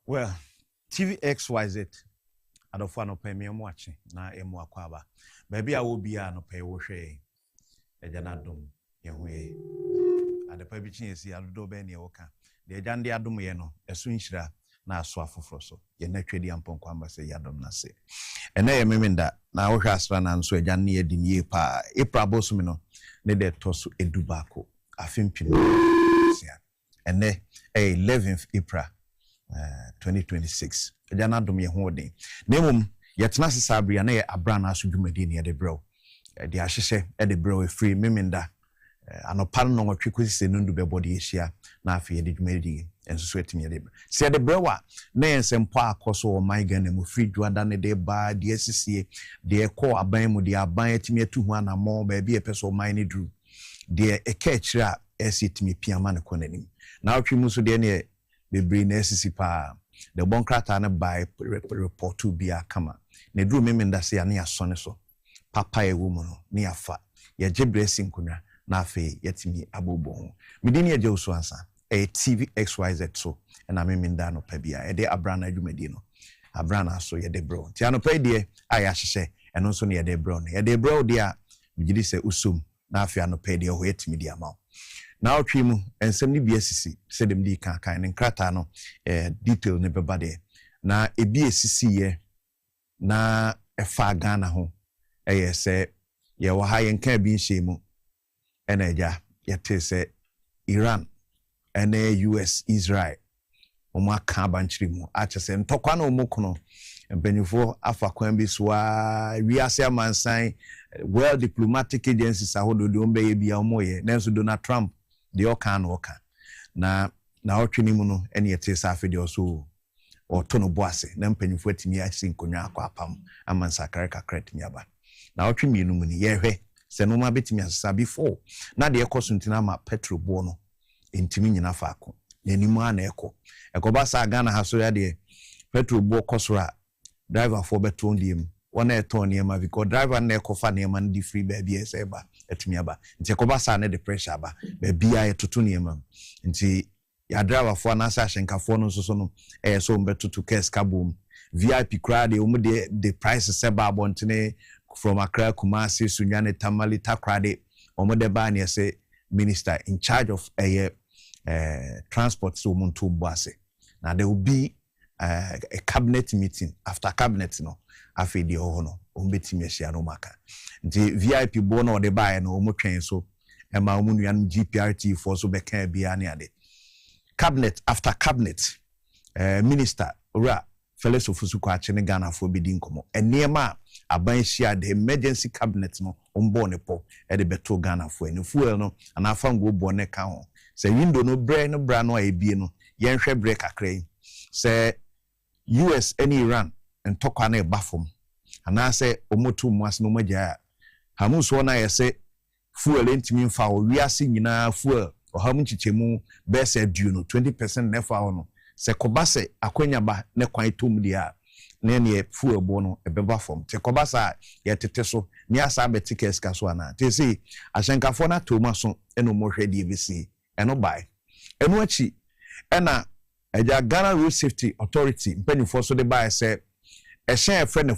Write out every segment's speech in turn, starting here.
Well, TVXYZ adofo no pay me watching na emu akwaba. Baby I will be no pay wo hwe. Eja na dom ye hwe. Adepa bi chin esi adodo be ne woka. De eja nde adom ye no esu nhira na aso afoforo so. Ye na twedi amponko amba se yadom na se. Ena ye memenda na wo hwe asra na nso eja ne ye di nie pa. April bosom no ne de toso edubako. Afimpim. Ene 11th April 2026. Ejana dom ye hode. Nemum yetena sesa abria na ye Abrana so dwumadi ne de bro. De ahyehye de bro free memenda. Anopa no nwotwe kwesi nundu bebode ehia na afi de dwumadi enso so etimi de. Se de bro wa na yensempo akoso o my Ghana mu free dwada ne de ba de asisie de ekọ aban mu de aban etimi atu hu anamo ba bi epeso my ne dru. De ekechira esitimi piama ne konanim. Na otwe mu so de ne bebre na esisi pa the bonkrata na by report to be a kama ne dru memenda se ane asone so papa e wo mu no ne afa ye jebresi nkonwa na afi yetimi abobo ho medini Agya Wusu ansa TVXYZ so na memenda no pa bia e de Abrana adwumadi no Abrana so ye de bro ti ano pa de aya hyehye eno so ne ye de bro no ye de bro de a migidi se usum na afi ano pa de ho yetimi di ama na otwe mu ensem ni bia sisi se dem di kan ne nkrata no detail ne beba de na ebi esisi ye na efa Ghana ho se ye wo ha yen kan bi nhemu ena eja yete se Iran ena US Israel omo aka banchiri mu ache se ntokwa na omokono mpanifo afa kwan bi so a wiase amansan world diplomatic agencies ahododo ombe bia omoye nanso Donald Trump de oka na oka na otwini mu no ene yete sa afi de oso otono boase na mpanyifo atimi asi nkonwa akwa apam amansa kakra timi aba na otwimi nu mu ni yehwe se no ma betimi asesa before na de ekoso ntina ma petrol bo no entimi nyina faako nanimu ana ekoba sa Ghana ha so ya de petrol bo kosora driver for beto ndiem wona eton niema because driver na ekofa niema ndi free baby eseba etumi aba nti ekoba sa na the pressure aba baby ya etoto niema nti ya driver for na sa hyenkafo no so no so mbetoto case kabom VIP crowd the price seba abontene from Accra Kumasi Sunyane Tamale Takrade omode ba na say minister in charge of transport so muntu mbase now there will be a cabinet meeting after cabinet no afi di ho no ombetimi ahia no maka nti VIP bo no de bae no omotwen so e ma omunua no GPRT for so beka bia ne ade cabinet after cabinet minister ora Felix Ofusuku achene Ghana for bidi nkomo enema aban hia the emergency cabinet no ombo ne po e de beto Ghana for ene fuel no ana afango bo ne ka ho se window no bre no bra no ebie no yenhwe bre kakra se US and Iran and tokwa na bafom ana se omotu muas no magya hamuso na yese fuel entimi mfa o wiase nyina fuel o hamu chichemu bese du no 20% nefa no se kobase akwanya ba ne kwan tom dia na ne fuel bo no ebeba fom te kobasa yetete so ni asa betikes kaso ana te se ahyenkafo na tomaso eno mohwe die bisi eno bai eno achi ena Agya Ghana Road Safety Authority mpanifo so de ba se ehye friend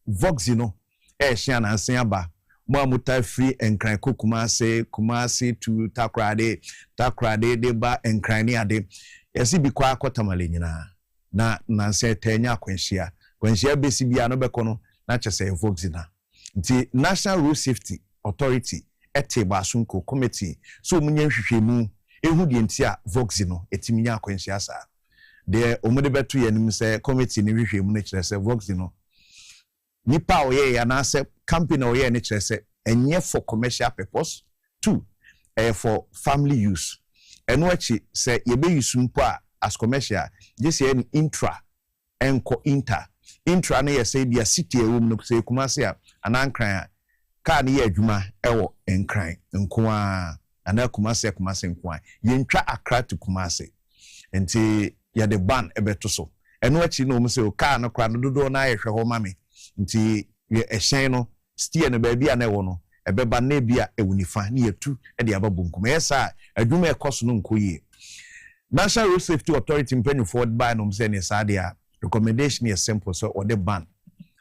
Voxy no ehye anansen aba mo amuta free enkran Kumasi to Takrade de ba enkran ni ade yesi bi kwa akotamale nyina na nansen tanya kwanhia besi bia no bekono na chese Voxy na nti National Road Safety Authority eteba sunko committee so munye hwehwemu ehu die ntia Voxy no etiminya akwanhia sa de omode beto yanim se committee ni hwehwemu ne kire se Voxy no nipa oye ya na se company oye ne kire se enye for commercial purpose 2 for family use eno achi se yebe use mpo a as commercial just any intra na yese bia city ewum no se Kumasi a anankran ka ne ya adwuma ewo enkran nko a ana Kumasi nko a yentwa Accra to Kumasi nti ya de ban ebeto so eno achi no mse o ka no kra no dodo na yehwe ho mame nti ye ehyen no steer no ba bia na ewo no ebeba na bia ewunifa na yetu e de ababunkum yesa adwuma ekoso no nko yi National Road Safety Authority mpany forward by no say ne sadia recommendation is simple so or the ban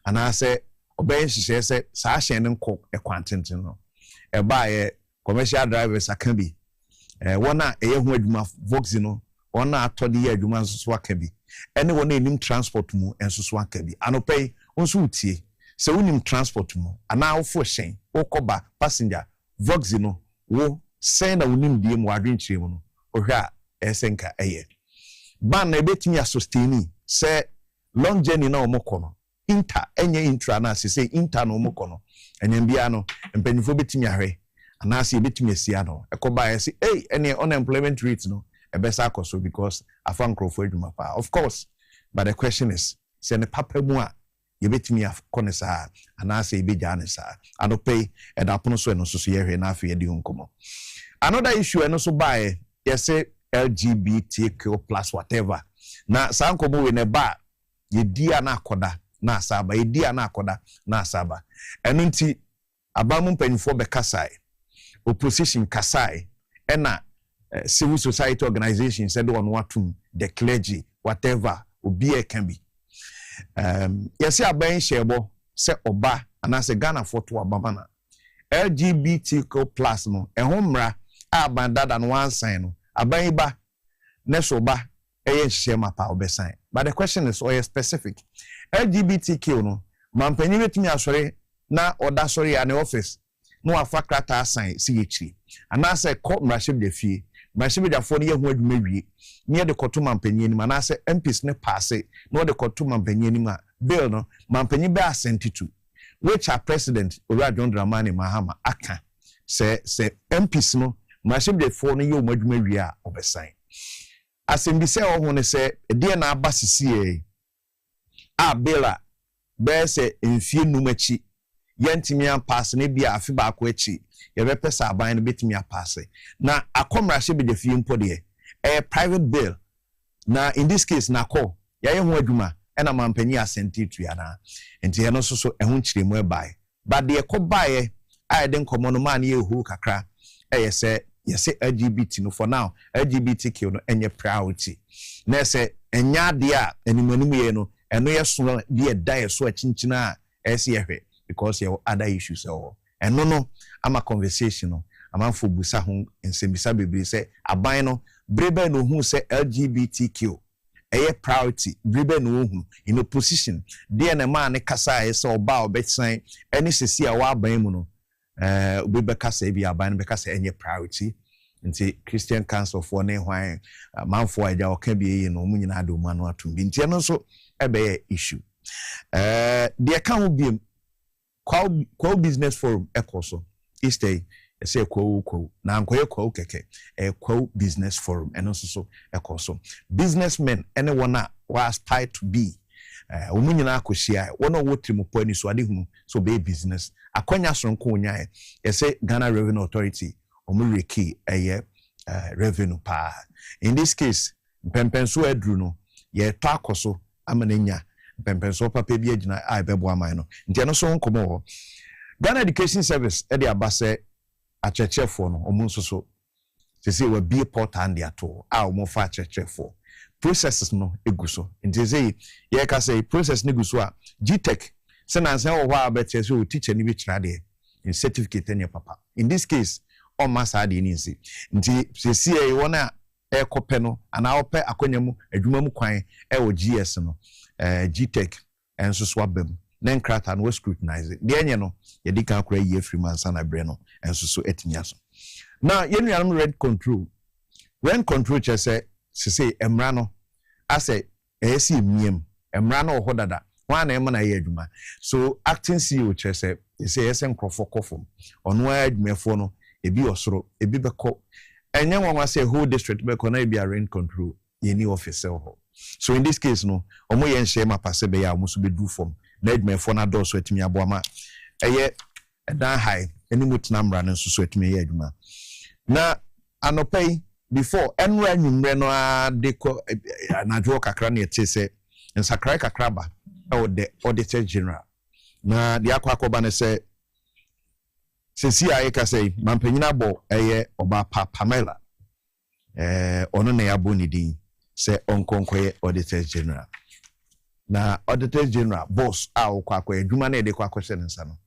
and I say obey she say sa hyen nko e kwantenten no e ba commercial drivers aka bi wona eye ho adwuma Vox no wona atode ye adwuma nso so aka bi ene wona enim transport mu enso so aka bi anopay onso utie se wonim transport mu ana wo fo hyen wokoba passenger Vox no wo say na wonim die mu adwenkyere mu no ohwa esenka eye ban na ebetimi a sustain say long journey na omokono inter enye intra na say inter na omokono enyem bia no mpanifo betimi ahwe ana say betimi asia no ekoba say any unemployment rate no ebesa akoso because afankrofo adwuma pa of course but the question is say ne papa mu a ye betimi akone sa ana say beja ne sa anopay edapono so eno so ye hwe na afa ye di nkomo another issue eno so bae yes say LGBTQ plus whatever na sankobo we ne ba ye dia na akoda na asaba ye dia na akoda na asaba eno nti abamu mpanifo be kasai opposition kasai ena civil society organization said on watum the clergy whatever obi can be yes aban shebo se oba ana se Ghana photo abama na LGBTQ plus no ehomra aban dada no one sign no aban ba neso ba eye shema pa obesan but the question is all specific LGBTQ no mampanyi betimi asore na oda sori an office no afa krata asan si echi ana se court mraship de fie mraship de afo ne ye ho adwuma wie ne de koto mampanyi ni ana se MPs ne passe no de koto mampanyi ni ma bill no mampanyi be assent to which are president Oluwa John Dramani Mahama aka se MPs no mraship de fo ne ye ho adwuma wie a obesan asembi se ho ne se de na abasisi a bela be se enfie numachi yentimi ampass ne bia afi ba ko echi ye be pesa aban ne betimi apass na akomrahye be de fie mpo de private bill na in this case na call ya ye ho adwuma ena mampanyi asenti tuana enti ye no so ehun kiremu e bai but de ekobae a de nkomo no man ye hu kakra ye say LGBT no for now LGBTQ no enye priority na say enya de a enimanimu ye no eno ye so de die so achinchina a ese ye because there are other issues and no ama conversation no ama fo busa ho nsembisa bebre say aban no brebe no hu say LGBTQ priority brebe no hu in opposition there na man kasa say oba obesan any sesi a wa aban mu no obebe kasa bi aban be kasa enye priority nti Christian Council for ne hwan manfo aja oka bi ye no mu nyina do ma no atum bi nti no so ebe issue there can be Qual business forum ekoso istay say quo na ankoye quo keke quo business forum eno so ekoso businessmen anyone who aspire to be omunyina akohia wona wotrimu pani so ade hunu so be business akwanya sonko onya say Ghana Revenue Authority omureki revenue pa in this case mpempenso adru no ye to akoso amanenya pempenso papa bi agina ai bebo aman no ntia no so nkomo ho Ghana Education Service e de abase achechefo no omunso so sese we be port and dia to a omo fa achechefo processes no eguso ntia say ye ka say process ne guso a GTech se na nsan wo ho abete so teacher ni bi kira de in certificate ne papa in this case on masa de ni nsi nti sese e wona e kope no ana ope akonyamu adwuma mu kwan e wo GS no GTech and so swabem then krata no scrutinize the enye no ye di kan kura ye free man sana bre no and so etinya so now ye nuanum rent control che say emra no ase esi miem emra no ho dada wan na na ye adwuma so acting CEO che say ese nkrofo kofom ono adwumefo no ebi osoro ebi beko enye nwa say whole district beko na ebi rent control ye ni office ho. So in this case no omo yen share ma passe be ya omo so be do form na adwumefo na do so atimi aboama eye dan high eni mutina mra no so atimi ye adwuma na anopay before enra nwumre no adeko na jo kakra na ete se nsakrai kakra ba e the auditor general na dia akoba ne se si aye ka say mampanyina bo eye oba Pamela ono na yabo ni din se onkonkoye auditor general na auditor general boss kwa adwuma na de kwa kwese nsa no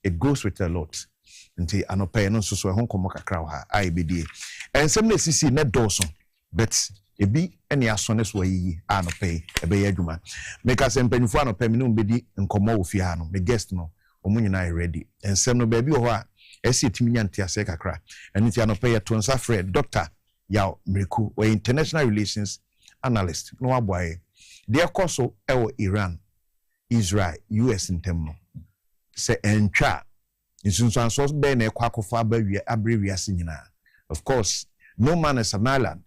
it goes with a lot nti anopa no so ho nkomo kakra ha aibedie ensem na sisi na doso but ebi ene asone so ayi anopa ebe ya adwuma make us empanifo anopa me no bedi nkomo ofie ha no me guest no omunyina ready ensem no ba bi ho a esi etimi nyante ase kakra enti anopa ye to nsa Fred Dr. Yao Mriku we international relations analyst no aboaye de koso ewo Iran Israel US ntemo se entwa nsunsan so be na ekwakofa abrewia nyina of course no man is an island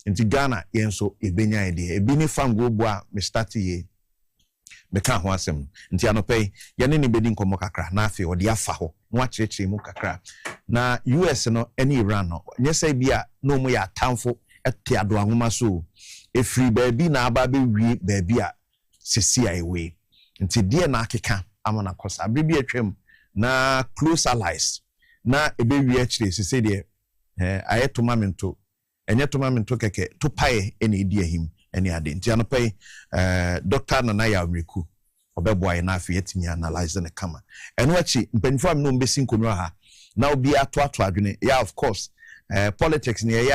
in Ghana yenso ebenya ide ebi ni fango bo a me start ye me ka ho asem nti anopay yene ne bedi nkomo kakra na afi odi afa ho no akyekye mu kakra na US no ene Iran no nyesa bia no mu ya tamfo ete ado ahoma so efri baabi na aba be wi baabi a sisi aiwe nti die na akeka amana kosa abribi atwam na close allies na ebe wi akire sisi de ayeto mamento enye to mamento keke to pae ene edi ahim ene ade nti anopay Dr. Nanaya Mriku obeboa na afi yetimi analyze ne kama eno achi mpanifo am no mbesi nkonwa ha na obi ato adwene yeah of course politics ne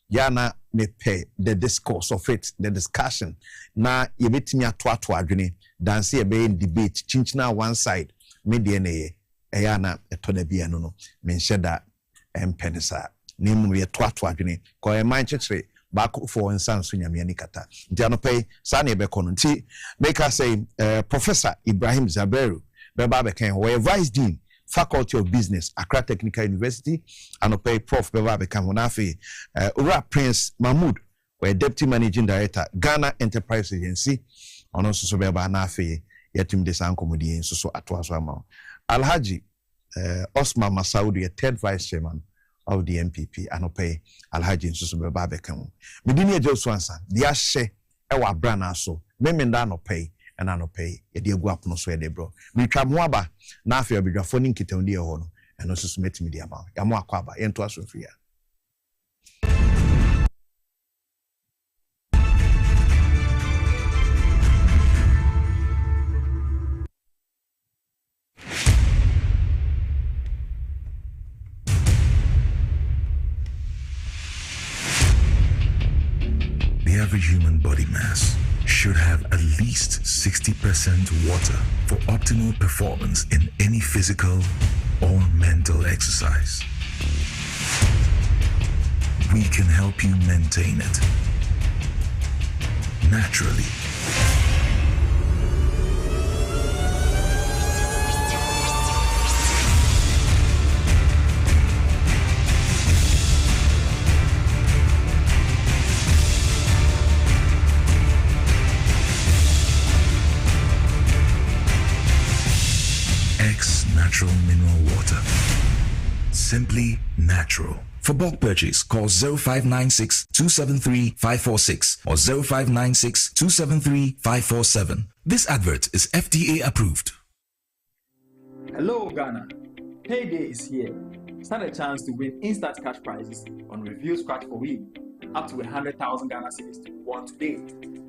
ya na me pay the discourse of it the discussion na yebetimi ato adwene dance ebe debate chinchina one side media ne ya na etona bia no menhyeda empenisa nemu ye to adwene ko e man chechire back for instance nyame ani kata nti anopay sa na ebe kono nti make us say Professor Ibrahim Zaberu beba be kan we vice dean Faculty of Business Accra Technical University anopay prof beba be kan na afi Ura Prince Mahmood we deputy managing director Ghana Enterprise Agency ono so beba na afi yetim de san komodi enso so atoaso ama Alhaji Osman Masaudi third vice chairman of the MPP anopay Alhaji nsusu beba beka mu medini eje osuansa dia hye ewa Abrana so memenda anopay na anopay ye de egu apono so ye de bro mitwa mo aba na afi obedwafo ni nkitawndi ye ho no eno susu metimi dia ma ya mo akwa aba ye nto aso fia. The average human body mass should have at least 60% water for optimal performance in any physical or mental exercise. We can help you maintain it naturally. Natural mineral water. Simply natural. For bulk purchase, call 0596 273 546 or 0596 273 547. This advert is FDA approved. Hello, Ghana. Payday is here. Stand a chance to win instant cash prizes on Review Scratch for Win. Up to 100,000 Ghana cedis to be won today.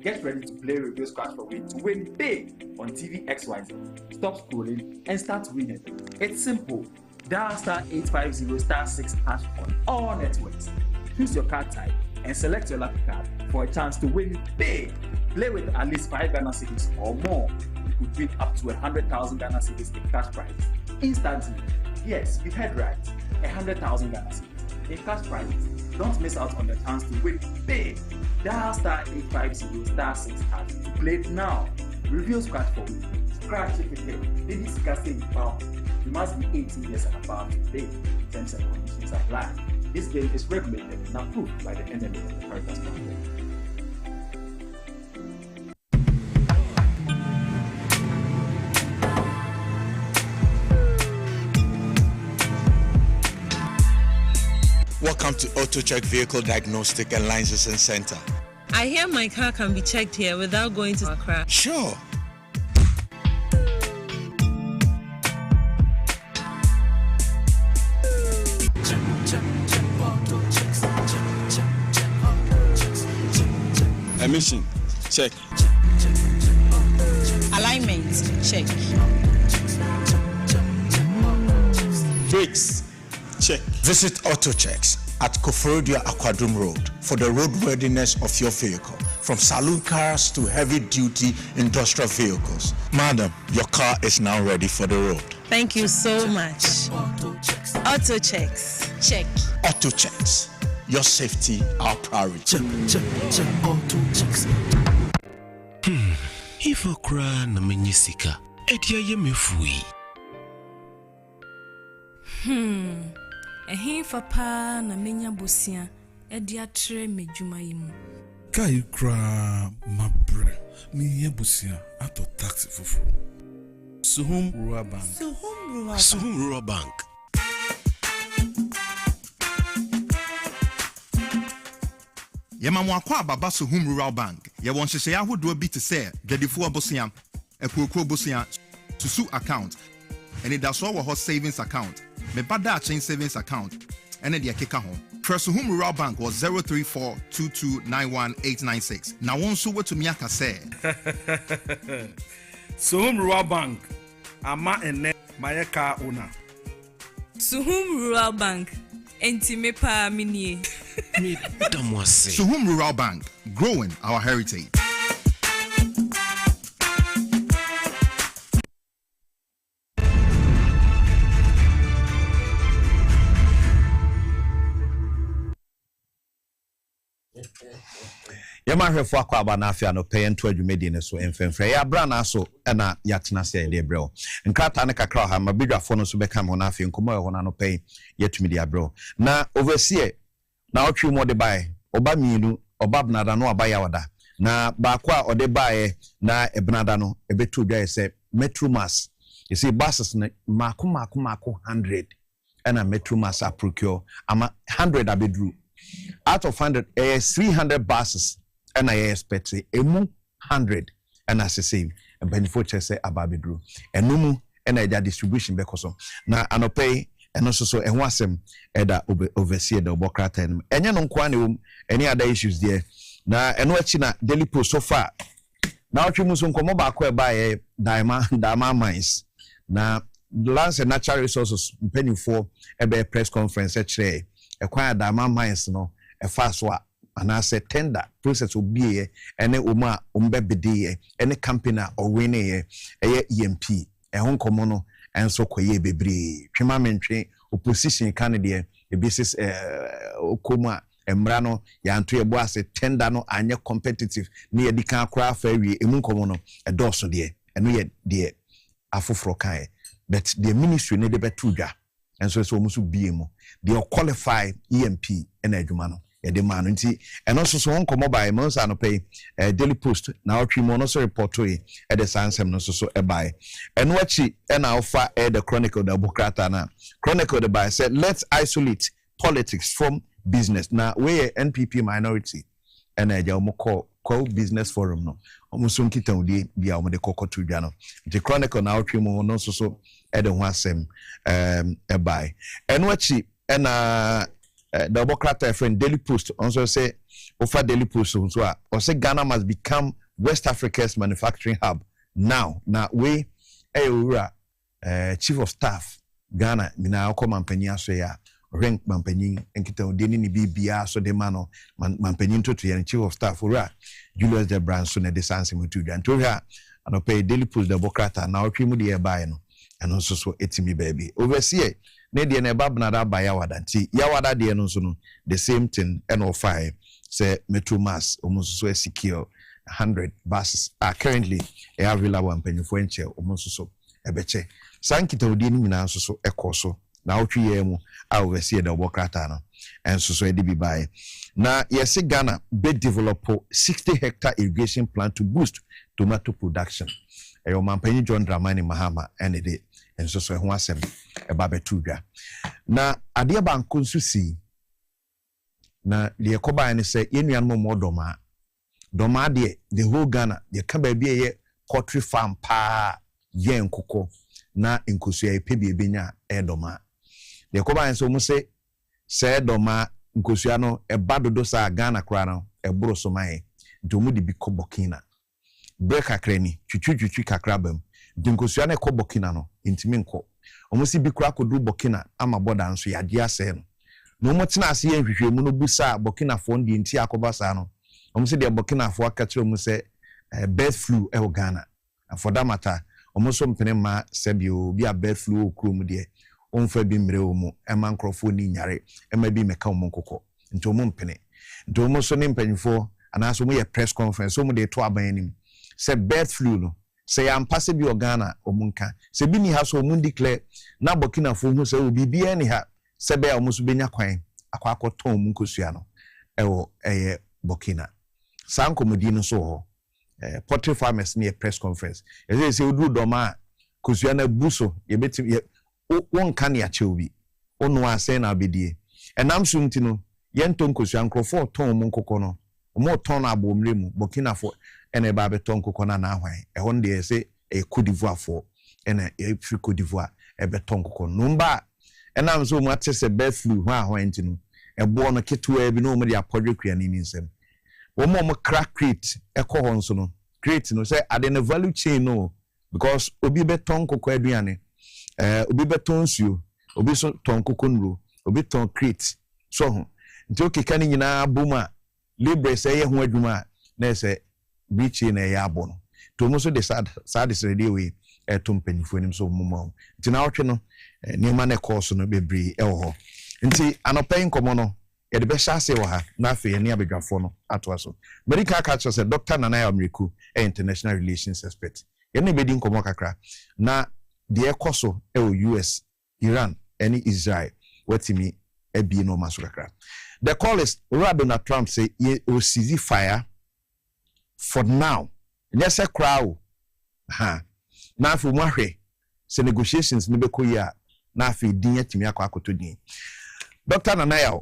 Get ready to play Review Scratch for Win to win big on TV XYZ. Stop scrolling and start winning. It's simple. Dial *850*6# on all networks. Choose your card type and select your lucky card for a chance to win big. Play with at least 5 Ghana cedis or more. You could win up to 100,000 Ghana cedis in cash prizes instantly. Yes, you heard right. 100,000 Ghana cedis in cash prizes. Don't miss out on the chance to win big. Dial *850*6# to play it now. Review Scratch for Win. Scratch it again. This is casting pound. You must be 18 years and above to play. Terms and conditions apply. This game is regulated and approved by the NMA and the Caritas Council. Welcome to AutoCheck Vehicle Diagnostic and Licensing Center. I hear my car can be checked here without going to Accra. Sure. Emission, check. Alignment, check. Brakes, check. Visit Auto Checks at Koforodia Aquadrum Road for the roadworthiness of your vehicle, from saloon cars to heavy-duty industrial vehicles. Madam, your car is now ready for the road. Thank you so much. Auto checks, check. Auto Checks, your safety, our priority. Check, auto checks. If I cry na menyisika, edia ye mefui. Ehin fa pa na menya bosia edia tre medwuma yimu. Kai kra mabre mi ye busia ato taxi fufu. Suhum Rural Bank. Suhum Rural Bank. Yemamwa kwa baba Suhum Rural Bank. Ye won hyehyɛ ahodoɔ bi te sɛ dwadifo abosia, ekuokuro abosia, susu account, and it does all savings account. Me bada chain savings account, and the akeka ho. Suhum Rural Bank was 03422919896. Na won so what to me aka say. Suhum Rural Bank. Ama ene mayeka una. Suhum Rural Bank. Enti me pa minie. Suhum Rural Bank, growing our heritage. Yamahwefo akwa aba na afia no pay nto adwumedi ne so emfemfre ya Abrana so na yatena se de brɛ nkrata ne kakra ha mabidwafo no so bɛka mo na afia nkomo ɛho na no pay yetumi de abrɛ na overseer na otwi mo de bae oba mienu oba bnada no aba yawada na baako a ode bae na ebnada no ebetu dwa se metro mass you see buses na mako 100 na metro mass procure ama 100 abedru out of 100 300 buses and I expect emu 100 and as I say benefit say ababedru enumu and I distribution because na anopay and also so and wasem eda oversee the obokrata enye no kwa ne any other issues there na eno achi na daily post so far na otwe so nkomo ba kwa ba e dama mines na lands and natural resources penny for ebe press conference e ekwa dama mines no e fast wa anase tender process obi ene oma ombebede ene company owene eye EMP ehon komo no enso koye bebre twema mentwe opposition candidate ebisis okoma emra no yanto ebo ase tender no anye competitive ne yedika akra afa wie emu komo no edoso de eno ye de afoforo kan but the ministry ne de betudwa enso so musu biemu they qualify EMP ena adwuma no yede man nti eno so won komo bai mo sa no pay daily post na otwi mo no so report to e de sansem no so e bai eno achi ena ofa the chronicle the bokrata na chronicle the bai said let's isolate politics from business na we NPP minority ena eja mo call business forum no omo so nkita odi bia omo de kokoto dwa no the chronicle na otwi mo no so e de ho asem e bai eno achi ena the Democrat friend Daily Post also say offer Daily Post so say Ghana must become West Africa's manufacturing hub now we chief of staff Ghana mina ko mampani so ya rank mampani enkita odeni ni bibia so de mano mampani to chief of staff ora Julius de Branso na de sanse mutu dwa nto hwa anope Daily Post the Democrat na otwi mu de buy no and also so etimi baby overseer ne de na babna da ba yawada nti yawada de no so no the same thing and of 5 say metro mass almost so secure 100 buses are currently available and penifo enche almost so ebeche sankita odi ni nyina so ekoso na otwi ye mu a overseer the obokrata no enso so edi bi bai na yesi Ghana be develop 60 hectare irrigation plant to boost tomato production eyo mampani John Dramani Mahama enede enso so ho asem eba betudwa na ade banko nso si na de ekoba ne se yenuan mo doma de the whole Ghana de ka ba bi ye poultry farm pa ye nkoko na nkosu ya epe bi ebenya edoma de ekoba nso mo se doma nkosu no eba dodo sa Ghana kra no eboro so man ntomu de bi kɔ Burkina break kakra ni twitwi kakra bam dinkosua na kɔ Burkina no ntimi nkɔ omo si bi kura kodu Burkina ama border nso yade asɛ no no mo tena ase yɛ hwehwɛ mu no busa Burkina fo ndi nti akɔba saa no omo si de Burkina fo akatra mu sɛ bird flu e Ghana for that matter omo so mpene ma sebio bi a bird flu okrom de onfa bi mre omo e man krofo ni nyare e ma bi meka omo nkokɔ nti omo mpene nti omo so ne mpanyfo anaso mo yɛ press conference omo de to aban anim sɛ bird flu no sɛ ya mpase bi Ghana omo nka sɛ bi ni ha so omo declare na Burkina fo hu sɛ obi bi ani ha sɛ be omo so benya kwan akɔton omo nkosua no ɛwɔ ɛyɛ Burkina sankomodi no so ho poultry farmers near press conference. As they say, do doma, Kusiana Buso, ye betim ye one can ya chobi. On one saying abidi. And I'm soon to know, Yenton Kusian Crofo, Tom Moncocono, more ton abo mlimu, Burkina for and a babeton cocona na why. A one day say a Cote d'Ivoire for and a free Cote d'Ivoire, a beton cocon. Numba. And I'm so much as a bird flu, why went to know. A born a kit to a normally a podrick and in him. One more crack crate, a cohonso no. Crate no say at the value chain no because obi beton koko aduane obi beton suo obi so ton koko nro obi ton crate so ho nti okeka ni nyina boma libre say ye ho adwuma na say beach na ye abo no to mo so de sad dey we to mpanyifo nim so mumma nti na otwe no niema na course no bebre e wo ho nti anopen komo no ye de be hyase wo ha na afi ne abedwafo no ato aso medical catcher say Dr. Nanaya Amriku international relations expert ye ne bedi nkomo kakra na de ekoso e US Iran any Israel watimi abi no maso kakra the call is Donald Trump say ye o seize fire for now yes a crowd na afi mo ahwe se negotiations ne bekoya na afi din yatimi akoto din Dr. Nanaya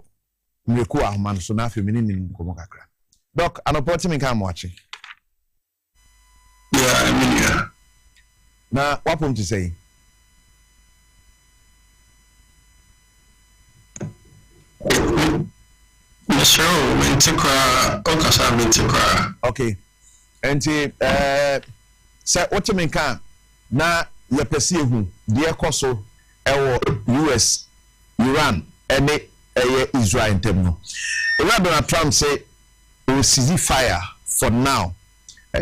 Mreku ahman so na afi menini nkomo kakra doc anopoti me kan watching yeah I mean yeah na wapom to say Mr. Mentikra okasa Mentikra okay enti say otimi kan na ye pese ehu de ekoso ewo US Iran ene Israel intem no Donald Trump say we seize fire for now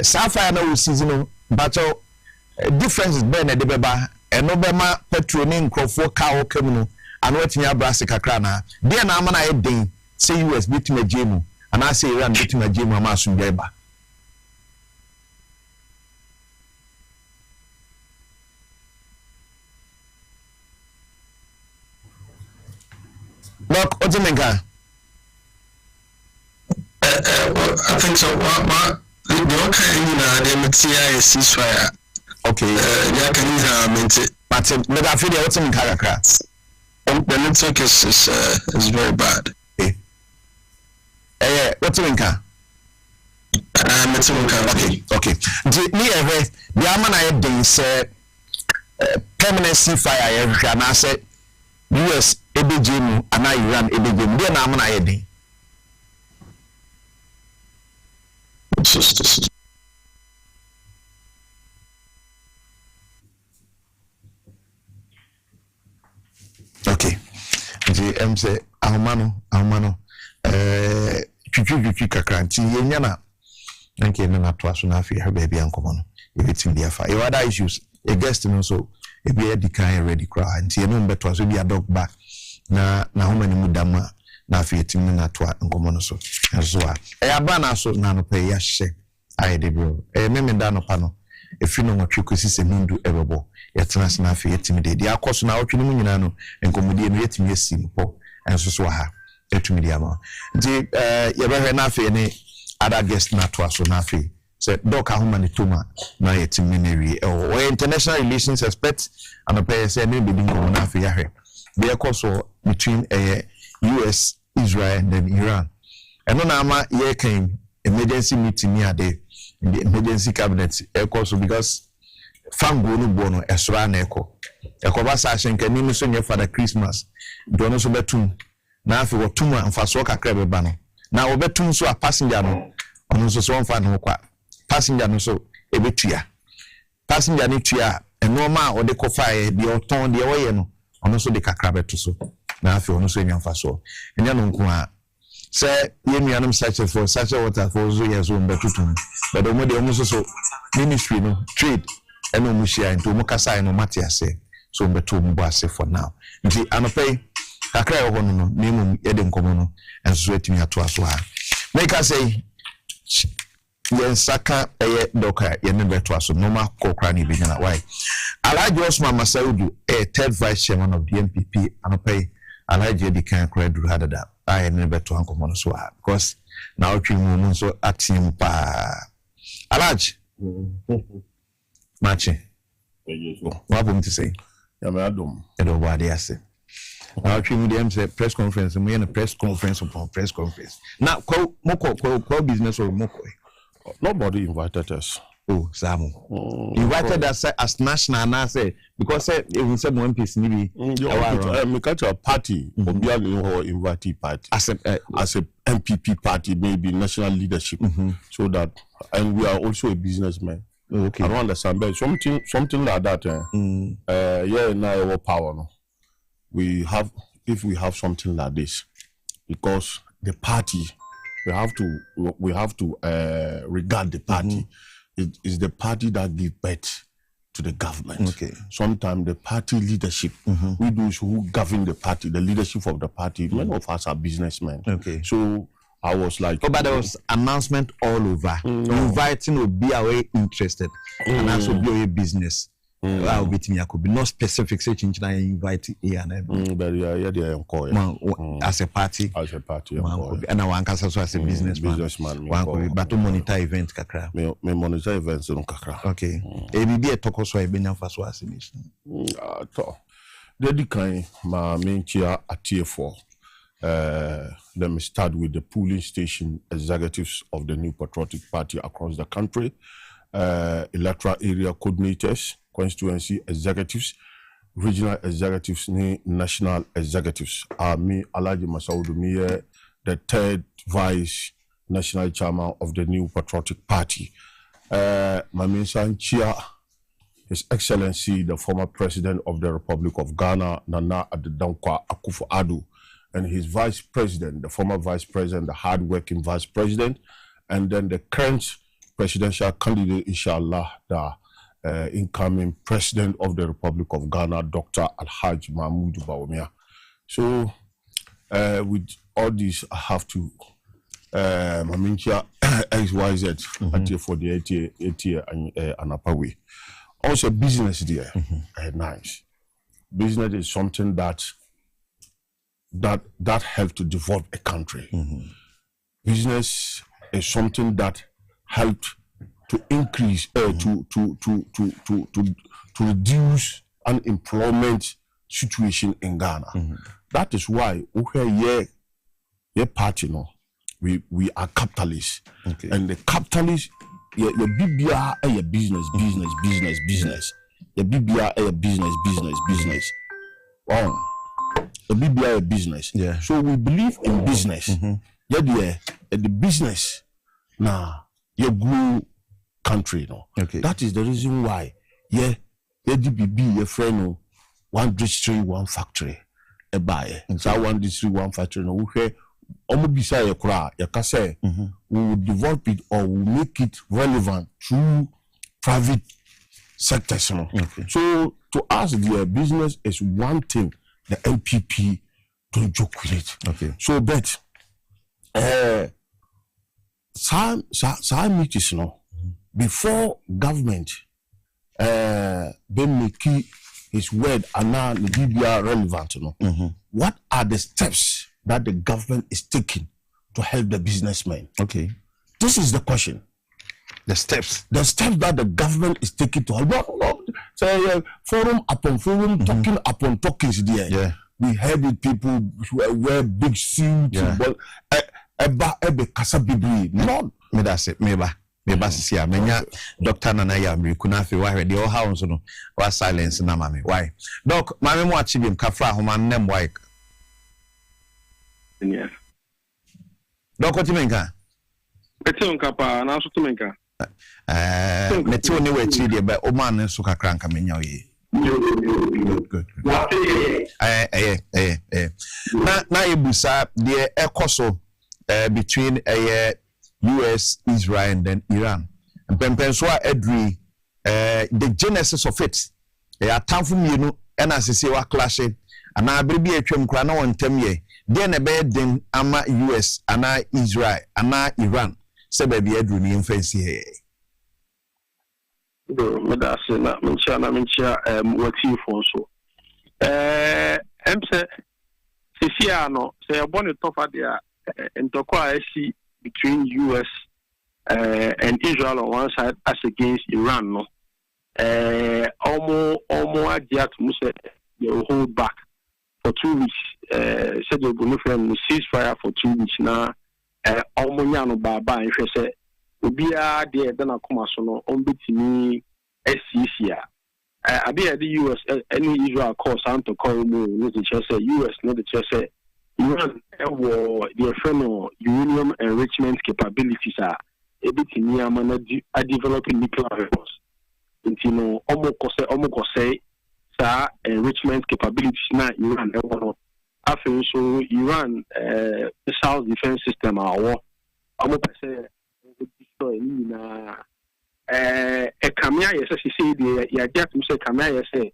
fire na we seize no but differences be na de beba eno be ma petrol ni nkrofo ka okam no ano atinya brass kakra na de na ama na ye den say US bitima jemu ana say Iran bitima jemu ama so ba Look, what do you mean, guy? I think so. What ceasefire. Okay. Yeah, can you have but I feel what's in Kaka. The network is very bad. What do you mean, okay. Me the Amana they said permanent ceasefire every and I said US ebejemu ana Iran ebejemu de na amana yede okay the MC ahumano twitwi kakra nti yenya na nke na to aso na afi ha ba bia nkomo no ebetim dia fa your other issues a guest no so ebi edikan ready cry nti eno mbeto aso bia dog back na homa ni mudama na afi etim na to nkomo no so so a Abrana so na no pe ya hye ayede bro meme da no pa no efi no nwatwe kosi se mundu ebebo yetena se na afi etim de akoso na otwe no nyina no nkomodie no yetim yesi mpo enso so ha etumi de ama nti ye behwe na afi ne other guest na to aso na afi se doka homa ni toma na yetim ne wi o international relations expert and pay say me be nkomo na afi ya hwe the course between US, Israel, and then Iran. And no nama ye came emergency meeting near the emergency cabinet course because fango no bono esra na eko basa shenke ni so nye for Christmas do so betum na afi wotuma mfaso kakra beba no na obetum so a passenger no ono so so mfa no kwa passenger no so ebetua passenger ne tua eno ma o de kofa e de oton de woye no ono so de kakra beto so na afi ono so enyanfa so enya no nko a se yemianum search for such water for so years on betutum but omo de omo so ministry no trade eno mo share into mo kasa no mate ase so beto mo ase for now nti anopai kakra yo hono no nemu yede nkomo no enso etimi ato aso ha make I say yen saka eye doka yen beto aso no ma kokra ni binyana why Alhaji Osman Masaudu third vice chairman of the NPP anopai Alhaji di kan kra duru hadada I never to uncle Monoswa because now you so at him pa Alhaji matching. What am to say? Yamadum. And what they say. Now you them say press conference and we in a press conference upon press conference. Now call business or moko. Nobody invited us. Oh, Samu. Invited us as national and I say because even said one piece maybe we catch a party or invitee party as a MPP party, maybe national leadership, so that and we are also a businessman. Okay. I don't understand but something like that. Yeah, now our power no. We have if we have something like this because the party we have to regard the party. It is the party that gives birth to the government. Okay. Sometimes the party leadership, we those who govern the party, the leadership of the party, many of us are businessmen. Okay. So I was like, but there was announcement all over, inviting will be away interested, and also be a business. I'll be could be no specific such in China invite A&M. But yeah, as a party, and I want as a businessman. One but to monitor event kakra. Me monitor events no kakra. Okay. Ebi talk so e benya fa so asimation. The kind my main chair at TF4. Let me start with the polling station executives of the New Patriotic Party across the country, electoral area coordinators, constituency executives, regional executives, national executives. Me, Alhaji Masaudu, the third vice national chairman of the New Patriotic Party. My main chair, His Excellency, the former president of the Republic of Ghana, Nana Addo Akufo-Addo, and his vice president, the former vice president, the hard-working vice president, and then the current presidential candidate, inshallah, the incoming president of the Republic of Ghana, Dr. Alhaji Mahmoud Bawumia. So, with all this, I have to, Mamincha XYZ, until for the 8 year and upper way. Also, business there, nice. Business is something that helps to develop a country. Business is something that helped to increase to reduce unemployment situation in Ghana. That is why we party no we are capitalists. Okay. And the capitalists your BBR a business. Your BBR a business. Wow. The BBR a business. Yeah. So we believe in business. The business now you grow country no. Okay. That is the reason why the DBB your friend one district one factory a buy. So one district one factory no we omobisa ye kra ye ka say we will develop it or we will make it relevant through private sectors no. Okay. So to us the business is one thing the LPP don't joke with it. Okay. So but some meetings no before government then make his word and now the BBR relevant no. What are the steps that the government is taking to help the businessmen? Okay. This is the question. The steps that the government is taking to help. So forum upon forum, talking upon talkings there. Yeah. We heard it, people wear big suits. Yeah. Ebe kasa bibli. No. Me that's it. Meba sisi ya menya Dr. Nana Yamri kunafi why the all house no was silence na mami. Why? Doc, mami mo achibim kafra homa nem why. Yes. Doc, what you mean? Ete nkapa na so to menka. Mete oni we chi de ba o man nso kakra nka menya oye. Good. Na ebusa de ekoso between US, Israel and then Iran. And Pempenswa Edri the genesis of it. A time from you and as I say wa clashing and I baby a trim crana on 10 year. Then a bed then ama US and I Israel and I Iran. So baby Edri me fancy here. Medase na menchia what you for so. Say Sisiano say a bonnet tougher there and Tokwa see between US and Israel on one side as against Iran no. Almost Agya Wusu they will hold back for 2 weeks. Said they will ceasefire for 2 weeks now. Almost Yano Baba and she said Ubia there then I come so on between SCCA. I be at the US any Israel cause to call me with the chess US not the chess Iran the ephemeral uranium enrichment capabilities are a bit in Yemen are developing nuclear weapons. You know, almost say enrichment capabilities now Iran after so Iran missile defense system are almost say destroy a Kamia yes say the Agya Wusu Kamia say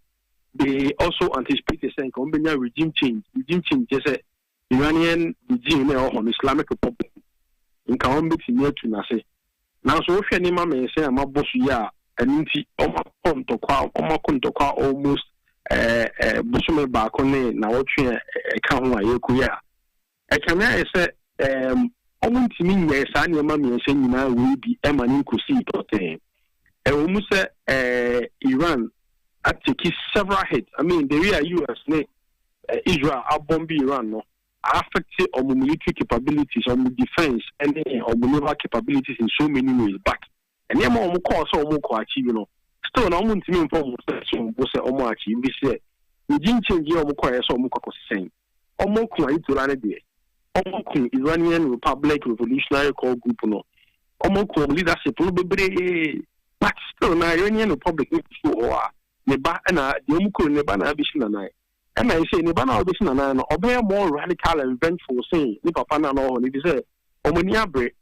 they also anticipate saying combination regime change just say Iranian regime on Islamic Republic in Kaombe near to Nase. Now so if any man say I'm a boss ya and almost Busume Bakone now Kawa Yokuya. I can say almost mean yes, I am mammy saying now will be Emmanuel Kusi protein. And almost Iran at several hits. I mean the real US Israel are bombing Iran no. Affected on military capabilities, on defense, and on naval capabilities in so many ways. But and then more cause or more achieve, you know. Still, no one to me inform was a more achieve. We say we didn't change your more so more saying. Almost to run a day. Almost Iranian Republic Revolutionary Corps Group, no. Almost leadership will be but still, Iranian Republic is so Neba and the Umuku Nebana Abishina. And I say, Nibana Obisina, obey more radical and vengeful saying, Nipapana no, and it is a Omaniabre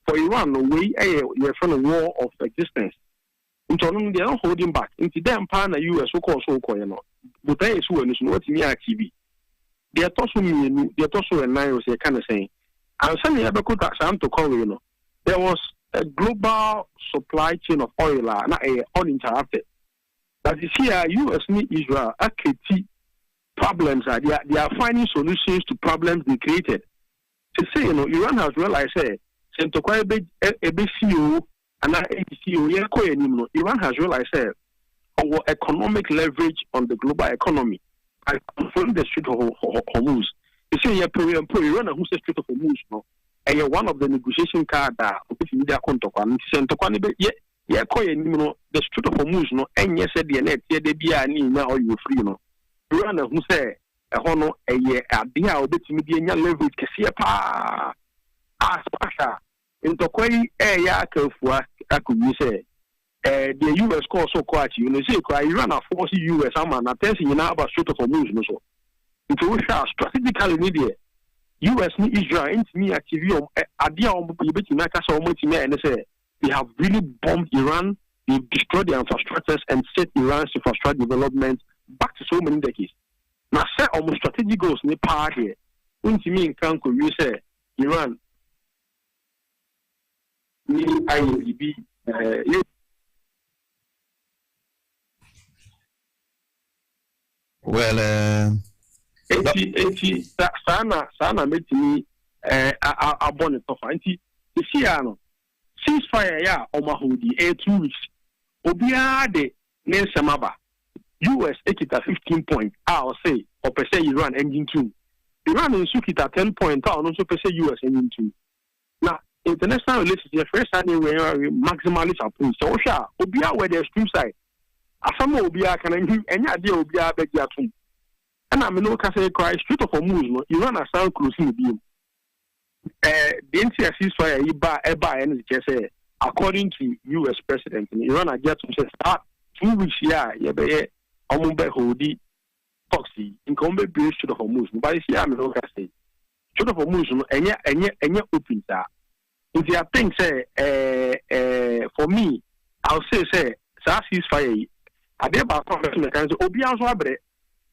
for Iran, no way, you're from a war of existence. Into them, they are holding back. Into them, Pana US, so called so called, but they is who is not in TV. They are also me, they are also a nine, they kind of saying. And suddenly, I could ask to call you know, there was a global supply chain of oil, not uninterrupted. But you see, US need Israel, problems are they are finding solutions to problems they created. To say, you know, Iran has realized since CEO and CEO, Iran has realized our economic leverage on the global economy by controlling the Strait of Hormuz. You see, Iran who says Strait of Hormuz, no, and one of the negotiation card that media contact and the Strait of Hormuz, no, and yes, the net, they be now you free, no. Iran who say a hono a year at the hour bit media leverage Kasiapa Aspasha in Tokoi ya Kafua Aku say the US call so quite you know say Iran are forcing US man attention you know about Strait of Hormuz no so into which strategically media US ni Israel into me active adia bit make us almost and say they have really bombed Iran, they've destroyed their infrastructures and set Iran's infrastructure development back to so many decades. Now, say almost strategic goals in the part here. When you mean Kanko, you say Iran, IUB, well, Sana made me a bonnet of anti the Siano. Ceasefire, ya, Omahudi, 2 weeks. Obiade, Nelsamaba. US ekita 15 points. I'll say, or per se Iran engine 2. Iran and Sukita 10 points. I'll also per se US engine 2. Now, international relations, first time we are maximally supposed. So, Obia where there's two sides. Asamo Obia can any idea Obia Begiatum. And I'm no Casa cry, Strait of Hormuz, Iran are sound closing the beam. the NTS ceasefire and say according to US President Iran Agya Wusu start 2 weeks here ye ombe hodi toxi in combe base to the Hormuz but see am no say to the Hormuz no enye open that if I think say for me I'll say ceasefire adeba conversation can say obi anso abre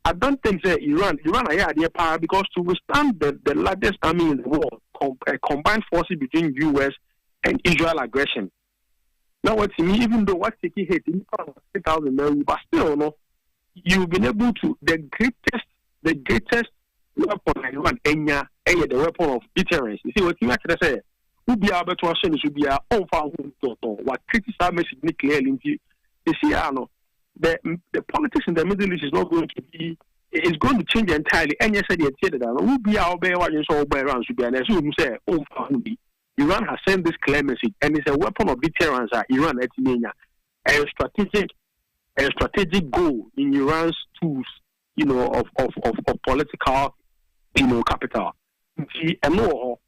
I don't think that Iran are their power because to withstand the largest army in the world, combined forces between US and Israel aggression. Now, what to me, even though what's taking hit in 3,000 men, but still, no, you've been able to the greatest weapon in Iran, the weapon of deterrence. You see what you actually say? Who be able to assume should be our own found what criticize message clearly. You see, I know. The politics in the Middle East is not going to be. It's going to change entirely. And yes, I did say that. Who be our bear watching so by around should be an assume say, Iran has sent this clear message, and it's a weapon of deterrence. Iran a strategic goal in Iran's tools, of political, capital. And no,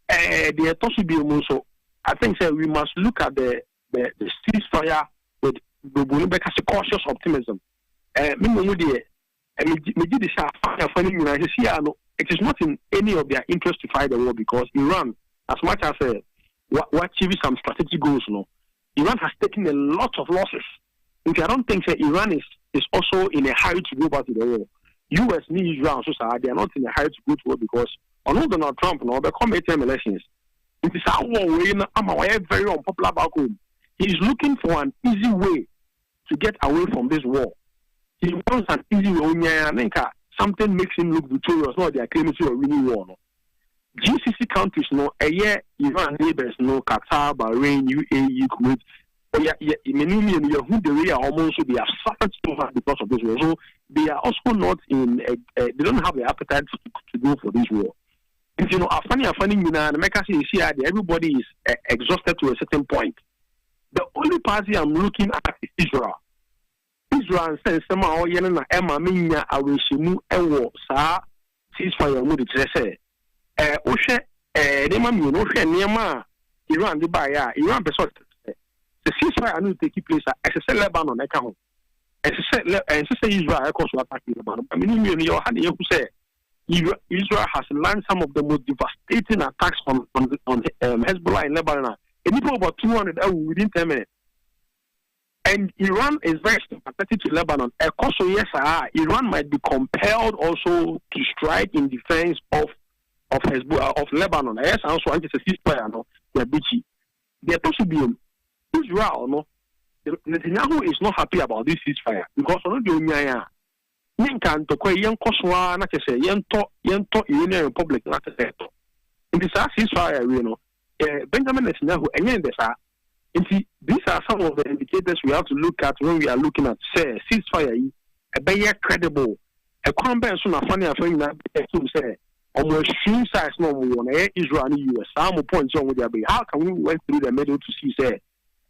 the thought should be also. I think that we must look at the ceasefire with cautious optimism. It is not in any of their interest to fight the war because Iran, as much as what achieving some strategic goals, Iran has taken a lot of losses. I don't think that Iran is also in a hurry to go back to the war. US and Israel they are not in a hurry to go to war because although Donald Trump they come ATM elections. It is a war very unpopular back home. He is looking for an easy way to get away from this war. He wants an easy way. Something makes him look victorious. No, they are claiming to a winning war. No. GCC countries, Iran neighbors, Qatar, Bahrain, UAE, Kuwait. Who they are almost they are suffered so much because of this war. So they are also not in. They don't have the appetite to go for this war. And funny, everybody is exhausted to a certain point. The only party I'm looking at is Israel. Israel says somehow Yana Emma Minya Awishimu Ewo Sa ceasefire mood say Oshe Nemam Nema Iran the Baya Iran Besot the ceasefire need to take place as a Lebanon account. As I say Israel of attack Lebanon. I mean you say Israel has landed some of the most devastating attacks on Hezbollah in Lebanon. And people about 200 within 10 minutes. And Iran is very sympathetic to Lebanon. Also, yes, Iran might be compelled also to strike in defense of Hezbollah, of Lebanon. Yes, also anti ceasefire, they're bitchy. They're supposed to be Israel, Netanyahu is not happy about this ceasefire because Iranian Republic not in this ceasefire, Benjamin Netanyahu, these are some of the indicators we have to look at when we are looking at ceasefire. A very credible. A combat soon a funny affair that say almost extreme size no more Israel and US. Some points on with their be. How can we went through the middle to see say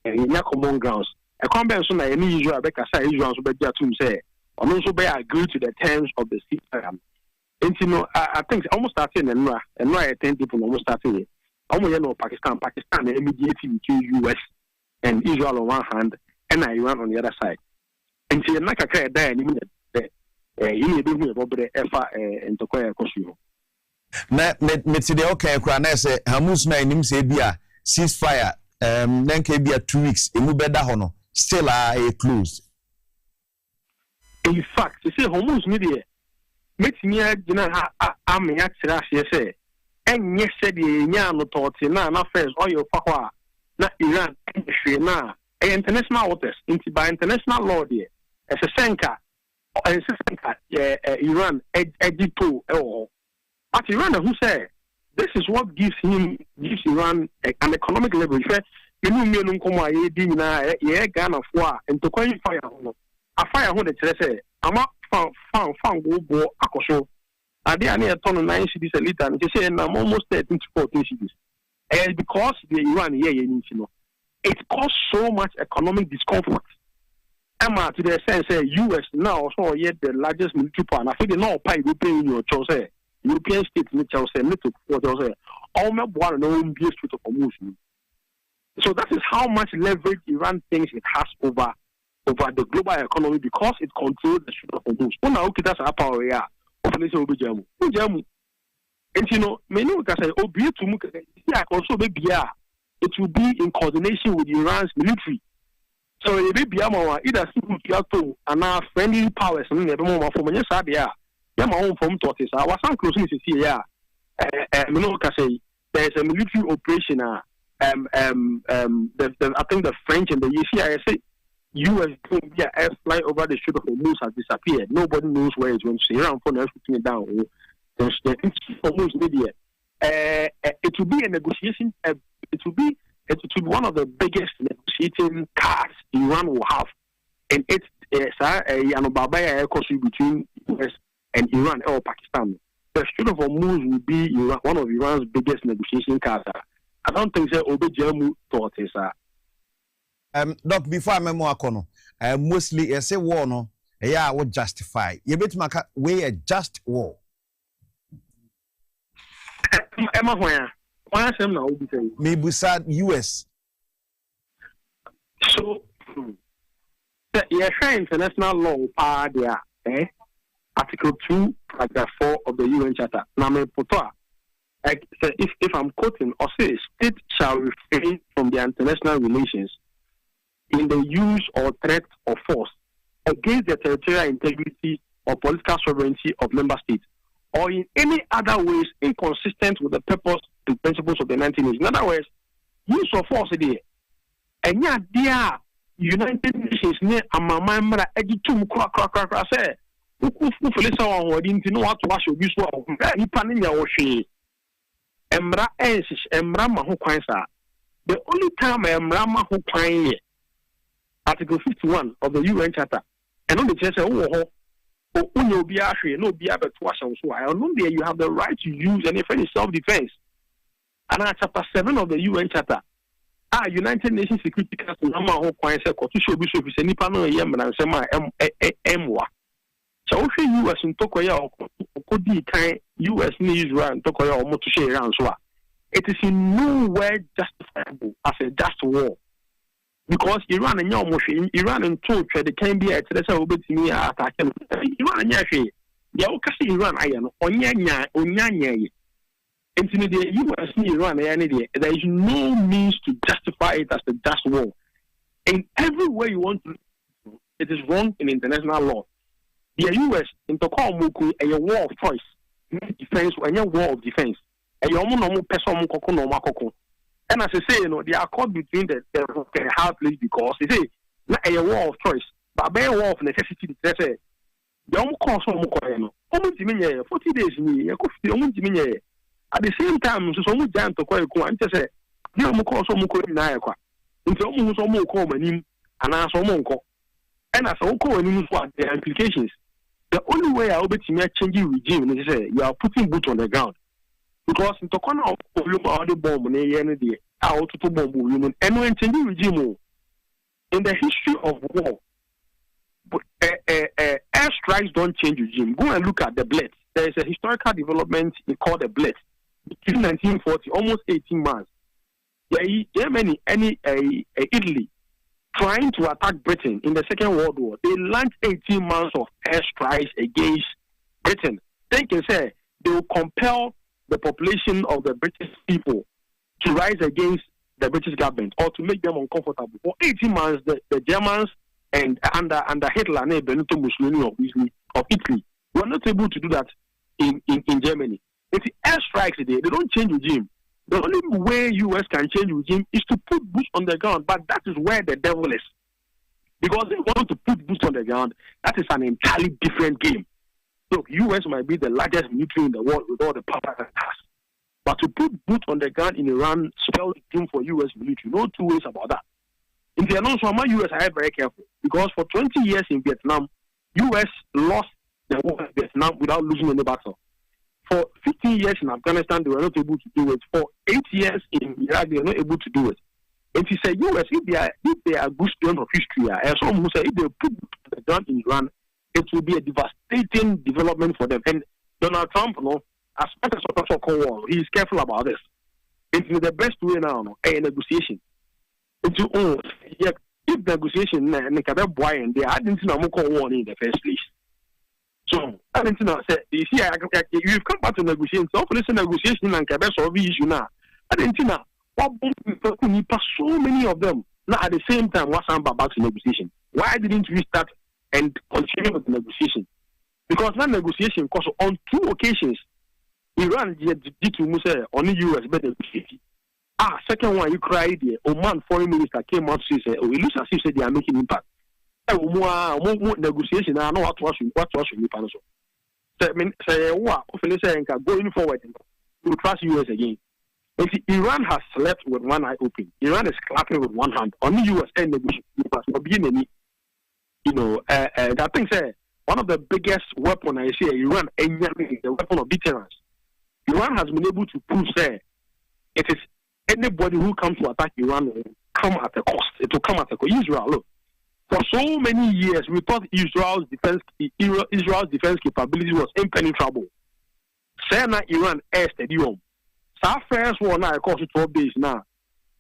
in your common grounds? A combat soon any Israel because Israel so better to say and also be agree to the terms of the ceasefire. And I think almost starting and I 10 people almost starting it. Pakistan immediately between US and Israel on one hand and Iran on the other side. And so like a there and you do me about the and to quite a Metide okay kwana say Hamus na enim say bia ceasefire then can be 2 weeks emu beda hono still are closed. In fact, you see Hamus media metimi agina am ya tira say and yes, said the Yan thoughts in na first oil for na Iran na international waters into by international law there as a senka Iran edito but Iran who say this is what gives Iran an economic leverage. Ghana for and to qualify a fire who say I'm found go akosho. They are near 9 cities a liter, and they say I'm almost 13 to 14 cities. And because the Iran it caused so much economic discomfort. Emma to the sense US now also yet the largest military power. I think they know pay European your choice. European states need to say little what almost one and only be a Strait of Hormuz. So that is how much leverage Iran thinks it has over the global economy because it controls the Strait of Hormuz. When I that's a power area of nation will be Jamu. And you know, many can say, oh, be to Muka, also be it will be in coordination with Iran's military. So it will be either Sibu and now friendly powers and the moment from Yasadia. My own from Tortis. I was closely to see here. Say there's a military operation. I think the French and the UCIS, US air fly over the Strait of Hormuz has disappeared. Nobody knows where it's going to. Iran for now putting it down. There's the Hormuz media. It will be a negotiation. It will be one of the biggest negotiating cards Iran will have, and it's between US and Iran or Pakistan. The Strait of Hormuz will be one of Iran's biggest negotiation cards. I don't think so. Obejemu thought is Doc, before I memo akono, mostly I say war no, yeah, would justify. You bet maka way a just war. Emma, why am now? Maybe sad US. So, yeah, international law, there, Article 2, Paragraph 4 of the UN Charter. Now, if I'm quoting, or say, state shall refrain from their international relations in the use or threat of force against the territorial integrity or political sovereignty of member states, or in any other ways inconsistent with the purpose and principles of the 1980s. In other words, use of force there. And yeah, dear United Nations near a mamma editum crack say, who Felisa or didn't know what to wash your use of Paninia or she. Emra ensis emra maho kwansa. The only time emra maho kwan Article 51 of the UN Charter. And on the church say no be ahwe no be abeto ahwe so I know there you have the right to use any offense self-defense. And Chapter 7 of the UN Charter. United Nations Security Council na maho kwan say ko to show bi so fi se nipa no yem na nsema emwa. So if you US in Tokoya or kan US ni Israel in Tokoya or to share Iran so it is in no way justifiable as a just war. Because Iran and Iran and Turkey they can be at the say to me attack Iran and Yashi. Ya okasi Iran ayan onyanya into the US ni Iran there is no means to justify it as a just war. In every way you want to, it is wrong in international law. The US in Tokomuku a war of choice, defense, and a war of defense. A young person, and as I say, you know, the accord between the hard place because they say not a war of choice, but a war of necessity. They say the only cause of Mukoyano, almost 40 days in a coffee, at the same time, so much down to Koyako and say, you know, cause of Mukoyana, into almost almost common and as Omonko. And as Oko and what the implications. The only way I will be changing regime is say you are putting boots on the ground. Because in Tokona of the bomb out to bomb human and when changing regime in the history of war, but air strikes don't change regime. Go and look at the Blitz. There is a historical development called the Blitz between 1940, almost 18 months. Germany, Italy, trying to attack Britain in the Second World War, they launched 18 months of airstrikes against Britain. They can say they will compel the population of the British people to rise against the British government or to make them uncomfortable. For 18 months, the Germans and under Hitler and Benito Mussolini of Italy were not able to do that in Germany. It's airstrikes today. They don't change regime. The only way US can change regime is to put boots on the ground, but that is where the devil is. Because they want to put boots on the ground, that is an entirely different game. Look, US might be the largest military in the world with all the power it has. But to put boots on the ground in Iran spells doom for US military. No two ways about that. In the announcement, US are very careful. Because for 20 years in Vietnam, US lost the war in Vietnam without losing any battle. For 15 years in Afghanistan, they were not able to do it. For 8 years in Iraq, they were not able to do it. And he said, US, if they are good students of history, and some who say if they put the gun in Iran, it will be a devastating development for them. And Donald Trump, as much as Cold War, he is careful about this. Into the best way now, a negotiation. Into if negotiation and the cabinet boy and they hadn't no more war in the first place. So I didn't know. You see, you've come back to negotiation. So for this negotiation and cabinet solve issue now. I didn't know. So many of them now at the same time. What's back to negotiation? Why didn't we start and continue with the negotiation? Because that negotiation, because on 2 occasions, Iran did to Musa on the US better negotiation. Second one, you cried there. Oman foreign minister came out to say, "Oh, it looks as if they are making impact." More negotiation. I know what was you panel. Say what? Going forward, we trust US again. Iran has slept with one eye open. Iran is clapping with one hand. On the US negotiation, that thing say one of the biggest weapon I see Iran is the weapon of deterrence. Iran has been able to prove say it is anybody who comes to attack Iran will come at a cost. It will come at a cost. Israel, look, for so many years we thought Israel's defense capability was impenetrable. Say now Iran air stadium. So first one now, of course, 12 days now.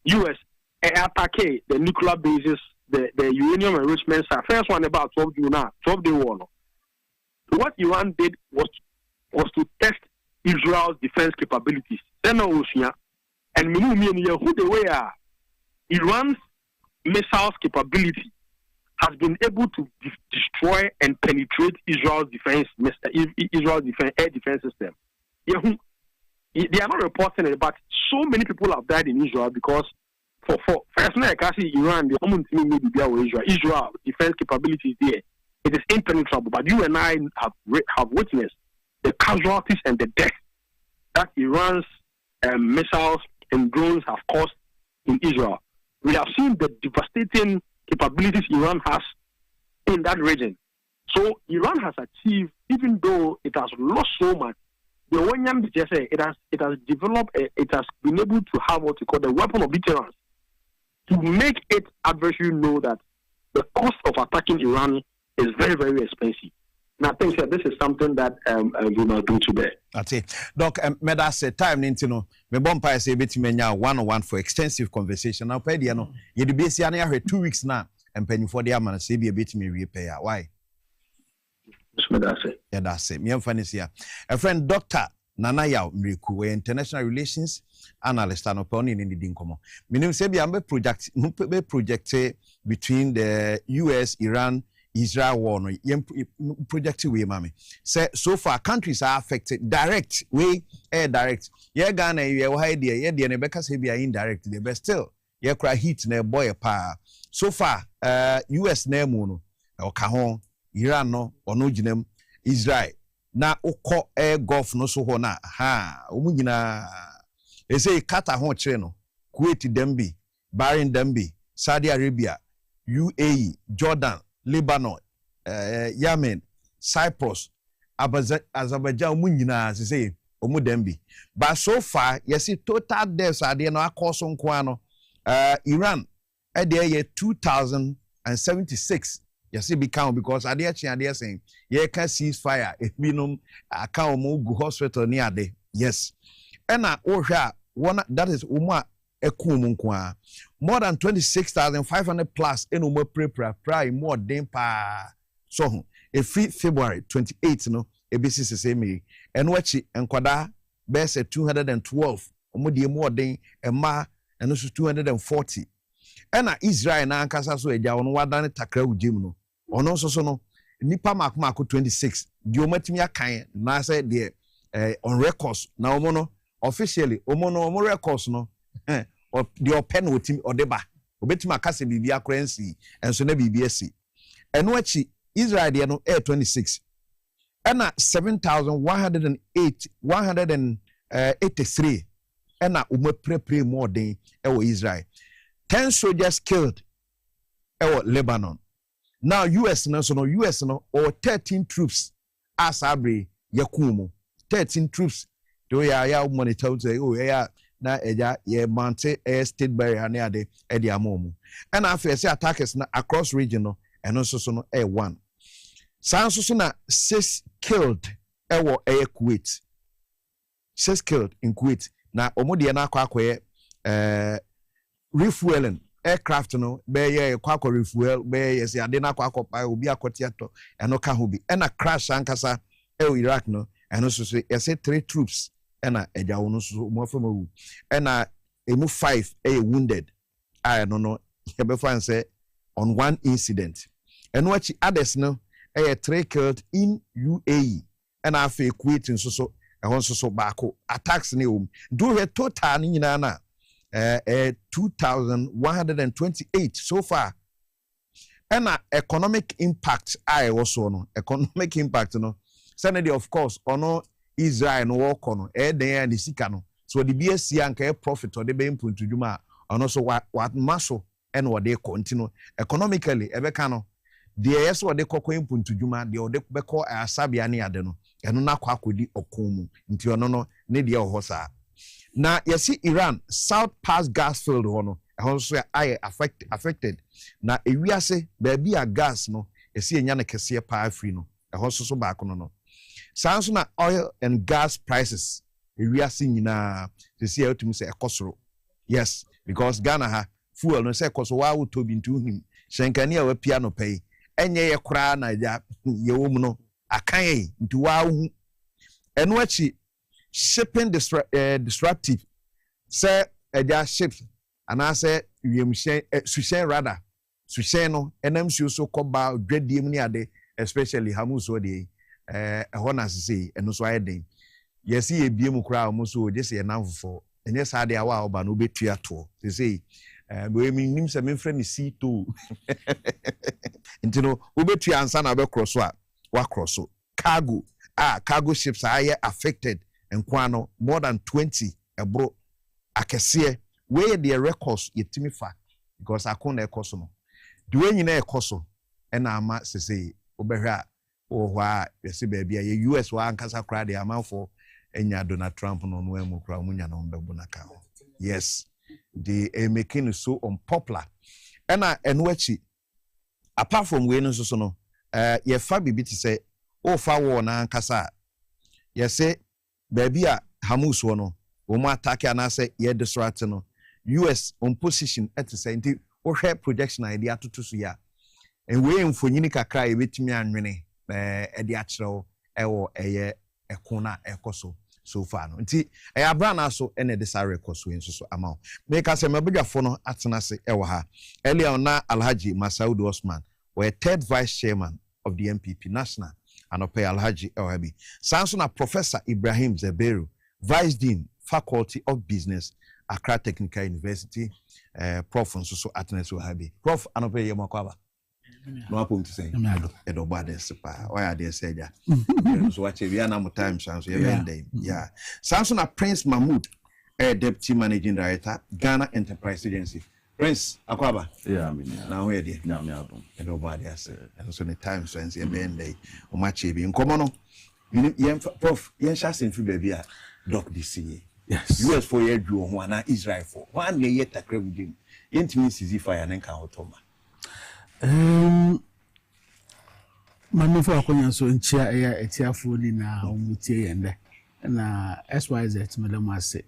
US attack the nuclear bases, the uranium enrichment. First one about 12 June now, 12-day war. What Iran did was to test Israel's defense capabilities. Then and who they were, Iran's missiles capability has been able to destroy and penetrate Israel's defense air defense system. They are not reporting it, but so many people have died in Israel because for first I can see Iran, the common thing may be there with Israel defense capabilities there. It is impenetrable, but you and I have witnessed the casualties and the death that Iran's missiles and drones have caused in Israel. We have seen the devastating capabilities Iran has in that region. So Iran has achieved, even though it has lost so much, the Iranian it has developed, it has been able to have what we call the weapon of deterrence to make its adversary know that the cost of attacking Iran is very, very expensive. And I think that this is something that we must do today. That's it. Doc, I say time, Nintino, me bompa say bit me now 1-on-1 for extensive conversation. Now, Pedi, no, you be see 2 weeks now, and penny for the amount say be a bit me repair. Why? Yeah, that's it. Me and Fanisia. A friend, Dr. Nanaya Mriku, international relations analyst and opponent in the Dinkomo. Meaning, say be a project between the US, Iran, Israel war no project way mami say so far countries are affected direct way direct yeah Ghana we hide there yeah the nebeka say be indirect there but still yeah cry heat na boy pa so far US na mu no oka ho Iran no ono ginam Israel na ukọ Gulf no so ho na ha omu nyina e say Qatar ho kire no Kuwait dembi Bahrain dembi Saudi Arabia UAE Jordan Lebanon, Yemen, Cyprus, Azerbaijan, Munina, say, Omudembi. But so far, you see, total deaths are there no course on Kwano. Iran, at the year 2076, you see, become because I dare saying, you can cease fire if we know a cow move hospital near there. Yes. And one that is Uma. More than 26,500 plus in Umo Prepra more than pa so February 28 no ABC same and watch it and kwada best at 212 omodi more than a ma and also 240 and Israel na ankasa so eja ono wadane takra ugim no ono so no nipa makmako 26 di omatimi akan na say de on records na omo no officially omo records no or the open with him or deba obetima kase bibia currency and so na BBSC and watch Israel there no air 26 and 7,183 and pre more than Israel 10 soldiers killed Lebanon now US no or 13 troops as abre yakumo 13 troops do ya monitor say oh yeah na eja ye mante state barrier na ade e amomu and after say attackers na across region no and also so no 1 sans so na 6 killed Kuwait 6 killed in Kuwait na omo de na akwa refueling aircraft no be kwa refuel be yes ade na akwa pa obi akotiato eno ka ho bi na crash ankasa Iraq no eno so yes 3 troops na Agya Wusu so mo afama wu na emu 5 wounded I no you be find say on one incident and what others no 3 killed in UAE and afa Kuwait nso so so baako attacks ne do we total ni nyina na 2128 so far and economic impact I also no economic impact no sanity of course ono Israel no work on den and sika no so the BSC anka profit or the be input dwuma ono so what muscle and what they continue economically ebeka no the yes what they kokko input dwuma the ode beko asabia ne ade no eno na kwa akodi okomu nti ono no ne de ho sa na yesi Iran South Pass gas field ho no so I affected na ewiase ba bi a gas no yesi enya ne kese pa free no so ba ko no sanso na oil and gas prices ewiase nyina yesi atumi se ekosoro yes because Ghana ha fuel no se ekoso wa utobi ntu him shenkani a wa pia no pay enye ye kura na ja ye wo mu no akan nti wa hu eno achi shipping disruptive say Agya ships ana say wiemhyen sushen rather sushen no enam so koba dwadiem ni ade especially hamuso de ehona sese eno so ayeden yesi ye biem kura mo so je se enamfo enye sa de awa oba no betua to sese we nim se me frɛ ni sito ntino obetua ansa na be cross a wa cross cargo ships are affected and kwano more than 20 ebro akese we the records yetimi fa because akona ekoso no the way nyina ekoso na ama sese obehwa ohwa yesi baabi ya US wa ankasa kra de amanfo enya Donald Trump no no emu kra munya no mbegu na ka yes they are making it so unpopular and enwachi apart from we no so no ye fa bibi ti say o fa wo na ankasa ye say baabi a Hamas wo no wo mu attack ana say ye disrupt no US on position at the same o hwe projection idea to so ya and we mfonyini kakra ye betimi anwene e de akyerew ewo eye ekona ekoso so far no nti Abrana so ene de sare ekoso enso ama make us mabadwafo no atena se ewo ha earlier na Alhaji Masaud Osman were third vice chairman of the MPP national and Ope Alhaji Elhabi sanso na Professor Ibrahim Zeberu vice dean faculty of business Accra Technical University prof nso so atena so habi prof anope ye makwaba no apom to say edo bad sepa why dey say ja so watch we na mo time sanso ye bend yeah sanso na Prince Mahmood deputy managing director Ghana Enterprise Agency Prince akwaba yeah me na we dey na me adom edo bad say so the time sanso ye bend o match bi nkomo no yen prof yen sha sen fi baby a doc this year yes US for year do ho na Israel for one year takra within yentimi sisi fire na kan hotoma manufo akonya so nchia ya etiafo ni na omutie yende na SYZ madam ase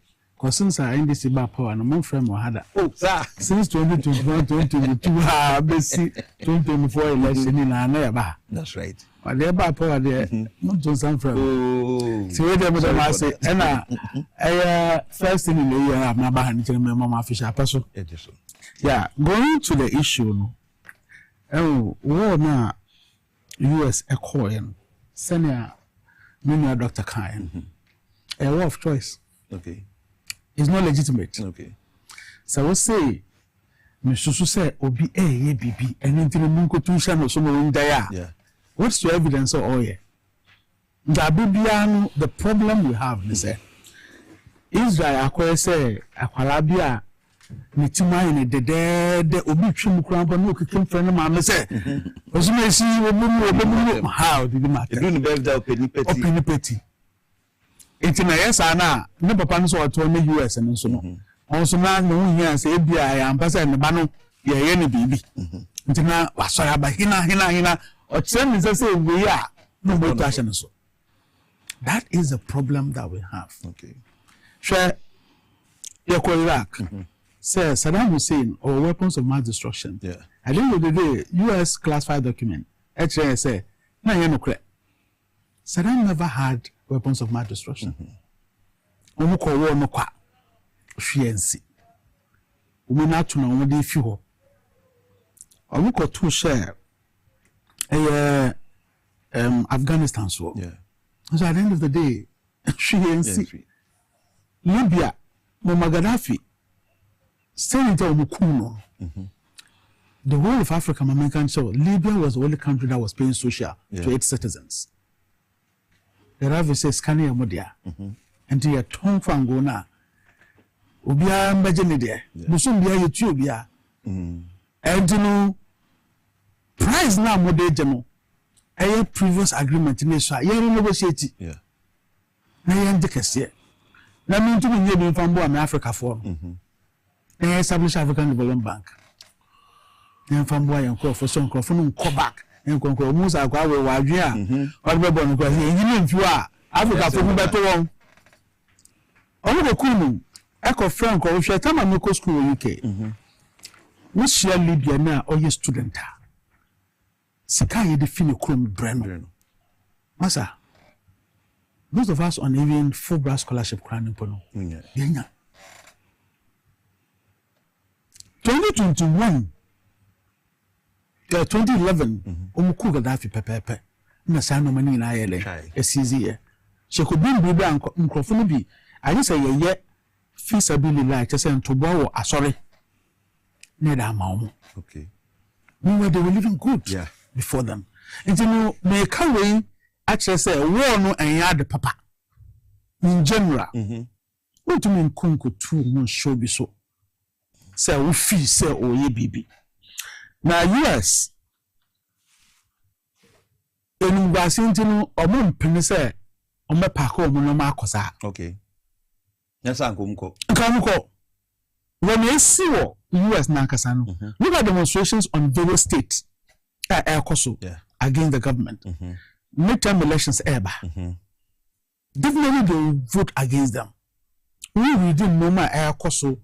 since I in this ba power no mon frame o hada sir since 2021 2022 ha besi 2024 election na na ya ba that's right but the ba power there not to some frame so we dem madam ase na first thing in the year na ba han kire mama official paso yeah going to the issue no war na US echoing senior many Dr. Khan a war of choice okay it's not legitimate okay so we say me susu say obi ye bibi enintire munko tunsha no so mo ndaya yeah what's your evidence oh yeah Dabibiano the problem we have is Israel akwere say akwala bia nitima ine de obi twum krampa no kikim friend ma me say osuma esi obumu how did it matter do the best opini peti intina yes ana ne papa no so oto na US no so no onso na no hia say bia ya ampasa ne ba no ye ne bibi intina wasora ba hina o tell say we are no more passion so that is a problem that we have okay sure Iraq. Say Saddam Hussein or weapons of mass destruction. Yeah. At the end of the day, U.S. classified document. Actually, say, no, you're not correct. Saddam never had weapons of mass destruction. Omuko war no kwa. Fiensi. Umenatu na umudi fiho. Omuko two share. Afghanistan so. Yeah. So at the end of the day, fiensi. Libya, Muammar Gaddafi. Senator Mukuno. The whole of Africa, American show, Libya was the only country that was paying social to its citizens. The Ravi says, Scania Modia. And to your tongue from Gona. Ubia Mbajanidia. Musumbia YouTube. And you know, price now Mode Jamo. A previous agreement in Israel. You negotiate. Yeah. Nayan Dickesia. That means to be able from Africa for. And establish African Development Bank. And from boy and call for some come back and conquer Musa Kwawe Wajia. Or Babon, because you are Africa for better one. Over the Kunu, Echo Frank or Shatama Miko School UK. We share Libya now or your student. Sikai the Finicum Breno. Massa, those of us on even full brass scholarship crown Pono. Yeah. 2021, 2011, Umuku Gaddafi pepe. Na sano mani na yele. Esizi. She could be bibi microphone bi. I say ye feasibility like just saying to borrow. Sorry. Neda maumu. Okay. Meanwhile, they were living good before them. And you know, me carry actually say war no and yard papa. In general, what do you mean kunku two no show be so? Say we feel say oh ye baby. Now US in Washington omo mpene say omo park omo no makosa. Okay. Yes anko when you see what US nankasa no. Look at demonstrations on various states against the government. Midterm elections ever. Definitely they will vote against them. We reading normal air koso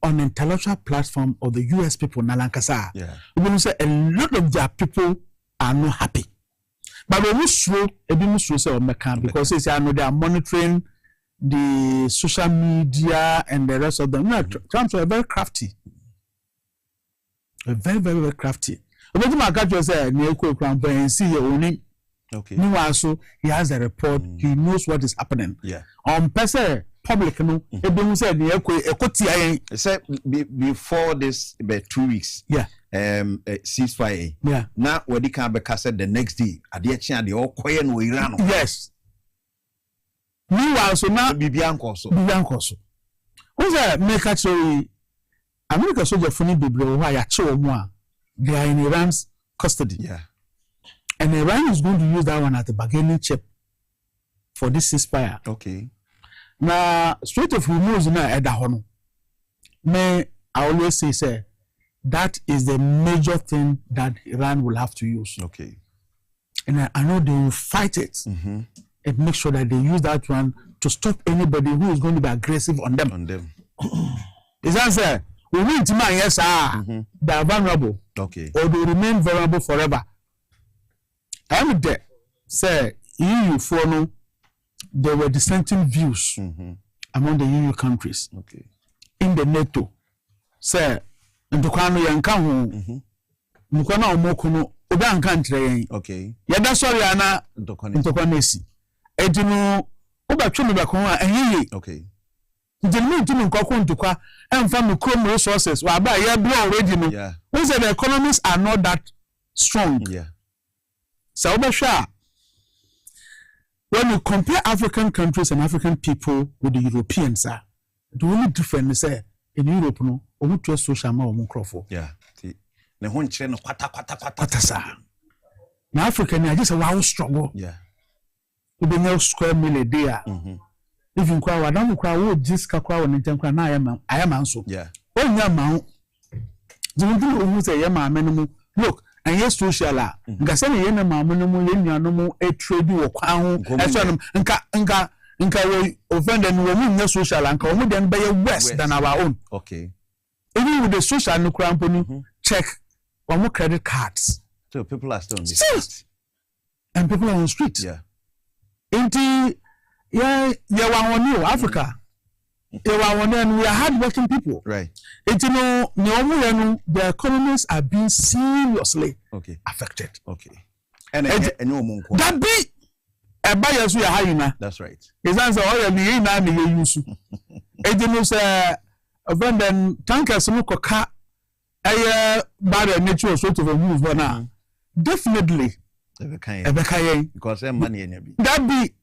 on intellectual platform of the US people Nalankasa. We say a lot of their people are not happy. But when we slow, a bit slow say because they know they are monitoring the social media and the rest of them. No, Trump are very crafty. Very, very, very crafty. But my country say see your own. Okay. Also, he has a report. He knows what is happening. Yeah. Person public no. Say before this about 2 weeks. Yeah. Ceasefire. Yeah. Now when they come back said the next day, Adiachi they all quiet no Iran. Yes. Meanwhile, so now Bibiankoso. Who's that make actually America soldier funny biblo why they are in Iran's custody. Yeah. And Iran is going to use that one as a bargaining chip for this ceasefire. Okay. Now, straight of removes now at the hono. May I always say that is the major thing that Iran will have to use. Okay. And I know they will fight it and make sure that they use that one to stop anybody who is going to be aggressive on them. Is that say we need to man yes they are vulnerable. Okay. Or they remain vulnerable forever. I'm there. Say EU follow. There were dissenting views among the EU countries. Okay. In the NATO, say, Ntukwano yankahu, Mukwana omokuno, Oba nkantre. Okay. Yada sorry ana Ntukwanesi. Ejino, Oba chumi bakwa enyi. Okay. Njeni ntumi nkoko Ntukwa, emfa mukrom resources. Waba ye blow already no. Yeah. We say the economies are not that strong. Yeah. So Oba sha. When you compare African countries and African people with the Europeans, the only difference is in Europe, no, we trust social ma omu crofo. Yeah. Ne ho nchire no kwata sa. Na African, I just wow struggle. Yeah. We be no square meal a day. Even kwa wadamu kwa wo jiska kwa wonenten kwa na ayama nso. Yeah. Onya ma. Zungu omu say yama amenu. Look, and yes social nga se ne yena maamo no mu ye nuano mu e trade wo kwa ho eso no nka Inka we offend and we no social and we then be worse than our own. Okay. Even with the social no cramponi check one more credit cards. So people are still on the street. And people are on the street. Yeah. Inti yeah one Africa. And we are hardworking people. Right. The economies are being seriously affected. Okay. And that be a buyers we are high. That's right. His answer all the na me use. Then tankers no car bad nature sort of a move now. Definitely. Because money that be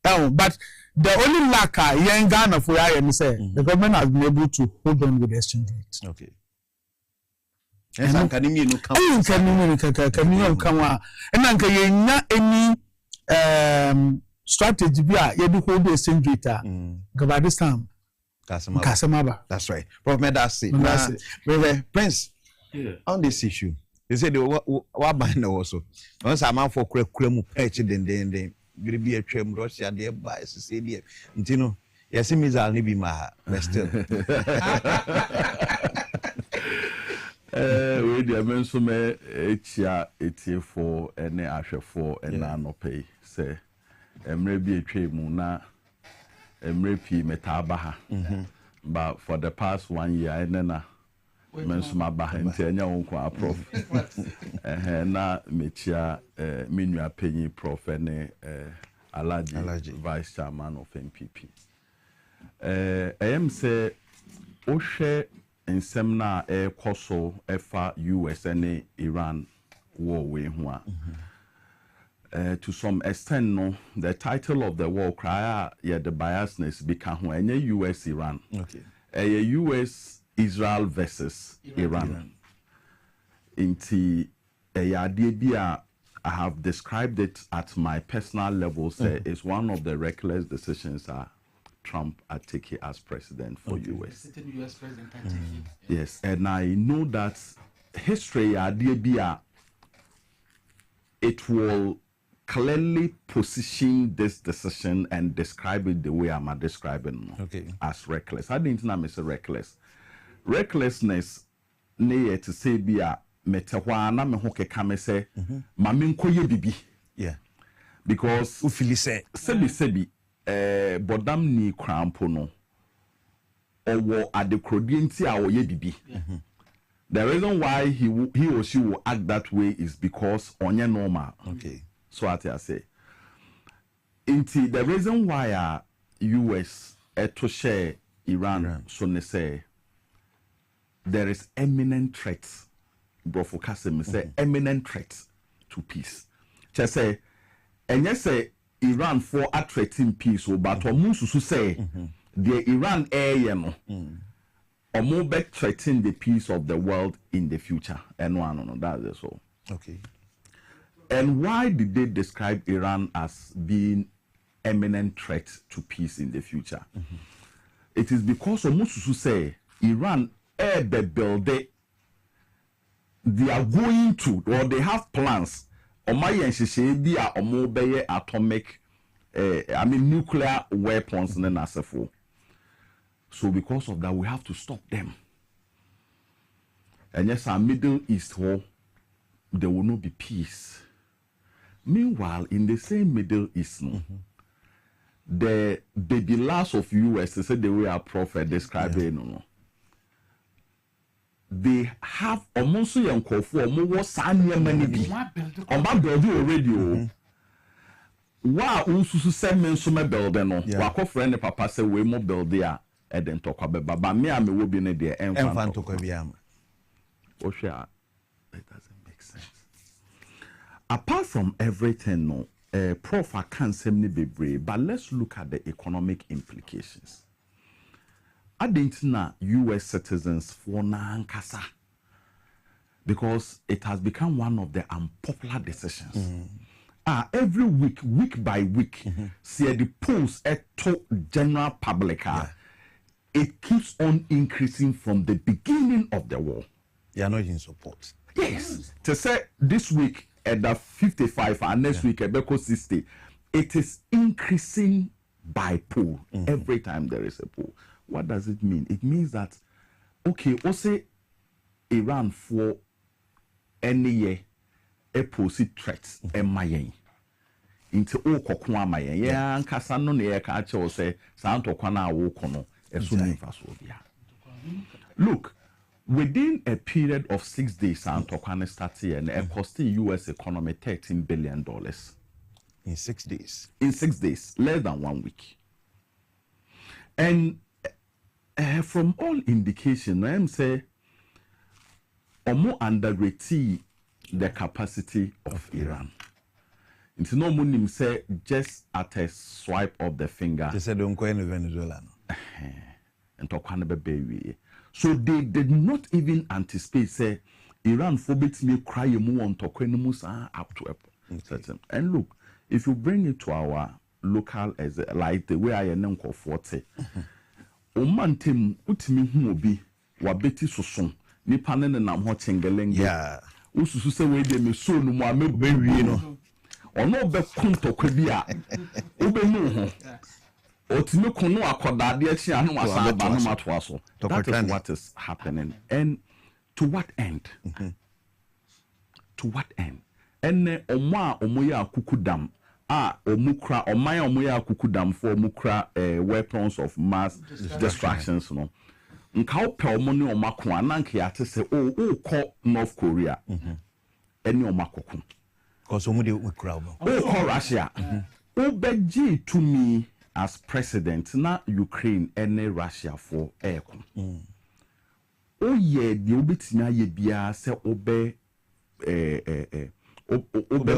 but the only lack in Ghana for the government has been able to hold on with the exchange rate. Okay. And can you any strategy be a hold the exchange rate by this time? Kasamaba. That's right. Prof. Medasi. Prince, on this issue, they said what buying also. Once a man for kremu then be a trim Russia there by Cecilia. Ntino, yes, Mizal Nibi Maha, but still. We the mention me for any asher for and no pay. Say, be a trim na emrepi metabaha. But for the past 1 year, and then mensuma baha ntenya wonko prof na mechia minua penyi prof ne Alaji vice chairman of MPP am say o hwe ensem na koso efa US and Iran war we ho to some extent no the title of the war cry the biasness become ho enye US Iran okay US Israel versus Iran. Inti I have described it at my personal level. Say it's one of the reckless decisions Trump are taking as president for US. US president yes, and I know that history it will clearly position this decision and describe it the way I'm describing as reckless. I didn't know it's reckless. Recklessness ne to say bia metehwa na me ho keka me say ma me nkoye bibi because ufili say sebi bodam ni krampo no owo adekrodi nti a oye bibi the reason why he or she will act that way is because onye normal so I say inti the reason why US to share Iran so ne say there is eminent threat. Brofo Kasim say eminent threat to peace. Just say, and yes, say Iran for threatening peace, but Omusu say the Iran air or more back threaten the peace of the world in the future. And one that's all. Okay. And why did they describe Iran as being eminent threat to peace in the future? It is because Omusu say Iran build they are going to or they have plans or my be a atomic nuclear weapons and asafo. So because of that we have to stop them. And yes, our Middle East war there will not be peace. Meanwhile, in the same Middle East, the baby last of US they said the way our prophet describing they have almost young for more sanya many on that building already. Wow, Usu send men so my building no. Wako friend papa say we more build there and then talk about but me am will be in there enfant to biam. Osha, it doesn't make sense. Apart from everything no, prof I can't say me be brave, but let's look at the economic implications. I didn't know US citizens for Nankasa because it has become one of the unpopular decisions. Every week by week, see the polls to general public, it keeps on increasing from the beginning of the war. They are not in support. Yes. To say this week at the 55 and next week at Beko 60, it is increasing by poll. Every time there is a poll. What does it mean? It means that, okay, we'll say Iran for any year, a pose threats and mayen. Into all kokuma mayen. Yeah, and Casano near catch or say, Santo Kwana wokono, a soon Look, within a period of 6 days, Santo Kwana started and it cost the US economy $13 billion. In 6 days. In 6 days, less than 1 week. And from all indication, I'm say, Omo underrate the capacity of Iran. It's no money say just at a swipe of the finger. They said don't go in Venezuela. And talk baby. So they did not even anticipate say Iran forbid me cry more on talk up to a and look, if you bring it to our local as like the way I am called 40. Omantem utimi hu obi wa beti soso nipa ne na ho chengelenge yeah ususu se we de me so no mo amebewie no ono be kuntokwa bi a obenu ho otimi kono akodade achi anu asa ba no matoa so that is what is happening and to what end to what end enne omo a omo ya akukudam omukra omaya omoya akukudam for omukra weapons of mass destructions no nka ope omo ne omako ananka ya te se o ko North Korea eni omakoko because omo de ukra omo o Russia o beji to me as president na Ukraine ene Russia for eko o ye de obetimi aye bia se obe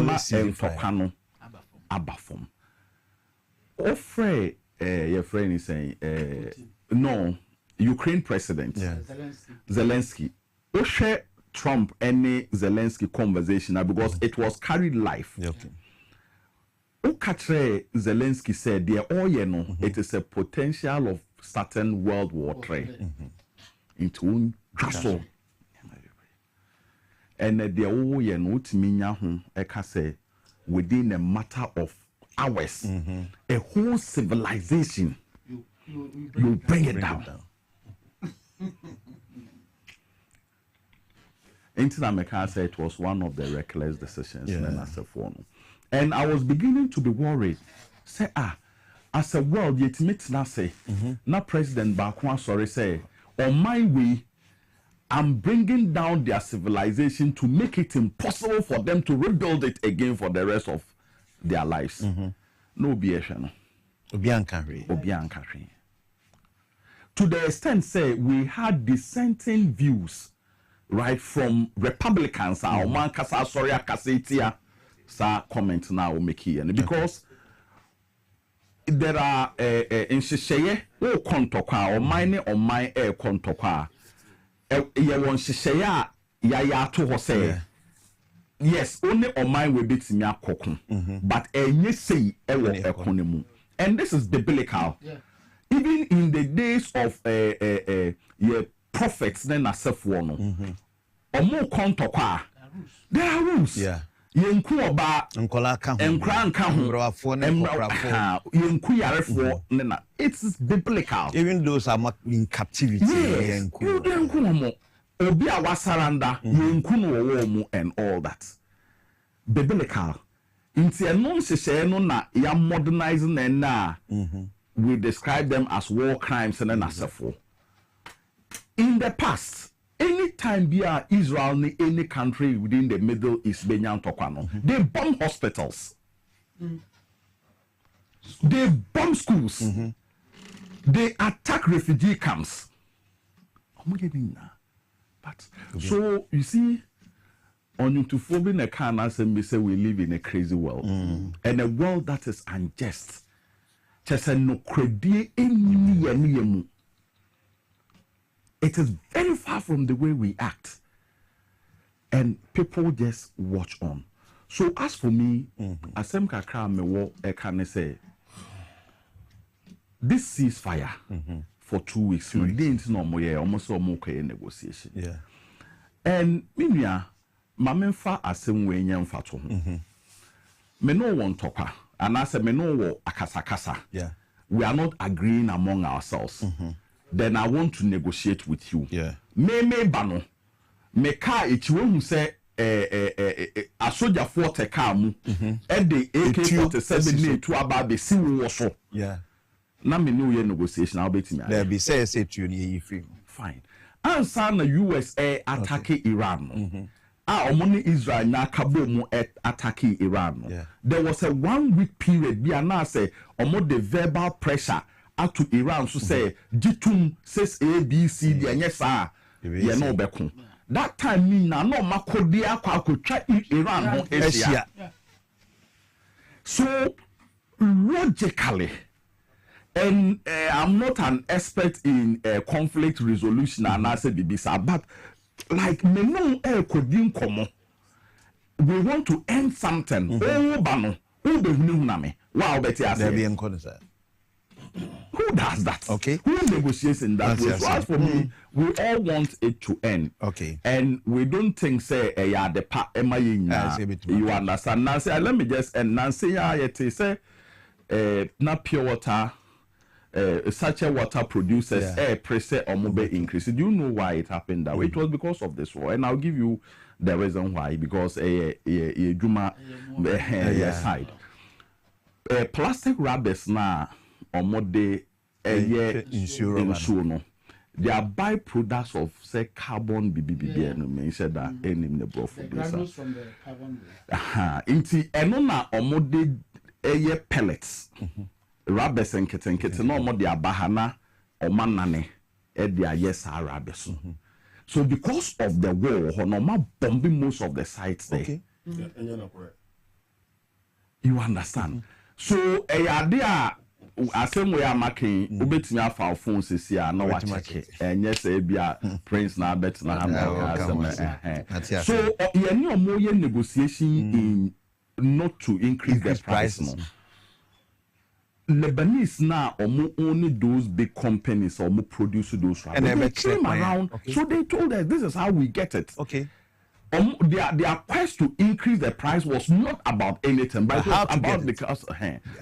ma enfokano abafom ofre your friend is saying no Ukraine president Zelensky o share Trump any Zelensky conversation because it was carried live o katre Zelensky said there it is a potential of starting World War III into castle and the o ye no timinya ho e ka say within a matter of hours, a whole civilization, you bring it down. Into America said it was one of the reckless decisions. And I was beginning to be worried. Say, as a world, yet meet na say, na President Bakwa sorry say, on my way, I'm bringing down their civilization to make it impossible for them to rebuild it again for the rest of their lives. No biashano. Obiankari. To the extent, say, we had dissenting views, right, from Republicans. Our man kasa sorry akasetia sa comment now make here because there are in Shisheye o kontokwa or mine or my air kontokwa. Ya won hyehyɛ ya to ho say yes only on my way betimi akokon but enye sei ewo ekon mu and this is biblical even in the days of your prophets then asefo no omo kontokwa there are rules yenku oba nkola ka ho enkra nka ho mbrafo ne mbrafo yenku yarefo ne na it's biblical even those are in captivity yenku mo obi a wasaranda yenku no wo mu and all that biblical inti eno nhyehyɛ no na ya modernizing and na we describe them as war crimes and asefo in the past anytime be Israel any country within the Middle East they bomb hospitals they bomb schools they attack refugee camps but so you see on to phobia a can answer me say we live in a crazy world and a world that is unjust just no credit any it is very far from the way we act. And people just watch on. So as for me, Asem Kakra Mewo Ekane say, this ceasefire for 2 weeks, we didn't know more, almost negotiation. Yeah. And Minya, Mamenfa Asem Wenyan Fato. Me no one talker, and I said, me no akasakasa. Yeah. we are not agreeing among ourselves, then I want to negotiate with you. Yeah. Me bano. Me ka iti who say a soldier for te car mu and the AK-47 need to about the sea so. Yeah. Na me no ye negotiation I'll bet me. There be say to you free. Fine. Answer the USA attacking Iran. Omoni Israel na kabo mu attacking Iran. Yeah. There was a 1 week period bi na say omo the verbal pressure out to Iran so say ditum says ABC the anya sa ye no beko. That time me na no makodi akwa Iran ho Asia. So logically, and I'm not an expert in conflict resolution and I say bibisa, but like me no kodin komo. We want to end something. Oh bano, who be hunu me? Wow, beti ase. There be encounter. Who does that? Okay. Who negotiates in that way? So as for me, we all want it to end. Okay. And we don't think say yeah the pa you understand. Now say let me just and now say say not pure water such a water producers press or mobile increase. Do you know why it happened that way? It was because of this war. And I'll give you the reason why. Because Juma side plastic rubbers now omode insure they are byproducts of say carbon BBB no me said that enim the bro for this from the carbon inti eno na omode pellets rubbers and kitten no omode abahana omanane de yes rubbers so because of the war no ma bombing most of the sites there. Okay. You understand? So idea asem we are making ubetimi afa phone sisi a na wa check enye say bia prince na bet na asem so ye ni omo ye negotiation in not to increase the price no Lebanese now only those big companies produce those and they came around so they told us this is how we get it. Okay. Their quest to increase the price was not about anything, but it was about the cost.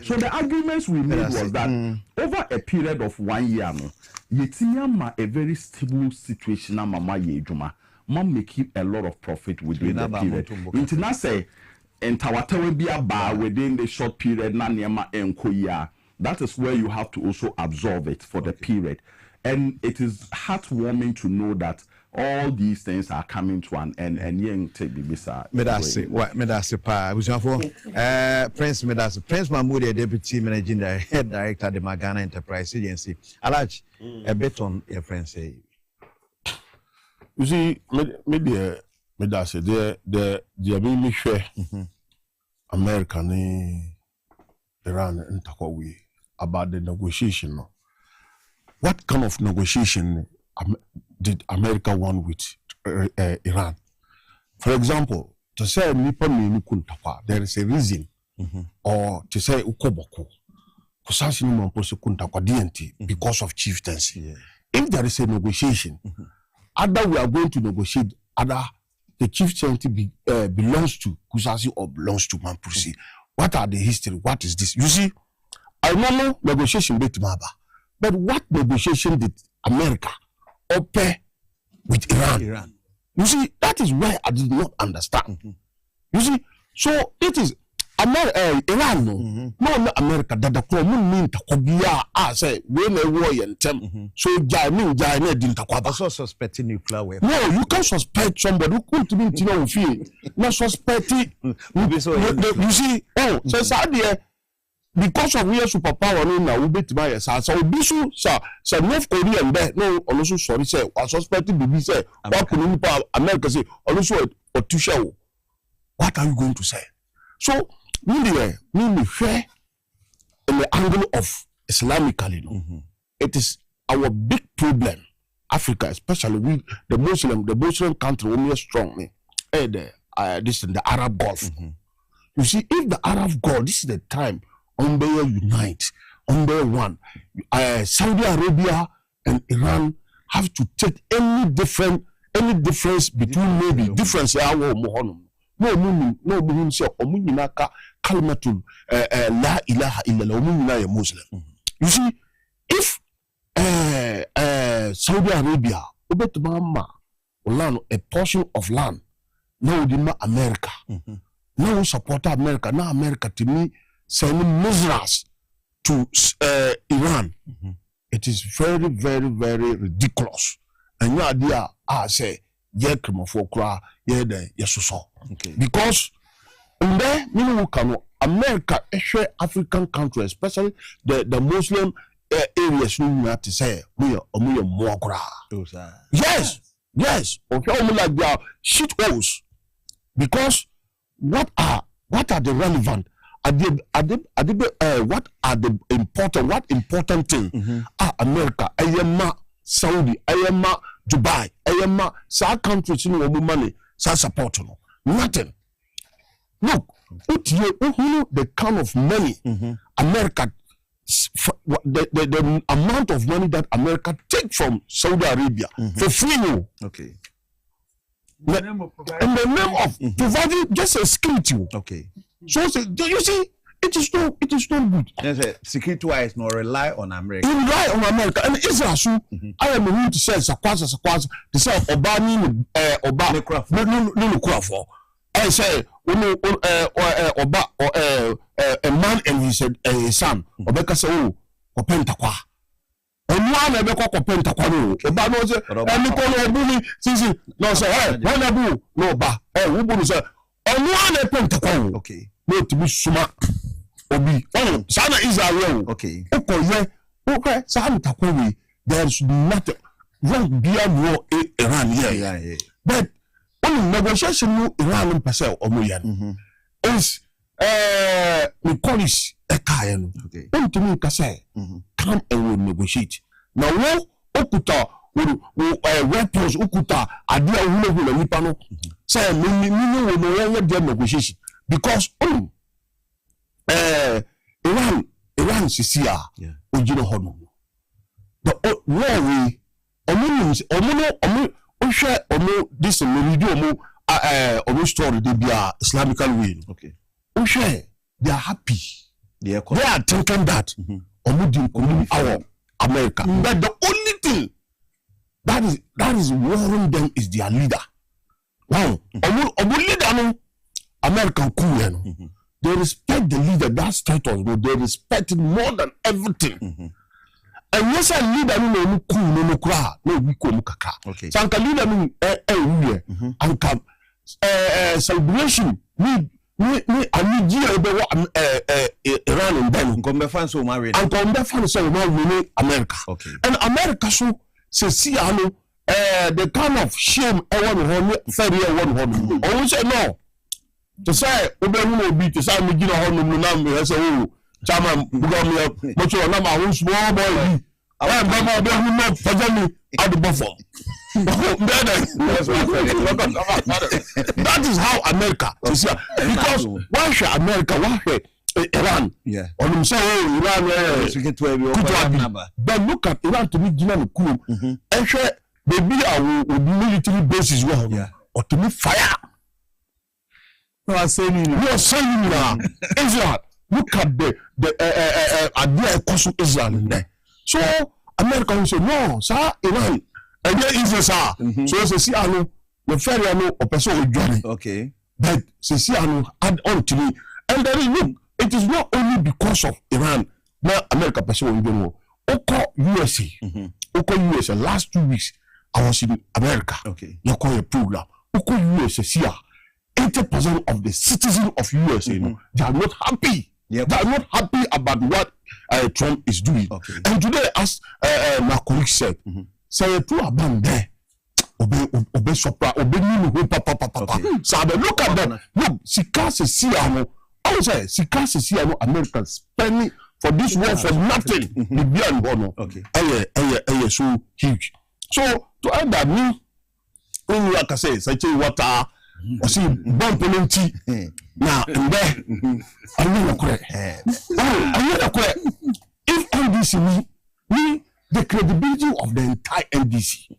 So the arguments we made was that over a period of 1 year, yetinyama a very stable situation. Mama yejuma, mom making a lot of profit within the period. Intina say, and tawatewe biya ba within the short period na niema enkoya. That is where you have to also absorb it for the period, and it is heartwarming to know that all these things are coming to an end and young take the visa. Medasi pa Prince Mahmoud, Deputy Managing Director of the Ghana Enterprise Agency. Alaj, a bit on your friends say. You see, Medasi, the ability share America ni Iran and Takawi about the negotiation. What kind of negotiation did America want with Iran? For example, to say there is a reason, or to say ukoboko, because of chieftaincy. If there is a negotiation, either we are going to negotiate, either the chieftaincy belongs to Kusasi or belongs to Mampusi. What are the history? What is this? You see, I know negotiation with Maba, but what negotiation did America open with Iran? You see, that is where I did not understand. You see, so it is Iran, no America, that the common mean Takobia, I say, when a war and tem, so Jai didn't also suspecting nuclear weapons. No, you can't suspect somebody who couldn't mean to know feel, not suspect it. You see, so sad because of real superpower now we bet by so bisu so North Korean there no also sorry say I suspected baby say what can America say also or to show what are you going to say? So we fair in the angle of Islamically it is our big problem Africa, especially we the Muslim country we are strong this in the Arab Gulf. You see, if the Arab Gulf, this is the time under unite, under one. Saudi Arabia and Iran have to take any difference between maybe difference. No, say kalimatu la ilaha illallah. Muslim. You see, if Saudi Arabia, land, a portion of land, now we America. Now we support America. Now America to me sending missiles to Iran. It is very, very, very ridiculous. And your idea, I say, yeah, come for cry, yeah, yes, so. Because in there, America, African countries, especially the Muslim areas, you have to say, we are more. Yes. Okay, like they are shit holes. Because what are the relevant? What are the important thing? America, Ayama, Saudi, Ayama, Dubai, Ayama, some countries in money, some support nothing. Look, the kind of money America, the amount of money that America take from Saudi Arabia for free. Okay. In the name of providing just a security. Okay. So you see, it is not good. Yes, security wise, no rely on America. You rely on America and Israel. So I am willing to say Sakwaza. To say Obama, no. I say Oba a man and his son. Obeka say Opentakwa. One ever Opentakwa. Oba no say Obu sisi no say hey one Abu no ba Ubu say one Opentakwa. Okay. No to be suma Obi. Oh, Sana Israel. Okay. Okay. Sana Takwe. There's nothing wrong beyond war Iran here. Yeah. But negotiation no Iran person omoyan is the police ekayen to me ka say come and we negotiate now wo okuta weapons okuta adia hule nipa no say me no we dey negotiation because Iran sisia ojiro hono the war we omo this video omo story they be Islamical way. Okay. They are happy. They are thinking that omo di our America. But the only thing that is worrying them is their leader. Wow. Omo leader no American cool. They respect the leader. That status, but they respect it more than everything. And yes, I leader no cool no cry no we come kaka. Okay. So I can leader no and come celebration me I need Iran and then come fan so married and come fan so married America. Okay. And America so see the kind of shame I want to fair one always say no. To say no be to say me gina honu na me say Chairman, but you are not my own small boy. I am Baba, who not for me at the buffer. That is how America is here. Because why should America, why should Iran? Yeah. On himself, Iran, but look at Iran to me, Gina Kum. Actually, maybe I will military bases well, or to me fire. No, I'm saying now, Israel. Look at the idea of Israel in there. So America will say no, sir, Iran, and there is a sir. So they say, the ferry no or person will join. Okay. But they say add on to me, and then look, it is not only because of Iran. Now America person will join. Oko USA, Oko USA. Last 2 weeks, I was in America. Okay. You call a program. Oko USA, see 80% of the citizens of USA, they are not happy. Yep. They are not happy about what Trump is doing. Okay. And today, as my colleague said, say to abandon there, obey sopra, obey me, papa. So look at them. Look, Sika Siciano. I would say Sika Siciano Americans spending for this war for nothing. Okay. So huge. So to end that, me, like I say, such a water. I see bomb penalty now and there. I know correct. I know correct. If NDC me the credibility of the entire NDC,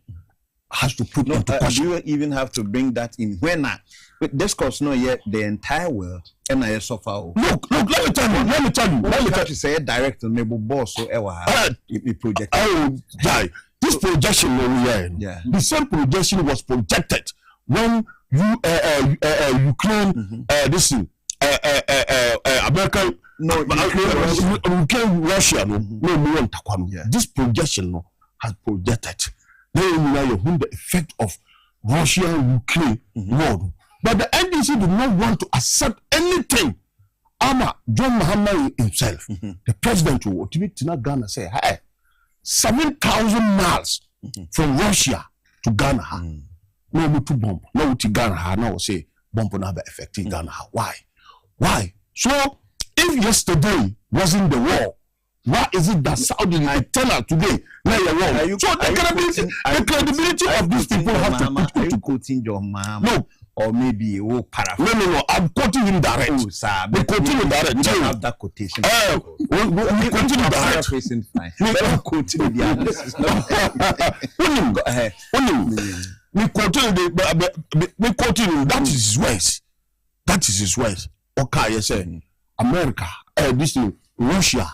has to put into question. You even have to bring that in when this cause not yet the entire world and I suffer. Look, let me tell you. Let me tell you. Say direct to neighbor boss so the project. Oh, yeah. This projection the same projection was projected when Ukraine this American Ukraine Russia this projection has projected. Then the effect of Russia and Ukraine war. But the NDC did not want to accept anything. John Mahama himself, the president will ultimately Ghana say, hey, 7,000 miles from Russia to Ghana. No to bomb. No to Ghana. Now say bomb will not be affecting Ghana. Why? So if yesterday wasn't the war, why is it that Saudi tell her today? So the credibility of these people have to put into quoting your mom. No. Or maybe paraphrase. No. I'm quoting him direct. Oh, sir. We quoting him direct. We don't have that quotation. We quoting him direct. Paraphrasing fine. We're quoting the other. This is not. Go ahead. We quoting him. That is his words. That is his words. Okay, you say America. This thing. Russia,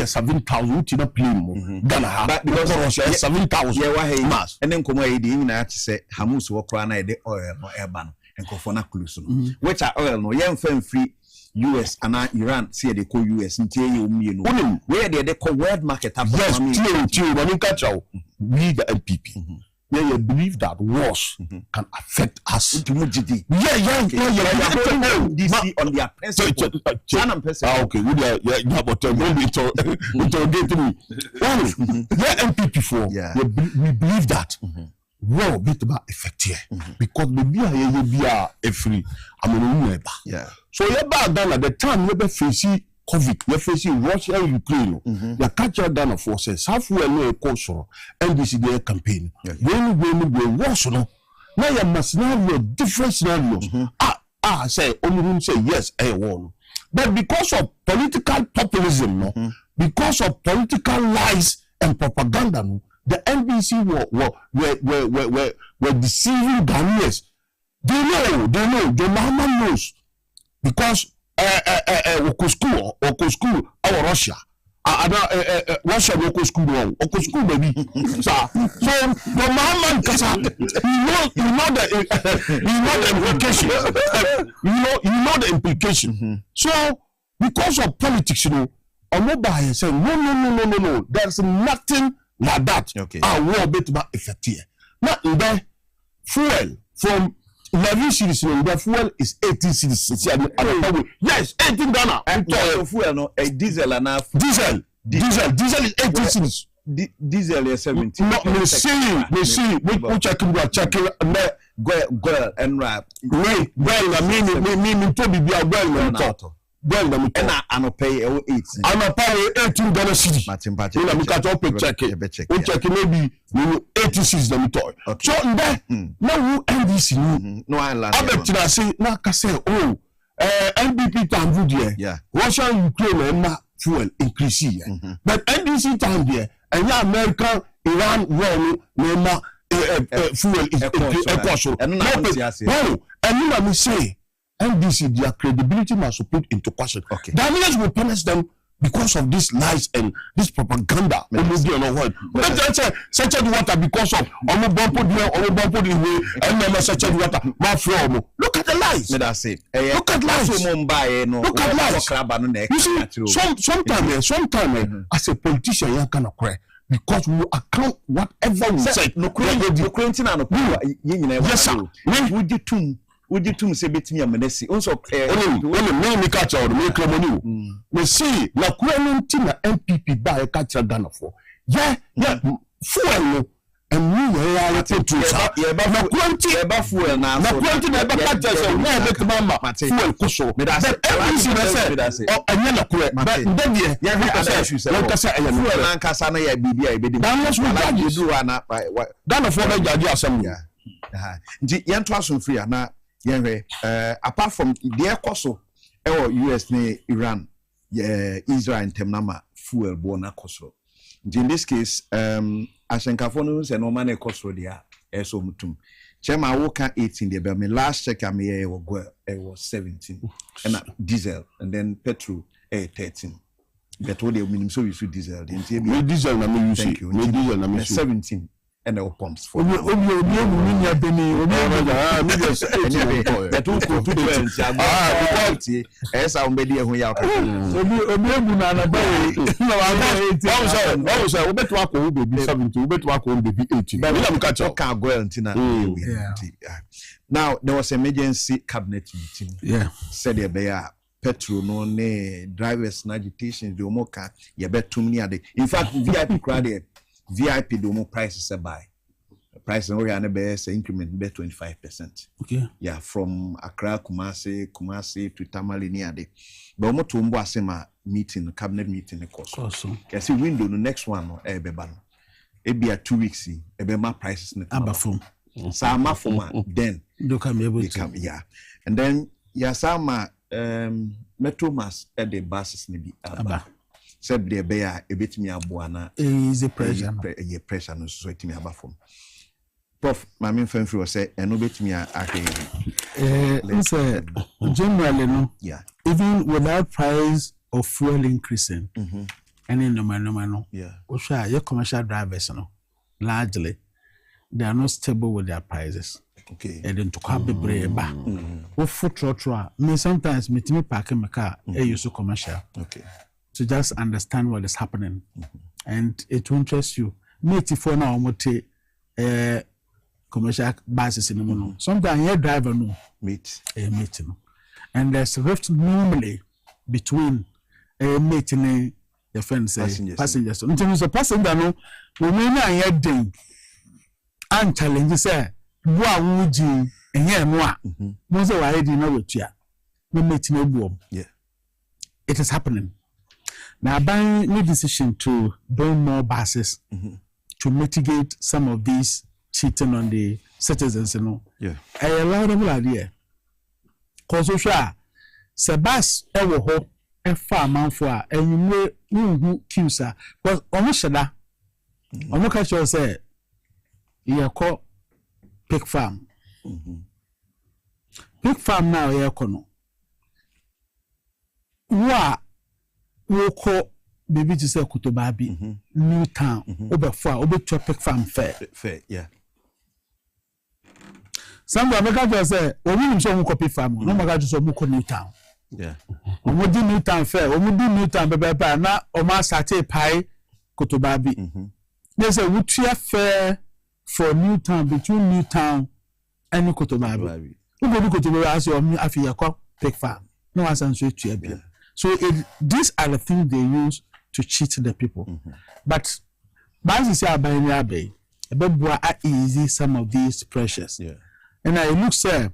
7,000. We didn't play more. Ghana, but because Russia 7,000. Mass. And then come away. The say Hamus walk around the oil no airban and Kofona Kulusun. Which are oil no young firm free US and Iran. See they call US and TU. Where they call world market. Yes, TU. When you catch out, we the MPP. You believe that wars can affect us. Yeah. DC on their principle. Okay, but don't interrogate me. MPP for we believe that war bit about effect here because maybe I a free. Yeah. So Ghana the time we facing COVID, we facing Russia and Ukraine. The capture Ghana forces halfway no course and this is their campaign. When we was no. Now you must scenario different scenarios. Say only him say yes, I won. But because of political populism, because of political lies and propaganda, the NBC were deceiving Ghanaians. They know. The Mahama knows because school, our Russia. Russia local school baby. So the Mahaman Kasa, you know the implication. You know the implication. So because of politics, Omoba say no. There's nothing like that. Okay. War bit about effect here. Now the fuel from 11 cities, the fuel is 18 cities. Yes, 18 Ghana. And fuel no a diesel and diesel is 18 cities. Diesel is 17. No, we see. We checking girl and rap. Wait, well, I mean, to be a well. Well, and I pay 18. I pay 18 Ghana city. Martin, we can check it. We check maybe 86 them toy. So there, now who NDC? No, I say, now can say, NBP time good yeah. Russia and Ukraine and fuel increase here. But NDC time there, and America, Iran, war, fuel is a and you let me say. NDC, their credibility must be put into question. Okay. Ghanaians will punish them because of these lies and this propaganda. Such the water because of water. Look at the lies. Look at lies. You see, sometimes as a politician, you cannot cry. Because we account whatever we say. Yes, sir. Would you to say between your menacing? Also, me catch out, make money. We see, la Kuantina MPP by a catcher Ghana for. Yeah, fuel. And me, I take to fuel now. Not 20 never catches a never mama, fuel cushion. But I said, oh, and then a quick, but then, fuel and Cassana, BBI, that's what you do. Done for the judge assembly. Yan Twasson free now. Apart from their coso, US ne Iran, Israel and Temnama fuel bona coso. In this case, Ashenkafonus and Omane coso there, so mutum chairman I work 18 there but my last check I me was 17 and diesel and then petrol 13 but what they minimum so you diesel the diesel na me use diesel na me 17 and the pumps for that two to 20 as I be there when you now there was emergency cabinet meeting said there petrol no ne drivers agitation the omoka ye betum ni ade in fact VIP crowd VIP do more prices buy price no ya na be say increment be 25%. Okay. Yeah, from Accra, Kumasi to Tamale ni ade. But mo to mbo asema meeting, cabinet meeting e course. Yes, window the next one no e be ba no. E be a 2 weeks e be ma prices ne aba from. Sa ma from then they can be able to yeah. And then ya sama metro mass e the buses ne bi aba. Said there be a ebetimi aboana easy pressure pressure no so etimi aba from prof my main friend was say and obetimi generally no yeah even without price of fuel increasing any no yeah your commercial drivers no largely they are not stable with their prices. Okay. And then to come be brave ba wo footro me sometimes me timi park my car use commercial. Okay. To just understand what is happening, and it will interest you. Mate for now, mote commercial buses in the moon. Sometimes your driver no meet no, and there's a rift normally between mate and the friends passengers. In terms of passenger no, we may not yet ding and challenge say, "What would you?" And here no, most of I didn't know what you are. No mate no boom. Yeah, it is happening. Now, buying the decision to build more buses to mitigate some of these cheating on the citizens, you know. Yeah. A laudable idea. Because we share, the bus ever hope a farm for and you know who kills her. But almost that, almost catch you say, you are called pig farm. Pig farm now, you are called. What? Woko baby to say Kutobabi new town over tropic farm fair yeah some America say we so copy farm no maga so muko new town yeah we do new town fair we do new town bebe na o ma start pie Kutobabi they say we tria fair for new town between new town and Kutobabi we go to Kutobabi as your afia pig farm no answer so tria. So these are the things they use to cheat the people. But by say about easy some of these pressures. Yeah. And I look say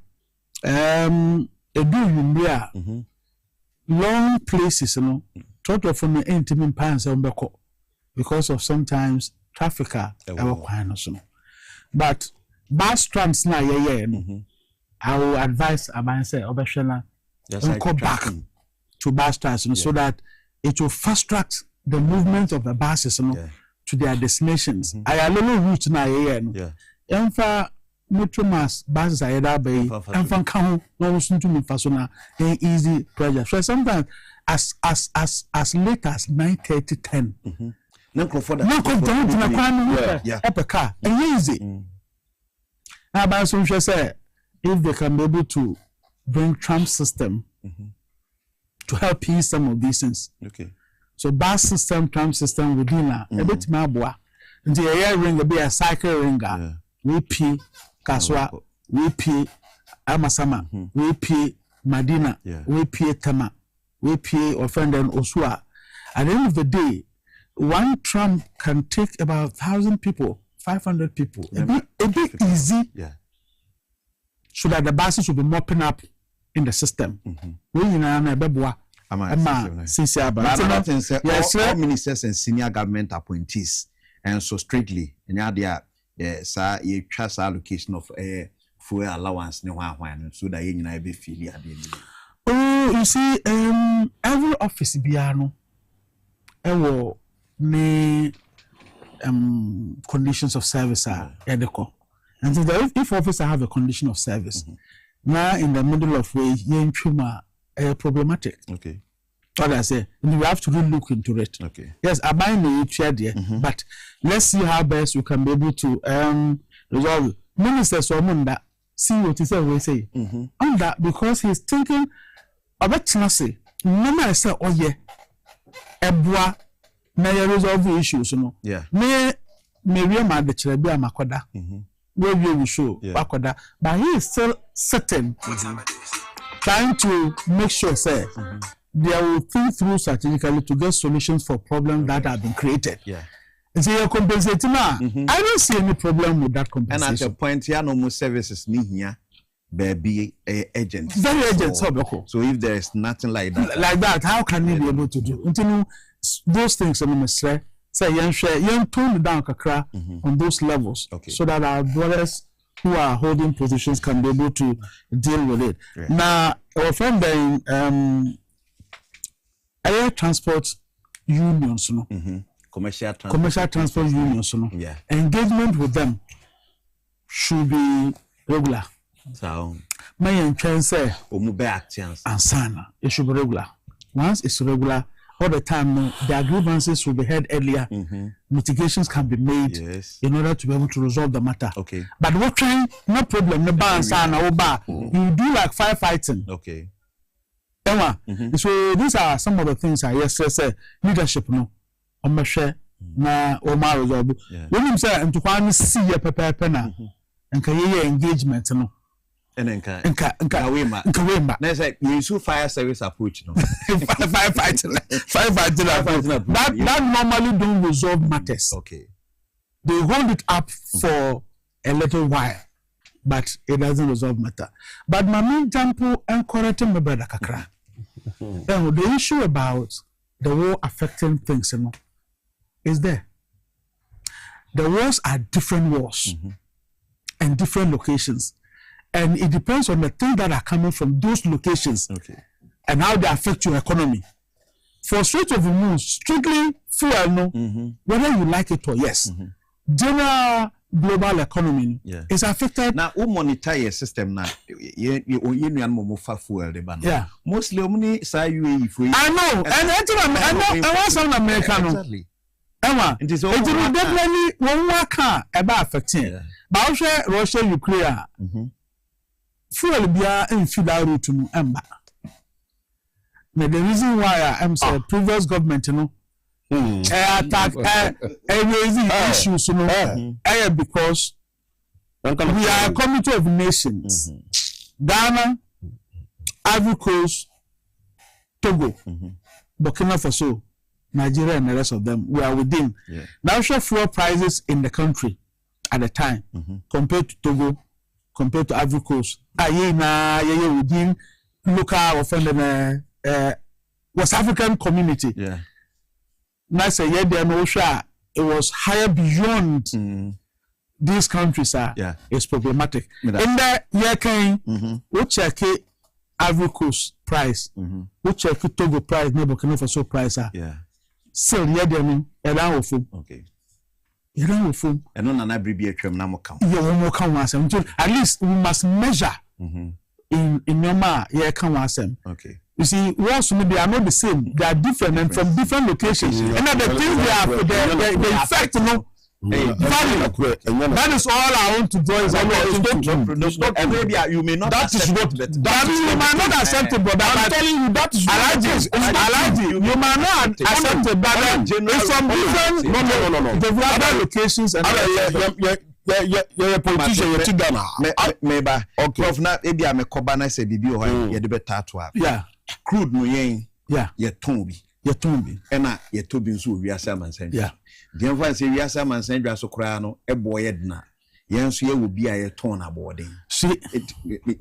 long places, you know, total from the intimate pants because of sometimes traffic but bus trams now I will advise about say Obashana go back to bus trams so that it will fast track the movement of the buses to their destinations. I a little route now Enfa metro mass buses are either by enfa count no soon to me fasona easy pressure. So sometimes as late as 9:30 10. No down to my crime up a car easy. Now by some say if they can be able to bring tram system to help ease some of these things. Okay. So bus system, tram system within a bit mabwa. The air ring be a cycle ringer. We P Kaswa, we P Amasama, we P Madina, we P Tama, we P Offender Osua. At the end of the day, one tram can take about 1,000 people, 500 people. A bit easy. Yeah. So that the buses will be mopping up in the system. We all ministers and senior government appointees, and so strictly, and sir, you trust allocation of fuel allowance, so that you be feel. Oh, you see, every office piano, conditions of service are edico. And so if officer have a condition of service, now in the middle of way, problematic. Okay. What I say, we have to really look into it. Okay. Yes, I buy the chair there, but let's see how best we can be able to resolve it. Minister Swamunda, see what he said, we say. On that, because he's thinking about Chelsea. No matter say, oh yeah, Ebwa, may resolve the issues, you know. Yeah. May real the Chelebia Makoda. Where we will show Makoda. But he is still certain, trying to make sure, say, they will think through strategically to get solutions for problems that have been created. Yeah. And so you're compensating now. I don't see any problem with that compensation. And at the point, here no more services me here, be agents. Very agents. So if there is nothing like that, how can we be able to do? Until those things, I'm say you tone down kakra on those levels, so that our brothers who are holding positions can be able to deal with it. Right. Now, our friend in air transport unions, you know, commercial transport unions, you know, engagement with them should be regular. So, my intention say, ansana, it should be regular. Once it's regular, all the time, no, their grievances will be heard earlier. Mitigations can be made in order to be able to resolve the matter. Okay. But what trying, no problem, no balance, you do like firefighting. Okay. So these are some of the things I say leadership no on my share na o ma resolve. When you say and to kwani see your papa na nka ye engagement no nka wema na say you use fire service approach no firefighting that normally don't resolve matters. Okay. They hold it up for a little while, but it doesn't resolve matter. But my main example encouraging my brother kakra. The issue about the war affecting things, you know, is there. The wars are different wars and different locations, and it depends on the things that are coming from those locations and how they affect your economy. For Strait of Hormuz, strictly fuel, no, whether you like it or yes, general global economy is affected. Now, who monitor your system now? You move fuel the ban. Yeah. Mostly only say UAE free. I know, and I want some American. Exactly. Emma, it will definitely work about affecting. But also Russia, Ukraine, fuel be in federal route to Emma. Now the reason why I'm saying previous government, you know. Attack raising issues, you know, because we are a community of nations. Ghana, Ivory Coast, Togo, Burkina Faso, Nigeria, and the rest of them. We are within. National fuel prices in the country at the time, compared to Togo, compared to Ivory Coast, within local offending West African community. Now say it was higher beyond these countries it's problematic. In the year can we check Ivory Coast price, we check Togo price, Burkina Faso price still okay. And no na bribi atwam na mo kan. At least we must measure in normal can okay. You see, wars maybe are not the same. They are different and from different locations. And the things they are, the effect, you know, value. That is all I want to draw. Maybe you may not. That is what. That you might not accept it, but I'm telling you that is Alaji. You might not accept it, but it's from different different locations and. Yeah, politician, you take down. Maybe. Okay. Prof, na ebi ame kobana se bibi o ha ye de beta to up. Yeah. Crude no yen. Yeah. Ye ton bi. Ena ye to bi nso wiase amansan. Yeah. Den fa se wiase amansan dwa so kra no e boye dna. Ye nso ye wo bi a ye ton abodin. See,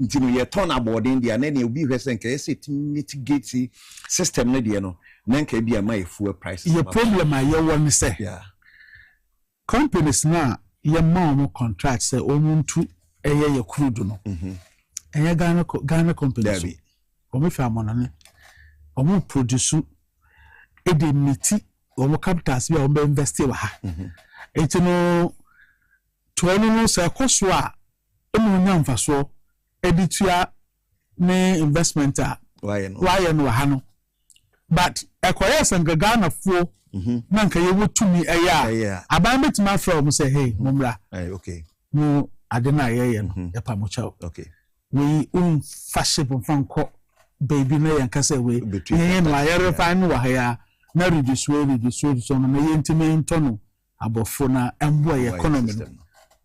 ntino ye ton abodin dia na obi hwese nka ye set mitigate system no dia no. Na nka bi ama ye fuel prices. Your problem are you want say. Yeah. Companies now your mom contract say omuntu eye crude no eye Ghana companies omo fa monane omo produce edemiti omo capitals bi omo invest wa ha enti no to no say koso a emu nya mfaso editua ne investment a why no ha no but ekoya sangaga na fo na nka ye wotumi eya aban betima from say hey mumra okay no adena ye no ya pa mo chaw okay we faship fanko baby na yanka say we yen la yere fan wa ya na reduce so no ye ntime ntono abofo na embo economy no.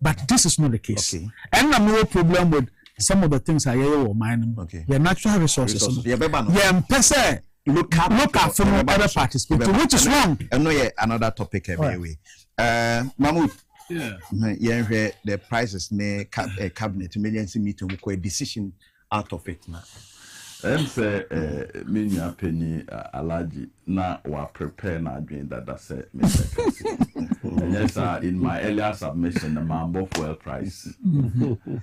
But this is not the case. Okay. And no problem with some of the things I hear or mine. Okay. Your natural resources. Yeah, pese look at from other participants, which is wrong. And no, another topic anyway. Mahmoud. Yeah. The prices ne cabinet millions meeting we decision out of it now. Say minya penny alaji na wa prepare na adwin that say Mr. Yes, in my earlier submission the mambo fuel price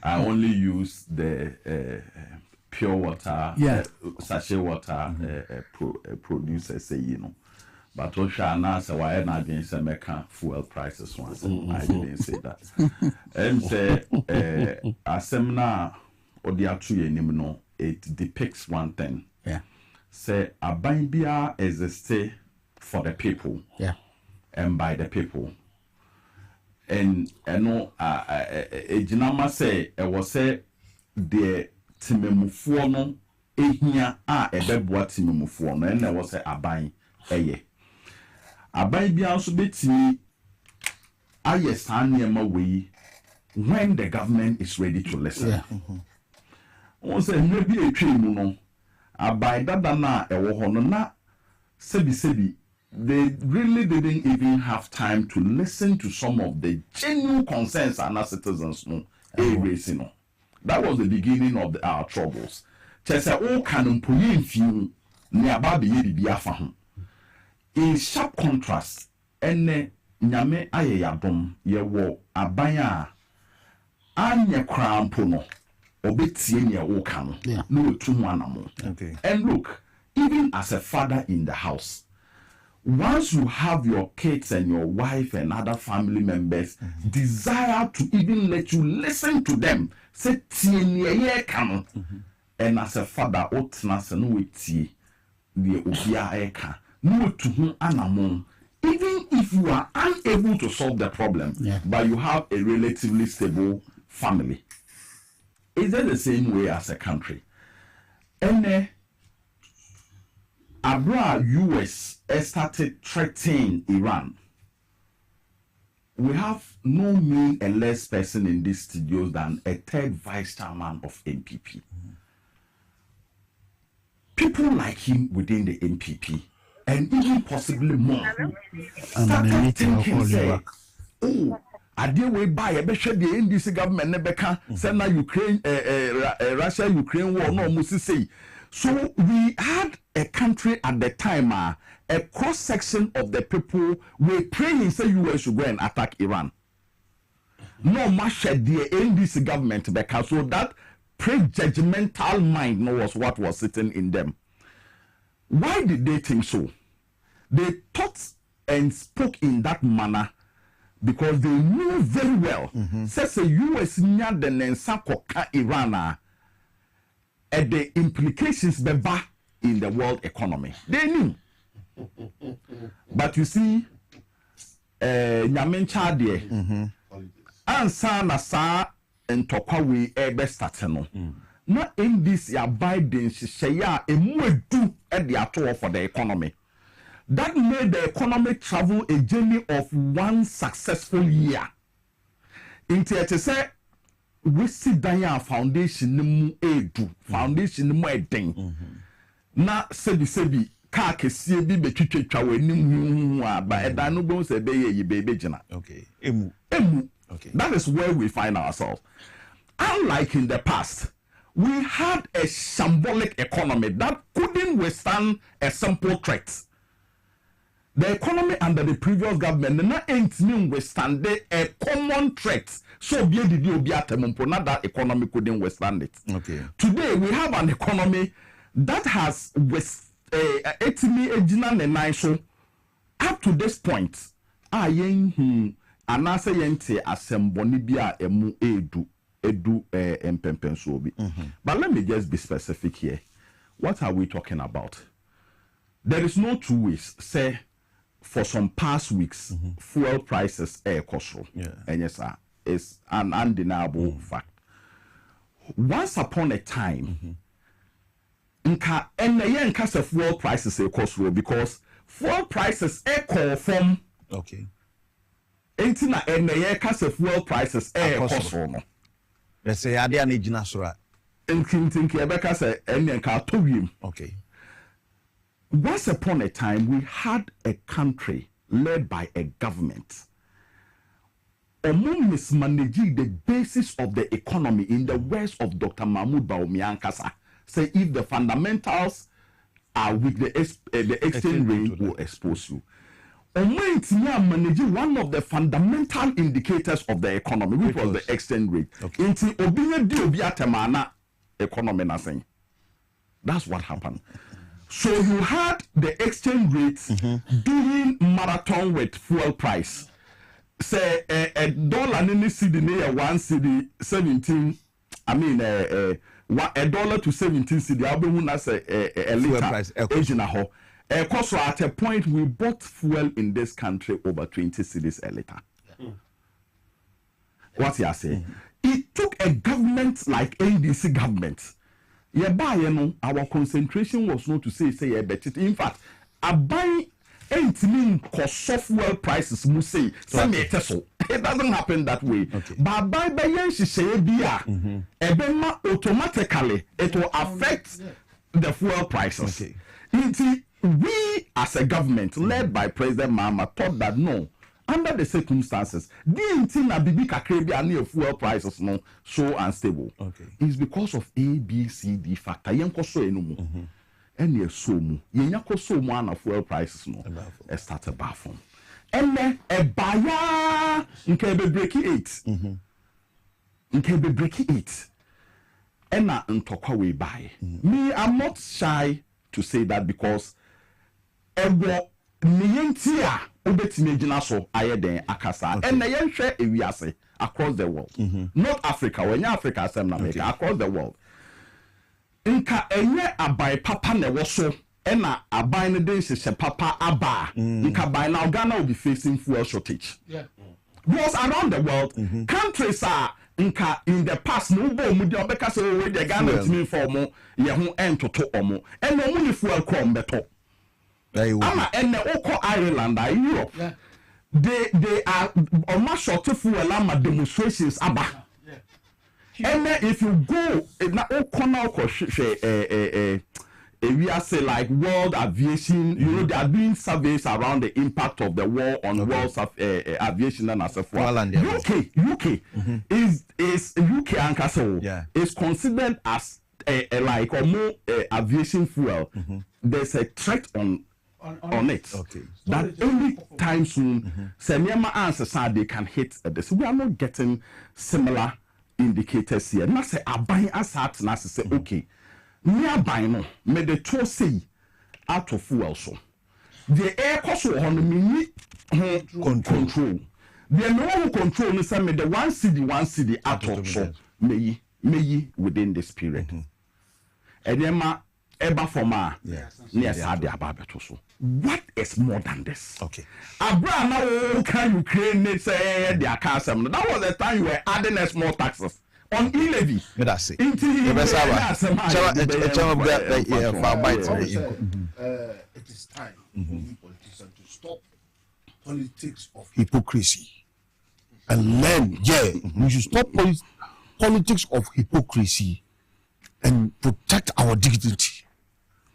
I only use the pure water sachet water producer say but Oshana say why na adwin say meka fuel prices once I didn't say that say asemna odi atu yenim no it depicts one thing. Yeah. Say Abambia exists for the people. Yeah. And by the people. And no Ejinama say it was say the Timemufuo no ehia ebeboa Timemufuo no and there was say Aban eye. Abambia also betimi aye san niema we when the government is ready to listen. Yeah. On say maybe a train no abai dada na ewo ho no na sebi they really didn't even have time to listen to some of the genuine concerns and our citizens no raising no. That was the beginning of our troubles. Chese o kanum poyin fiu ne aba be ye bibia fa ho. In sharp contrast ene nyame aye yadom ye wo aban a anye krampo no obetie ne wo kan no to anamo. Okay. And look, even as a father in the house, once you have your kids and your wife and other family members desire to even let you listen to them, say tie ne kan, and as a father otna se no wetie the obia eka no to hu anamo. Even if you are unable to solve the problem, but you have a relatively stable family. Is that the same way as a country? And US started threatening Iran. We have no mean and less person in this studio than a third vice chairman of NPP. People like him within the NPP, and even possibly more, started thinking, say, oh, I deal with buy a better the NDC government never can send Ukraine, Russia, Ukraine war, no, must say. So we had a country at the time, a cross section of the people were praying, say, US should go and attack Iran. No, much the NDC government, because so that prejudgmental mind was what was sitting in them. Why did they think so? They thought and spoke in that manner because they knew very well. Says the US nya the nensa koka Iran and the implications beba in the world economy. They knew. But you see, nyamencha de ansa na sa ntokwa we ebe start no. Na in this ya Biden shaya emu edu e de ato for the economy. That made the economy travel a journey of one successful year. Into it say we sit down foundation mu edu foundation mu eden. Na sebi car kese bi betwetwa w'anim ba edan no bon se be ye be gina. Okay. Emu. Okay. That is where we find ourselves. Unlike in the past, we had a symbolic economy that couldn't withstand a simple threat. The economy under the previous government ain't withstand a common threat. So be not that economy couldn't withstand it. Okay. Today we have an economy that has up to this point. anase yente asemboni bia emu edu empempenso bi. But let me just be specific here. What are we talking about? There is no two ways. Say for some past weeks, fuel prices cost. And yes, sir, it's an undeniable fact. Once upon a time, nka yen kasa fuel prices cost because fuel prices call from okay. Entina yen kasa fuel prices cost no. Let's say ade an ejina sora. Think ebeka say yen ka towim. Okay. Once upon a time, we had a country led by a government. Omo mismanaging the basis of the economy in the words of Dr. Mahmoud Bawumia Kasa. Say if the fundamentals are weak, the exchange rate will expose you. Omo managing one of the fundamental indicators of the economy, which was the exchange rate. Inti obiye di obiya temana economy na saying. That's what happened. So you had the exchange rates doing marathon with fuel price. Say a dollar in the cedi near 1 cedi 17. I mean $1 to 17 cedi. I'll be one as a liter price. Cost at a point we bought fuel in this country over 20 cedis a liter. What you say? It took a government like NDC government. Our concentration was not to say but in fact, I buy 8 million cost software prices must say it doesn't happen that way. But by automatically it will affect the fuel prices. We as a government led by President Mahama thought that no, under the circumstances, the fuel prices no so unstable. It's because of A, B, C, D factor. And yes, so mu. So mu fuel prices no. Start a bathroom. And then a buyer nke be break it. Nke be break it. And na ntokwa we buy. Me, I'm not shy to say that because niyentia obetime gina so ayeden akasa and na yenhwe ewiase across the world not Africa when Africa asem na America across the world nka enye abai papa na woso na abai ne den hye papa aba nka by now Ghana will be facing fuel shortage because around the world countries are nka in the past no bo mu de obeka say we de Ghana timi for mo ye ho entoto omo and no mu ni fuel come beto ama and oko Ireland Europe they are almost short of fuel ama demonstrations aba and if you go na oko na oko we are say like world aviation, you know, they are doing surveys around the impact of the war on world aviation and as a for UK is UK and Castle is considered as a like or more aviation fuel. There's a threat on it. That any time soon, Semiama answers they can hit this. We are not getting similar indicators here. Not say are buying us at na say okay. Nearby no, me the two say out of fuel so. The air cost on me control. The no control me say me the one city out of so me within this period. And then ma eba forma near Saudi Ababeto so. What is more than this? Okay. Abrana can Ukraine say their castle. That was the time you were adding small taxes. On e-levy. That's it. It is time for politicians to stop politics of hypocrisy and learn. We should stop politics of hypocrisy and protect our dignity.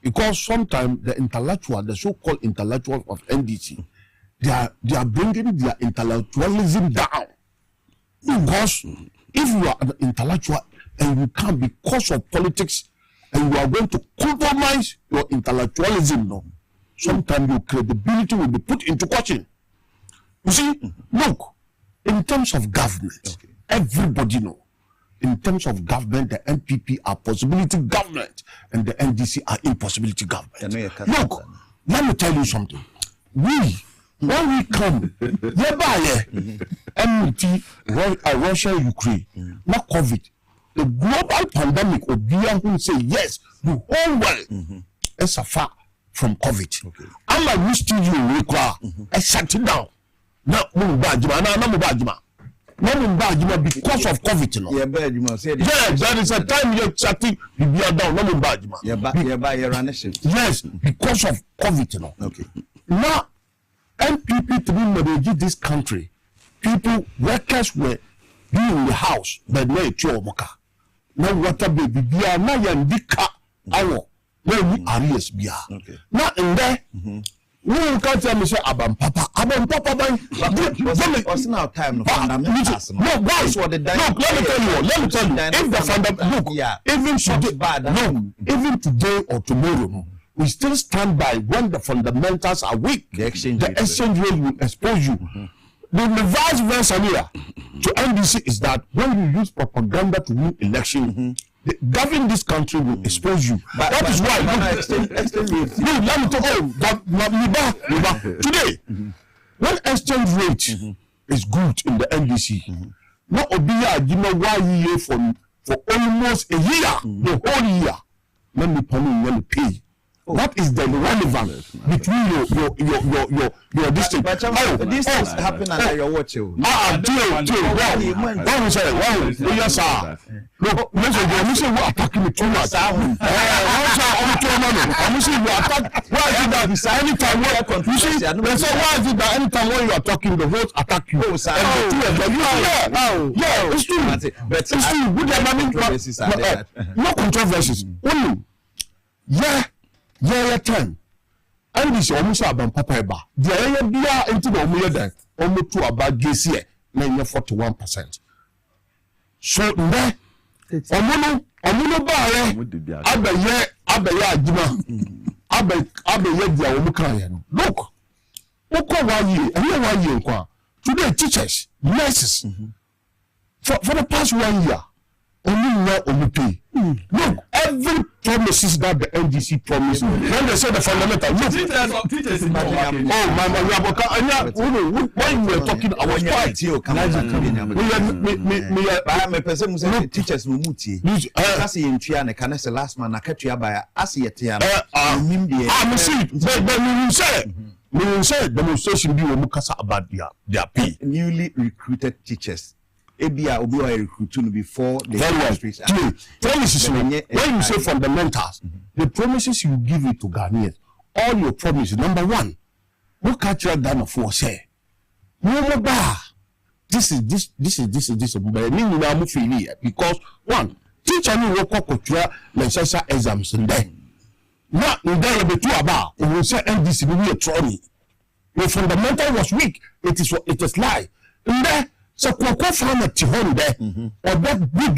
Because sometimes the so-called intellectuals of NDC, they are bringing their intellectualism down. Because if you are an intellectual and you can't, because of politics, and you are going to compromise your intellectualism, no, sometimes your credibility will be put into question. You see, look, in terms of government, everybody know. In terms of government, the NPP are possibility government and the NDC are impossibility government. Look, let me tell you something. We When we come, MT, Russia, Ukraine, not COVID. The global pandemic will be who say yes, the whole world is far from COVID. Okay. I'm like, we still you require I shut it down. No, because of COVID. No? Yeah, there is a time you're shutting down. Yes, because of COVID. No? Okay. Now, MPP to be managing this country, people, workers were being in the house, but no chomoka. No water baby, bia na yandika awo. No we areas bia. Now in there, we can't tell me say abam papa ban. What's now time no fundamentals. No, guys, what the look, let me tell you. If the fundamental even today or tomorrow, we still stand by when the fundamentals are weak. The exchange rate will expose you. The vice versa here to NDC is that when you use propaganda to win election, governing this country will expose you. That is why. Let me talk about today. When exchange rate is good in the NDC, not Obiya give me 1 year for almost a year, the whole year. Let me pay. What is the relevance between your district? This things happen under your watch. Yes, sir. No, listen, what attacking me too much. I'm saying you attack. Why is it that anytime when you are talking, the votes attack you? Yeah, it's true. But it's true. No controversies. Yeah, time. And this almost about Papa Eba. The area into the Omuya almost to about this year, 41%. So there, Omuno Baye, Abaya, look, look 1 year, and 1 year. Today, teachers, nurses, for the past 1 year, only pay. Look, every promises that the NDC promised when they say the fundamental. Look, teachers in when we were talking, I was quiet. Teachers will muti. I see in Triana, can I say last man? I catch you by I see it here. We will say demonstration be Mukasa about their pay. Newly recruited teachers. Ebia Obiwa recruiting before the industries. Promises when you say fundamentals, the promises you give it to Ghanaians, all your promises. Number one, look at your Ghana for say, no more. This is. Because one, teacher me work culture necessary exams in there. Now in there be two about. We will say NDC will be a trolley. The fundamental was weak. It is lie. In there. So cocoa farmer Tihon there, or that good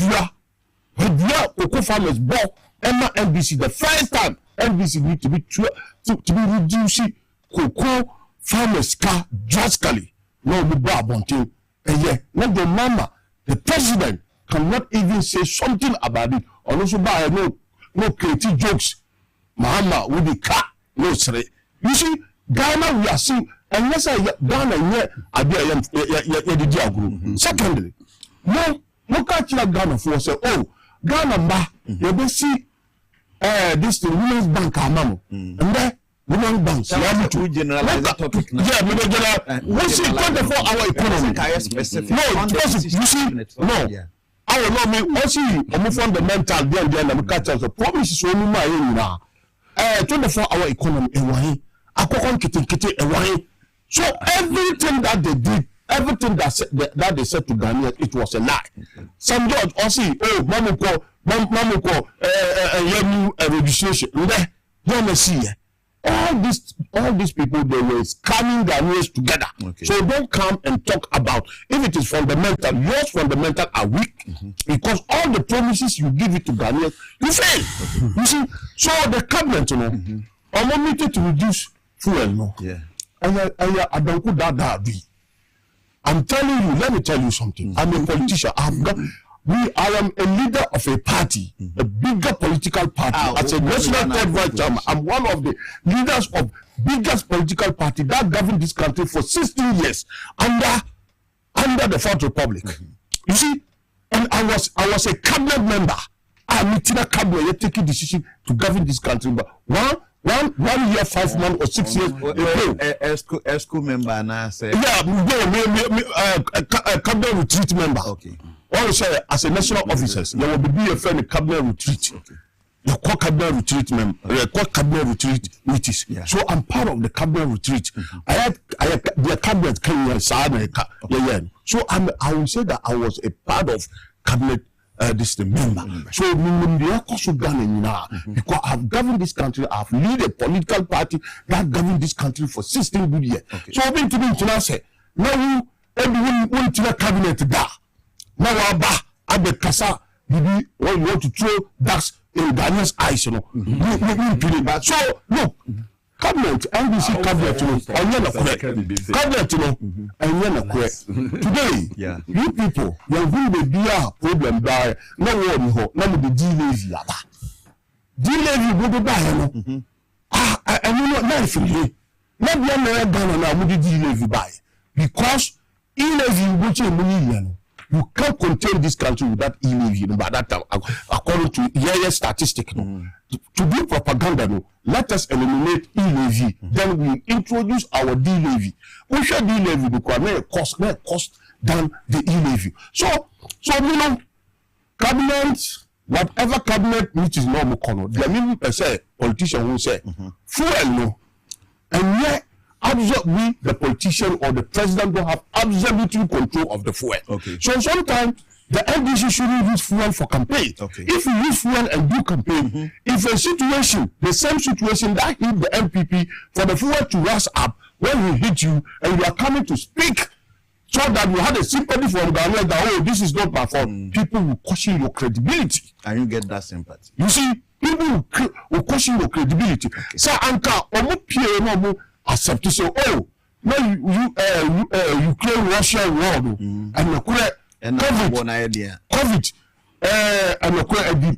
cocoa farmers bought Emma NBC the first time NBC need to be reducing cocoa farmers car drastically. No, we buy bunting. And yeah, not the mama, the president cannot even say something about it. Or also buy no creative jokes. Mahama with the car, no sir. You see, Ghana we are seeing. Unless I Ghana here, I be a group. Secondly, no catch like Ghana for say, oh, Ghana ba, you be see this the Women's Bank amamo. And there, Women's Bank. We generalize the topic now. Yeah, we generalize. We see 24-hour economy. No, you see, no. I will not make also I'm fundamental then I'm catch us. Promises only my now. 24-hour economy and why. So everything that they did, everything that they said to Ghanaians, it was a lie. Some judge also, oh, Mamuko, registration. All these people, they were scamming Ghanaians together. Okay. So don't come and talk about if it is fundamental. Yours fundamental are weak because all the promises you give it to Ghanaians, you fail. You see, so the cabinet, I'm omitted to reduce fuel, no. Yeah. I don't put that be. I'm telling you, let me tell you something. I'm a politician. I am a leader of a party, a bigger political party. As a national third vice chairman, I'm one of the leaders of biggest political party that governed this country for 16 years under the Fourth Republic. You see, and I was a cabinet member. I'm meeting a cabinet, taking decision to govern this country. But one year, 5 months, or 6 years ago. ESCO member, and I say, a cabinet retreat member. Okay. Also, as a national officer, there will be a friend cabinet retreat. You call cabinet retreat cabinet retreat meetings. Yeah. So I'm part of the cabinet retreat. I had the cabinet came here, so I will say that I was a part of cabinet member. So because I've governed this country, I've led a political party that governed this country for 16 good years. Okay. So I've been to say now everyone went to the cabinet there. Now Abba Kasa, when you want to throw that in Ghanaian's eyes, you know. So look, cabinet, NBC cabinet, cabinet, and today, you people, you are going to be a problem by no one who none of the D-Levy. D-Levy go to buy, and you know, not for you. Not one Ghana now, would the D-Levy buy because E-Levy which is million. You can't contain this country without e-levy by that time, according to year statistic. To do propaganda, let us eliminate e-levy. Then we introduce our D-levy. We should D-levy because may cost than the e-levy. So you know, cabinet, whatever cabinet which is normal, there may be politician who say, fuel no, and yet. We, the politician or the president, don't have absolute control of the fuel. Okay. So sometimes the NDC shouldn't use fuel for campaign. Okay. If you use fuel and do campaign, if a situation, the same situation that hit the MPP, for the fuel to rise up when he hit you and you are coming to speak, so that you had a sympathy from Ghanaian that, oh, this is not my fault, people will question your credibility. And you get that sympathy. You see, people will question your credibility. Okay. So, Anka, accept so now Ukraine Russia war and COVID and the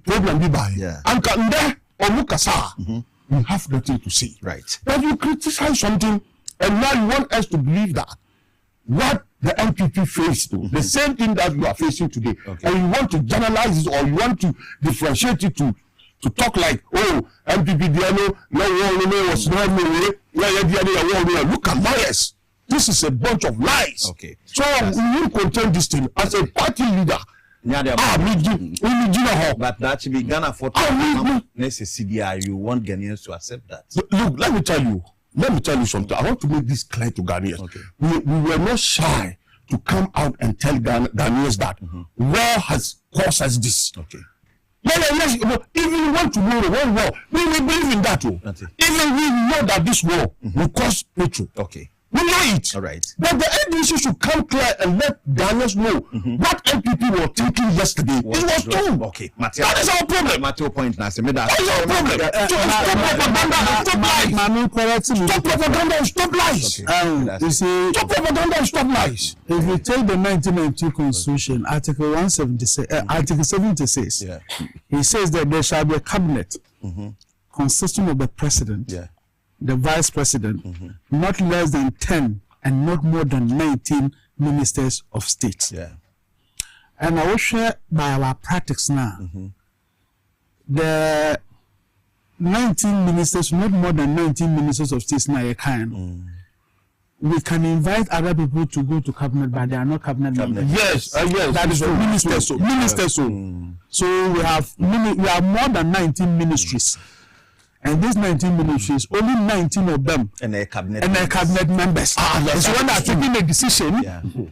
problem be by and can there we have nothing to say, right? But you criticize something and now you want us to believe that what the MPP faced the same thing that you are facing today, and you want to generalize it or you want to differentiate it to talk like, oh, MPP Diano, no was not way. Look at liars. This is a bunch of lies. Okay. So we will contend this thing as a party leader. But that should be Ghana for CDI. You want Ghanaians to accept that? Look, let me tell you something. I want to make this clear to Ghanaians. Okay. We were not shy to come out and tell Ghanaians that war has caused us this. Okay. Yes, even we want to know the one war, we believe in that. Even we know that this war will cause petrol. Okay. We know it. All right. But the NDC should come clear and let Ghanaians know what MPP were thinking yesterday. It was true. Okay. That is our problem. Matthew point now. That is our problem. Stop propaganda and stop lies. You see, stop propaganda and stop lies. If you take the 1992 Constitution, Article 176, Article 76, he says that there shall be a cabinet consisting of the president, the vice president, not less than 10 and not more than 19 ministers of state. Yeah. And I will share by our practice now. The 19 ministers, not more than 19 ministers of state now, we can invite other people to go to cabinet, but they are not cabinet members. Yes, that is ministers. So we have more than 19 ministries. And these 19 ministries, only 19 of them and their cabinet members. So when they are taking a decision,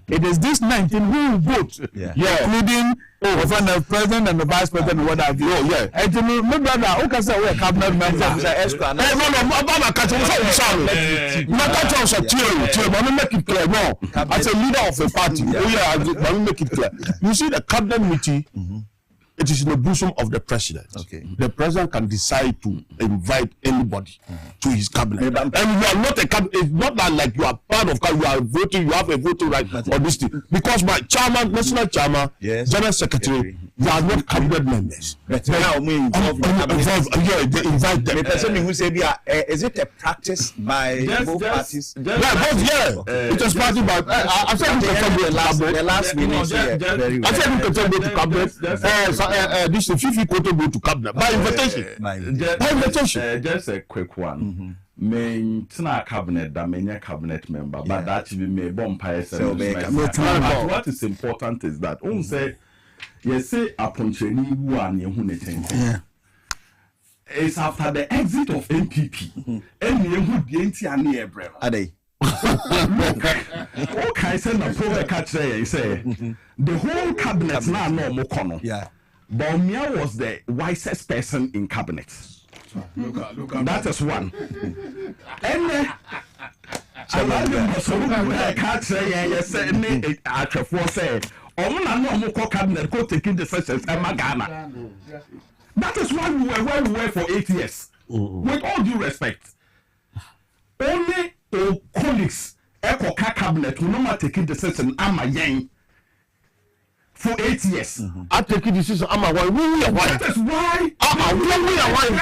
it is these 19 who will vote, including the president and the vice president and what have you. And my brother, who can say we are cabinet members? No, make it clear. No, as a leader of a party, let me make it clear. You see the cabinet meeting. it is in the bosom of the president. Okay. The president can decide to invite anybody to his cabinet. And you are not a cabinet. It's not that like you are part of cabinet. You are voting. You have a voting right on this thing. Because my chairman, national chairman, general secretary, they are not cabinet members. But now we involve they invite them. The person who say, is it a practice by both parties? It is party by. I said the last meeting. I said you can go to cabinet. This is 50 quota go to cabinet by invitation. By invitation. Just a quick one. Main cabinet that many cabinet member, but that will be me bumpire. But what is important is that say yes say upon Cheni one you it's after the exit of MPP and you would be anti Abrana. Okay, send a pro catch say the whole cabinet now no Mokono. Yeah. Baumia was the wisest person in cabinet. Look, that is one. And catch say yes, say cabinet go taking decisions and Ghana. That is why we were where we were for 8 years. With all due respect. Only colleagues echo cabinet will not take decision am yang for 8 years. I take decision am why we are why. That is why we are why.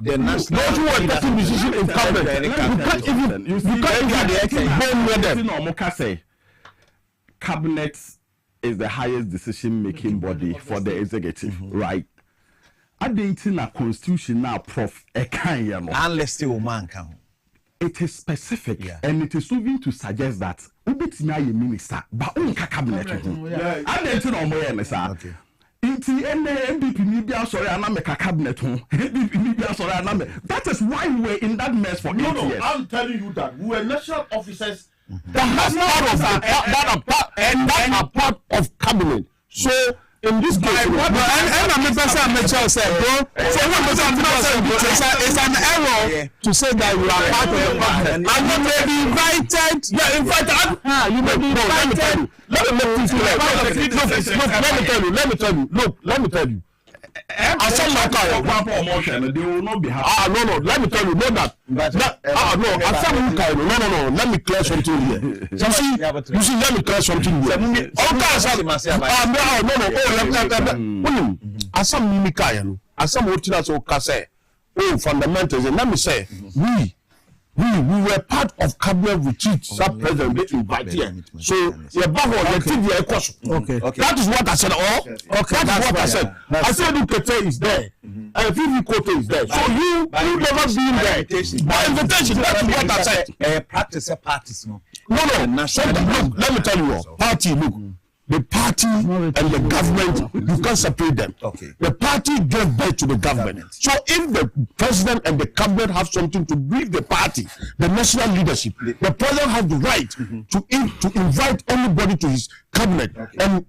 the national those who are taking decision in cabinet. Cabinet is the highest decision-making body for the executive, right? I didn't think a constitution now, Prof. Unless the woman can. It is specific, and it is moving to suggest that Ubitina a minister, but unka cabinet. I didn't know more, Mr. Inti MPP media sorry and make a cabinet MPP media sorry and that is why we were in that mess for 8 years. I'm telling you that we were national officers that are part of cabinet. So in this case, it's an error to say that you are part of the cabinet and you may be invited. You may be invited. Let me tell you. As some they will not be happy. No. Let me tell you, know that. Let me clear something here. You see, let me clear something here. As some Mikayan, as some Otinas or Kase, fundamentals, and let me say, we were part of cabinet retreat. That president they invite here. So that is what I said. That is what I said. I said Ukete is there, and Fifi Kote is there. So you never been there. By invitation, that is what I said. Practice a party. No. So look, let me tell you, party. Look. The party and the government, you can't separate them. The party gave birth to the government. So if the president and the cabinet have something to brief the party, the national leadership, the president has the right to invite anybody to his cabinet and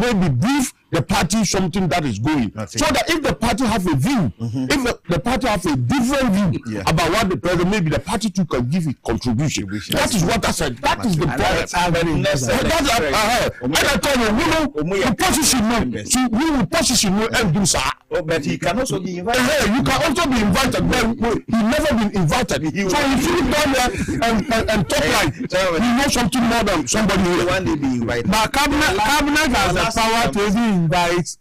maybe brief the party something that is going. So that if the party have a view, if the party have a different view about what the president, maybe the party too can give it contribution. That is what I said. That is the problem. And I tell you, we will position you and do so. But he can also be invited. You can also be invited, but he never been invited. So if you down there and talk like you know something more than somebody here. One day be invited. But cabinet has the power to even invite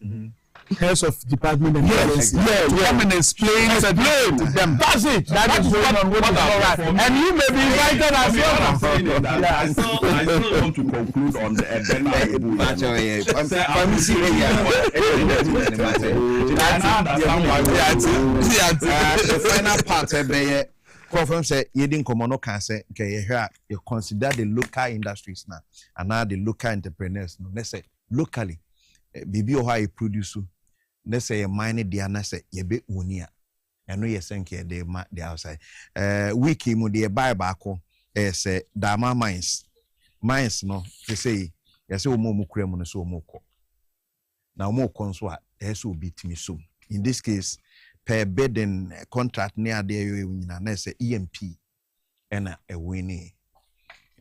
heads of department and policy to come and explain to them. That's it. That is what and you may be invited as well. I still want to conclude on the the final part. Confirm say you didn't come on no can say you consider the local industries now and now the local entrepreneurs. No, let's say locally, bibi or how you produce. Let's say a mine diana say you be unia. I know you're saying the outside. We came with the buy back say Dama mines no. They say yes, we more so more. Now more conswa so beat me soon. In this case, per bidding contract near the na say EMP and a winning.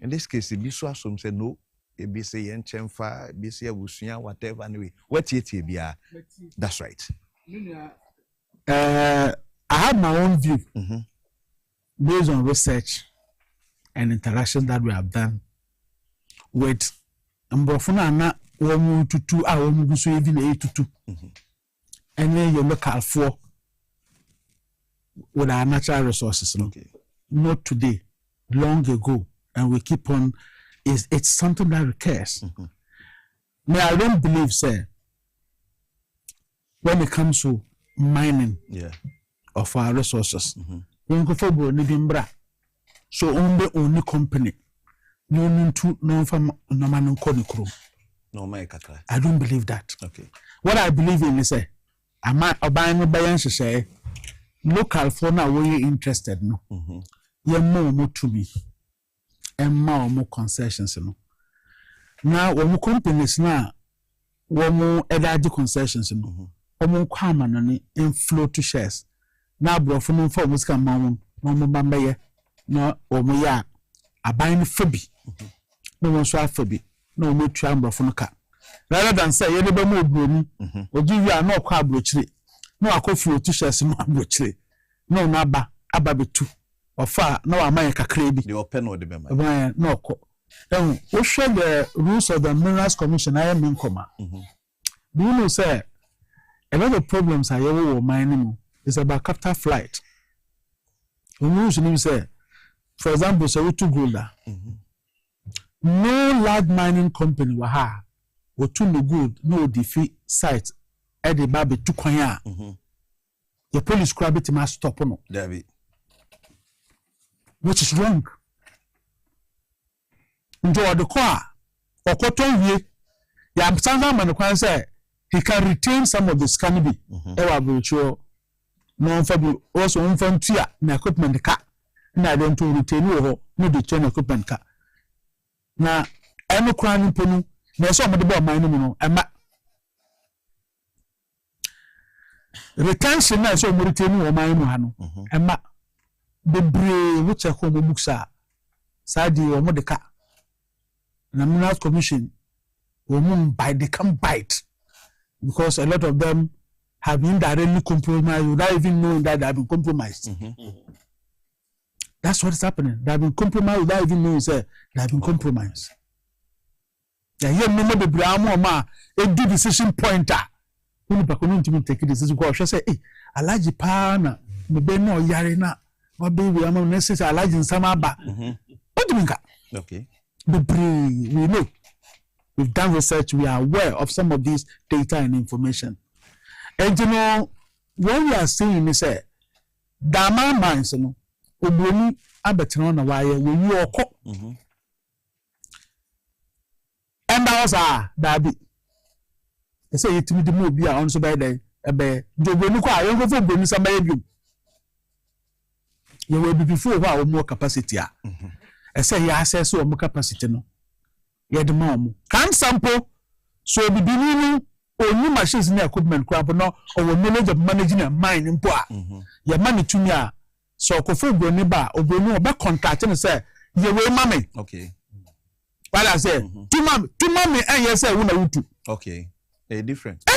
In this case, it be so some say no, it be say yen chemfa, be say Wusu whatever anyway. What it be? That's right. I have my own view based on research and interaction that we have done with Mbrofuna na womu tutu a womu guso even a tutu. And then you look out for with our natural resources. Okay. Not today, long ago, and we keep on. It's something that recurs. Now I don't believe, sir, when it comes to mining of our resources, we go for Nidimbra. So only company, no from no man no my I don't believe that. Okay. What I believe in is am I buying a buy say local for now where you interested no. You're more to me and more concessions no. Now when companies now more energy concessions no. More common and inflow to shares. Now bro for no form was come no bambaye no ya a buying phobia. No one so phobia. No more chamber for no car. Rather than say you never more brony or give you no car brochre. No a coffee to shares no brochre. No naba ababetu or far no America crabby. The open or the member. No co. Then we share the rules of the Minerals Commission. I am in coma. Do you know, sir? A lot of problems I ever mining is about capital flight. We usually say, for example, so we took gold. No large mining company waha or too no good no defeat site at the baby to kwanya. The police grab it must stop no. David. Which is wrong. Into the car or cotton ye, ya msanga man say he can retain some of the scanning. Ewa virtual no fabu also unfantia na equipment car. Na don't to retain you no the chain equipment car. Na eno crane ponu na so amade ba man no ema retention na so mo retain wo man no ha no ema bebre which e ko mo buksa sadi wo mo de ka na Minerals Commission wo mo buy they can bite because a lot of them have been directly compromised without even knowing that they have been compromised. That's what is happening. They have been compromised without even knowing they have been compromised. Yeah, here no the Brahmo ma a do decision pointer. When you continue to take a decision, go say, "Hey, Alaji Pana, me be no yarina, what baby I'm necessary Alaji in Samaba." What do you mean? Okay. The brain, we know. We've done research. We are aware of some of these data and information. And you know, what we are saying is that Dama minds, you know, Obroni abetina na why we you oko. And those are Dabi. They say it to the movie on so by the Obroni kwa you go for Obroni somebody you. You will be before our more capacity. I say you access or more capacity no. You the mom can sample so be beginning or new machines and equipment crap no or knowledge of managing a mine in poor. Your money to me. So kofu Obroni ba Obroni oba contact and say you will mommy. Okay. What I say two mommy and you say una utu. Okay. A different. I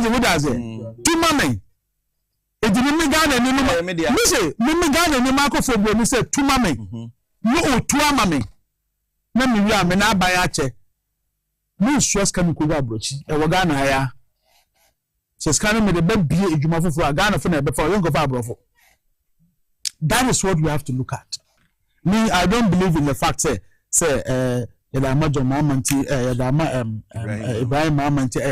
what I say two mommy. It didn't me Ghana no me say me Ghana no mark for Obroni say two mommy. No two mommy. Na me wi am na buy ache. Me stress kan ko gba brochi. E wo Ghana ya. So scan me the be bie edwuma foforo Ghana for na be for yon go for abrofo. That is what we have to look at. Me, I don't believe in the fact say Ibrahim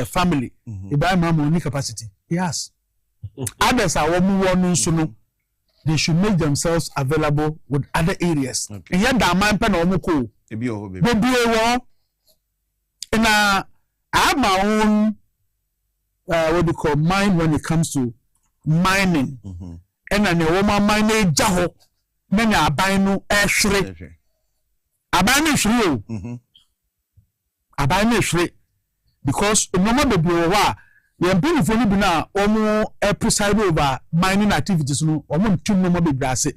family. Ibrahim Mama capacity. Yes. Others are one they should make themselves available with other areas. Okay. And yet that man pen omuko. And I have my own what we call mind when it comes to mining. And then the woman mine jaho. Many are buying no ashray. Abane shri. Abane shri. Because no matter the wa the people for me now almost preside over mining activities no almost team no more be brase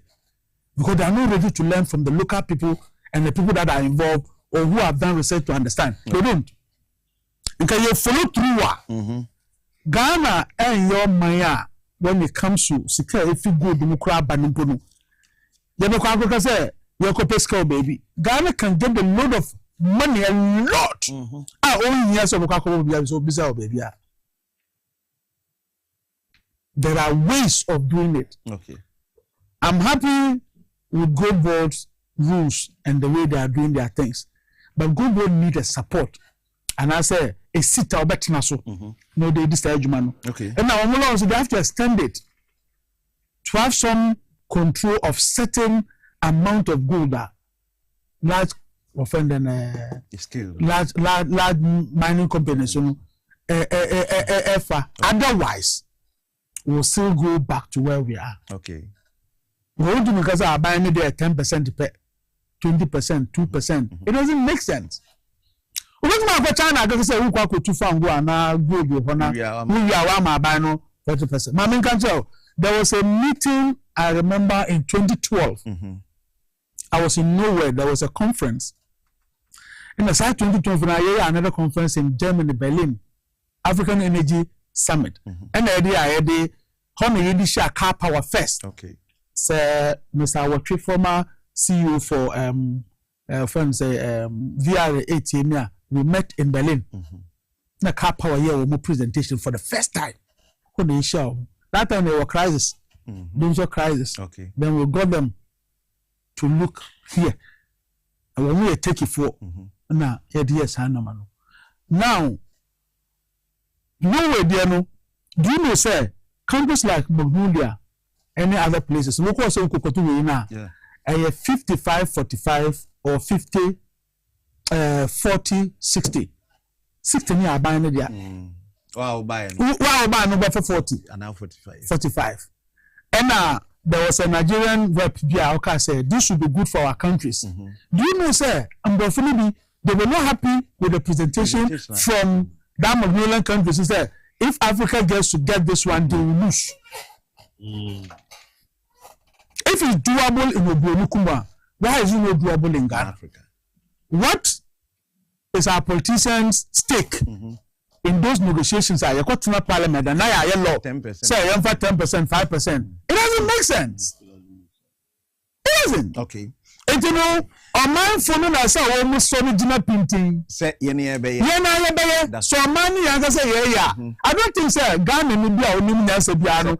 because they are not ready to learn from the local people and the people that are involved or who have done research to understand. They don't. Because you follow through Ghana and your maya when it comes to secure if you go to crab and you know say you go baby. Ghana can get a load of money, a lot. Only years of so bizarre baby. There are ways of doing it. Okay. I'm happy with Gold Board's rules and the way they are doing their things. But Gold Board need a support. And I say a sit or better so. No, they decide you. Okay. And now also they have to extend it to have some control of certain amount of gold that large offending large mining companies, otherwise we'll still go back to where we are. Okay. We won't do because our buying there 10%, 20%, 2%. It doesn't make sense. We don't have China because say we go too far go and go we are one buying 40%. Mama can tell there was a meeting I remember in 2012. I was in nowhere. There was a conference. In the side 2012, I another conference in Germany, Berlin, African Energy Summit. And the idea I had the honey share car power first. Okay. So Mr. Awatri, former CEO for friends VR ATM, we met in Berlin. The car power here was more presentation for the first time. When they show that time there were crisis, major crisis. Okay. Then we got them to look here. And when we take it for now, yes, I know. Now, nowhere there no. Do you know say countries like Mongolia, any other places? Look what so Kokotu now. Yeah. 55-45 or 50-40-60. 60 near buying there. Wow, buying. Wow, buying number for 40. And now 45. 45. And there was a Nigerian rep Biaoka said this should be good for our countries. Do you know, sir? They were not happy with the presentation from that Mongolian countries. He said, if Africa gets to get this one, they will lose. If it's doable in Obuonukuma, why is it not doable in Ghana? Africa. What is our politicians' stake in those negotiations? You got to parliament and now you law 10%. Say 10%, 5%. It doesn't make sense. It doesn't. Okay. And you know, a man for me I say almost so many dinner painting. Say yene so money I say yeah. I don't think say Ghana will be our new say biano.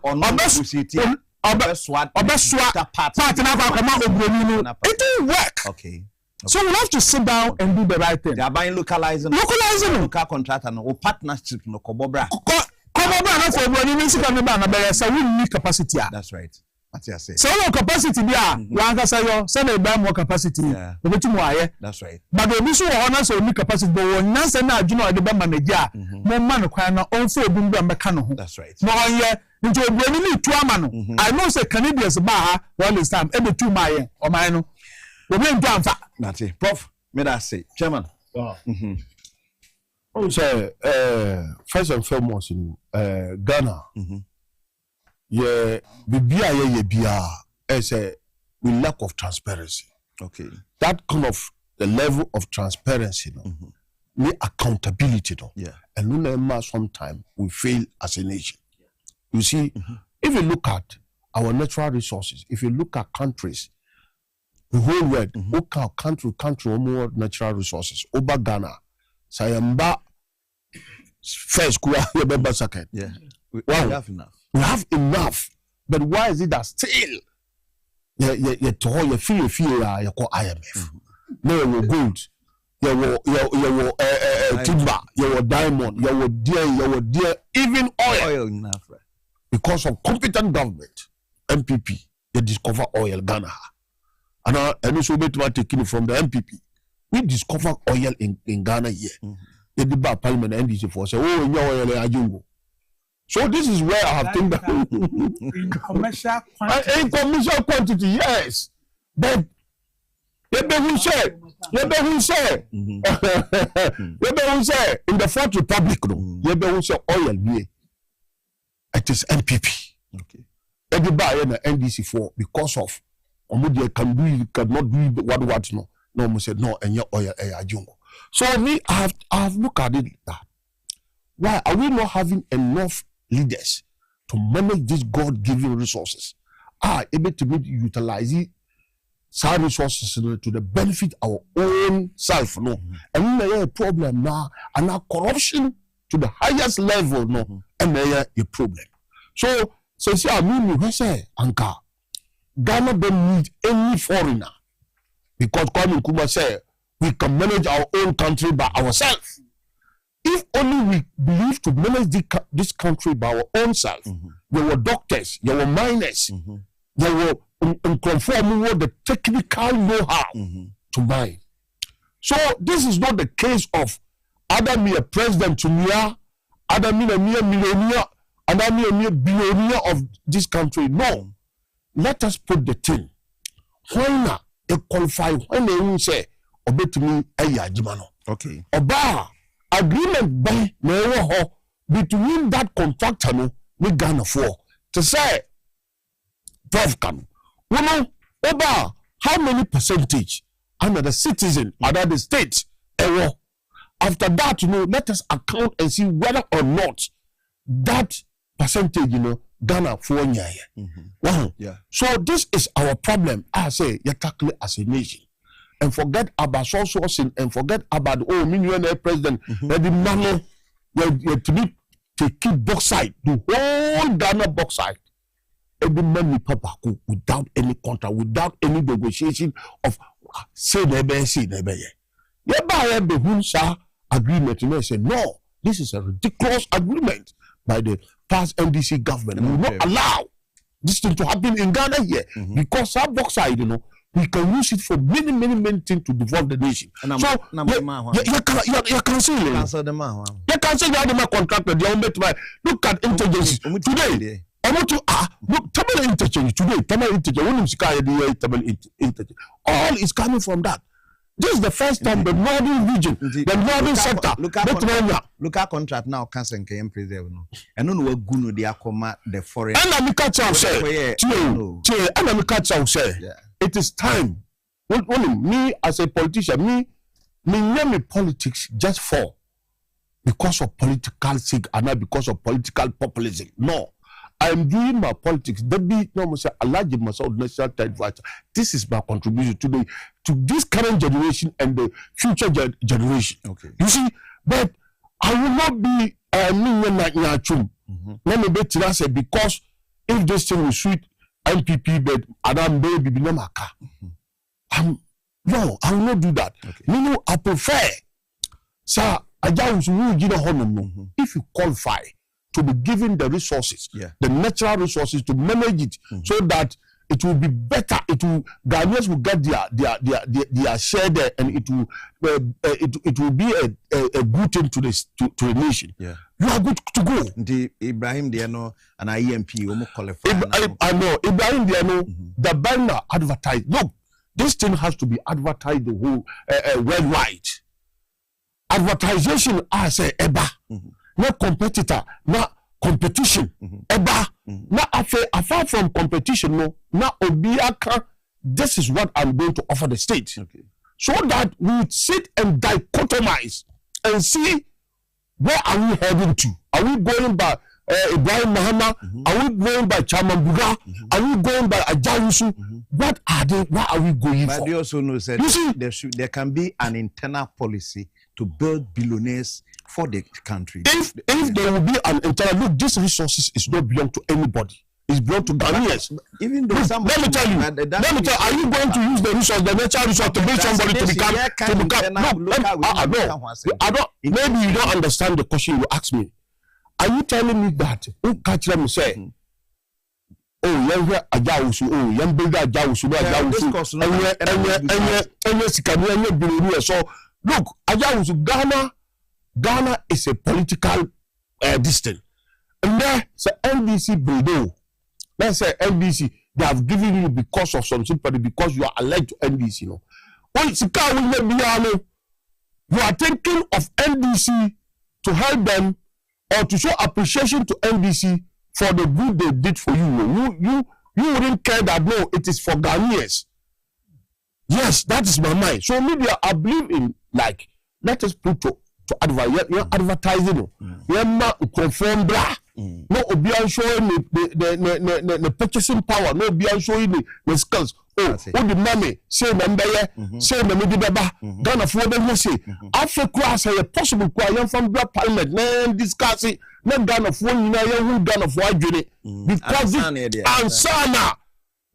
It will work. Okay. So we have to sit down and do the right thing. They are buying localizing local contract and partnership no kobobra. Kobobra for money means so we need capacity. That's right. What you say. So no capacity there. One can say yo, say they more capacity. That's right. But the issue honor so need capacity but when na say na adwuma the manager, no man kwan na on so obi mba meka no ho. That's right. No ye nti obrani ni tu ama no. I know say Canadians ba ha all this time e be tu my o man no. Obi ntu amfa. That's it. Prof, me that say, chairman. Oh, say, first and foremost in Ghana, yeah, is a lack of transparency. Okay. That kind of the level of transparency, no, accountability, no. Yeah. And no sometimes we fail as a nation. You see, if you look at our natural resources, if you look at countries. The whole world, country, more natural resources. Over Ghana, Sayamba first, yeah, we have enough. We have enough, but why is it that still? You feel you call IMF. No, you gold, you timber, you diamond, you dear, even oil enough. Because of competent government, MPP, they discover oil Ghana. And also taking from the MPP. We discover oil in Ghana here. The debate parliament NDC for say, oh, in oil ajungo. So this is where I have think that in commercial quantity, yes. But who say in the Fourth Republic, who say oil be it is NPP. Okay. Everybody in the NDC for because of Omudia cannot do what no. No, we said no, and your oil jungle. So me, I have looked at it that why are we not having enough leaders to manage these God-given resources? Able to utilize some resources to the benefit of our own self, no. And we have a problem now, and now corruption to the highest level, no, and we have a problem. So since I mean, we say, Anka, Ghana don't need any foreigner because Kwame Nkrumah said we can manage our own country by ourselves. If only we believe to manage this country by our own self, there were doctors, there were miners, there were conforming with the technical know-how to mine. So this is not the case of other mere president to me, other mere millionaire, other mere billionaire of this country. No. Let us put the thing. When not qualify, when they say, obey to me, okay. Oba agreement by between that contractor with Ghana for to say, Prof. Kanu, Oba, how many percentage under the citizen, under the state, after that, let us account and see whether or not that percentage, Ghana for 1 year. Wow. Yeah. So this is our problem. I say, you tackle it as a nation. And forget about sourcing and forget about millionaire president. The money to keep bauxite, the whole Ghana bauxite. Every man without any contract, without any negotiation of say never. Yeah, by the agreement, and I say no, this is a ridiculous agreement by the past NDC government. We will not allow this thing to happen in Ghana here because our bauxite, we can use it for many things to develop the nation. So you can see it. You can see the contractor. Look at intelligence today. I want to look. Tamil interchange today. Tamil interchange. All is coming from that. This is the first time the northern region, the northern sector. Look at contract now. Cancer and preserve no. And no we gunu they are the foreign. And I'm say, it is time. Me as a politician, me politics just for because of political sake and not because of political populism. No. I'm doing my politics. This is my contribution today to this current generation and the future generation. Okay. You see, but I will not be let me be say because if this thing will suit MPP, but Adam baby no, I will not do that. Okay. I prefer, sir, Agya Wusu, if you qualify to be given the resources, the natural resources to manage it, so that it will be better. Ghanaians will get their share there, and it will be a good thing to the nation. Yeah. You are good to go. The Ibrahim Diano and IMP qualify. I know Ibrahim Diano. The banner advertised. Look, this thing has to be advertised the whole worldwide. Advertisation, I say, Eba. Not competitor, not competition. Eba, not afar from competition. No, not obiaka. This is what I'm going to offer the state, so that we sit and dichotomize and see where are we heading to. Are we going by Ibrahim Mahama? Are we going by Chairman Buga? Are we going by Agya Wusu? What are they? What are we going for? But they also know that there can be an internal policy to build billionaires for the country. If there will be an internal look, these resources is not belong to anybody. It's belong to Ghanaians. Even though let me tell you, are you going to use the resource, the natural resource, to make somebody to become? No, I don't. Maybe you don't understand the question you asked me. Are you telling me that? Who say? Oh, young Agya Wusu, young builder Agya Wusu, so look, Agya Wusu, Ghana is a political distance. And there, so NDC Bredo, let's say NDC, they have given you because of some sympathy, because you are allied to NDC. You are thinking of NDC to help them or to show appreciation to NDC for the good they did for you. You wouldn't care that no, it is for Ghanaians. Yes, that is my mind. So media, I believe in like let us put to advertise. You're advertising. You're not conform blah. No, be showing the purchasing power. No, be showing the skills. Oh, what the money? Say number say the middle baba. Ghana for them say. After class, a possible choir from Black Parliament. Then discuss it. Not Ghana for you Ghana for journey because Ansana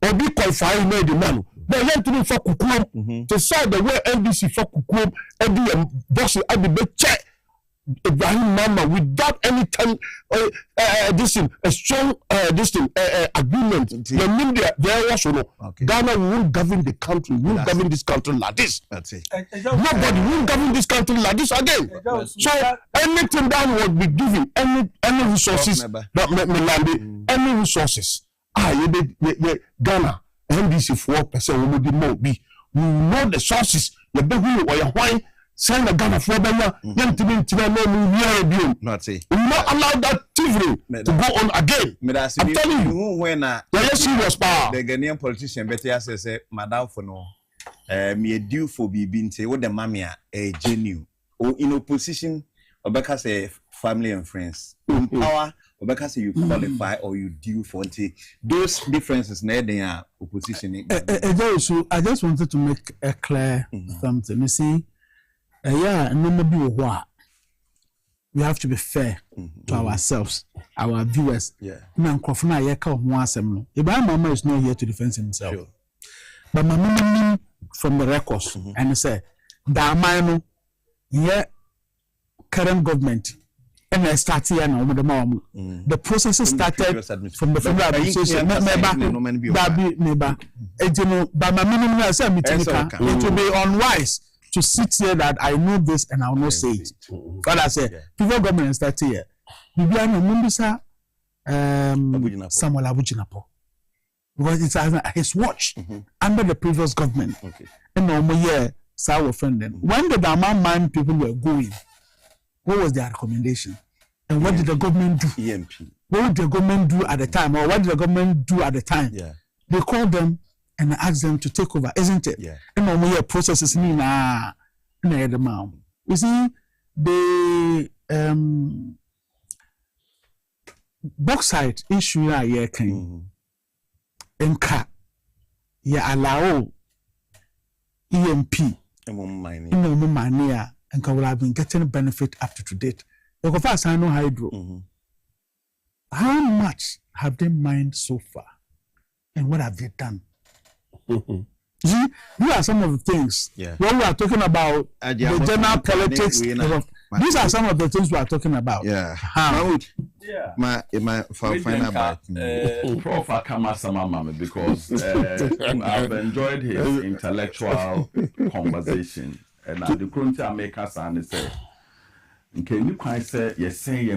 or be qualified made the man. They went to for Kukum to say the way NBC for Kukum and the boss at the big check. Ibrahim Mama without any time a strong agreement. The media there was Ghana will govern the country, will govern this country like this. That's it. Nobody will govern this country like this again. So anything that would be given, any resources any resources. Ghana NDC 4% will be more be. We know the sources, the big or your wine. Send the Ghana for Benya, young to be no not it. We not allow that thievery to go on again. I'm telling you, when serious power. The Ghanaian politician better say, Madam for no, me due for being say what the mamia a genuine or in opposition, or because say family and friends. In power, or because you qualify or you due for those differences. They are opposition. I just wanted to make a clear something. You see. Yeah, no maybe we have to be fair to ourselves, our viewers. Yeah. Mama is not here to defend himself. Sure. But my mama from the records and say the current government and I started here now the process started from the federal administration. But my minimum say it will be unwise to sit here that I know this and I will not say it. But I say, people government start here. Bibiana Mumbisa Samuel Abujinapo. Because it's his watch under the previous government. Okay. And no more year, so offended. When the Dama man people were going, what was their recommendation? And what did the government do? EMP. What did the government do at the time? Or what did the government do at the time? Yeah. They called them and ask them to take over, isn't it? Yeah. And when we processes the mouth. You see, the bauxite issue here came in car. Yeah, allow EMP in the money and can have been getting benefit up to date. Because first I know hydro. How much have they mined so far? And what have they done? See, these are some of the things when we are talking about the general politics. These are some of the things we are talking about. Yeah. My final about Prof. Akama because I've enjoyed his intellectual conversation and at the current America and say, can you quite say yes, say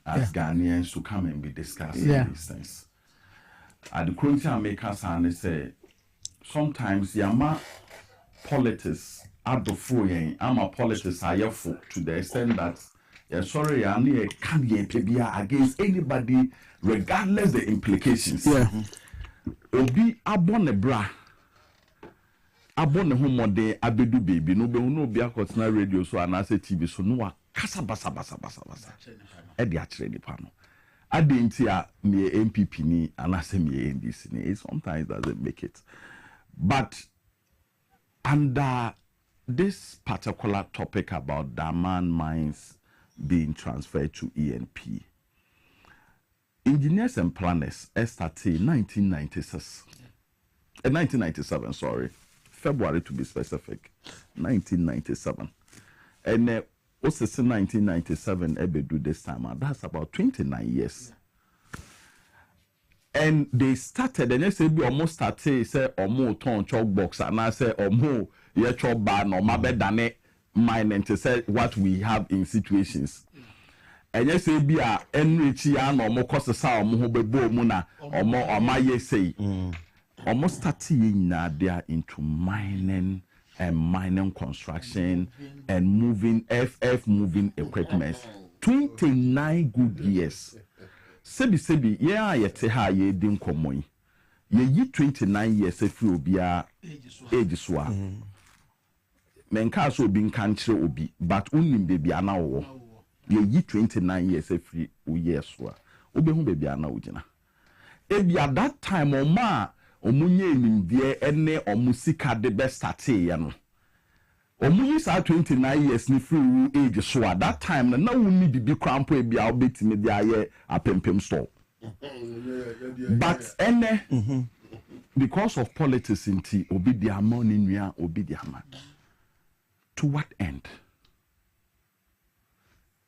as Ghanaians to come and be discussing these things. At the current America and say. Sometimes yama politics at the full ama politics are full to the extent that sorry can be against anybody regardless the implications. Yeah. Obi abone bra abone homode abedu baby no be no be akotena radio so anase TV so no kasa basa e de akire nipa no adenti a me MPP ni anase me NDC ni it sometimes doesn't make it. But under this particular topic about diamond mines being transferred to ENP, engineers and planners started 1997, sorry, February to be specific, 1997. And what's the 1997 ebedu this time? That's about 29 years. And they started, and they said, almost started, say, almost ton chalk box, and I say, almost, yeah, chalk bar, no, my bed, than it, mine, and to say what we have in situations. And yes, they be a enrich, or more cost of sound, more bebo, muna, or more, or my yes, say, almost starting now, they are into mining and mining construction and moving, moving equipment. 29 good years. sebi yeah yete ha ye di nkomo yi ye yi 29 years afi obia age so a menka so obi nka nkyere obi but unnim baby ana wo ye yi 29 years afi o years so a obehu baby ana ogina ebi at that time o ma omunye enimdie ene omusika de be start ye no omunye sa 29 years ni free age so at that time na wunni bibi crampo ebi a obetime dia ye apempem store but ene because of politics inti obi dia money nua obi dia ma to what end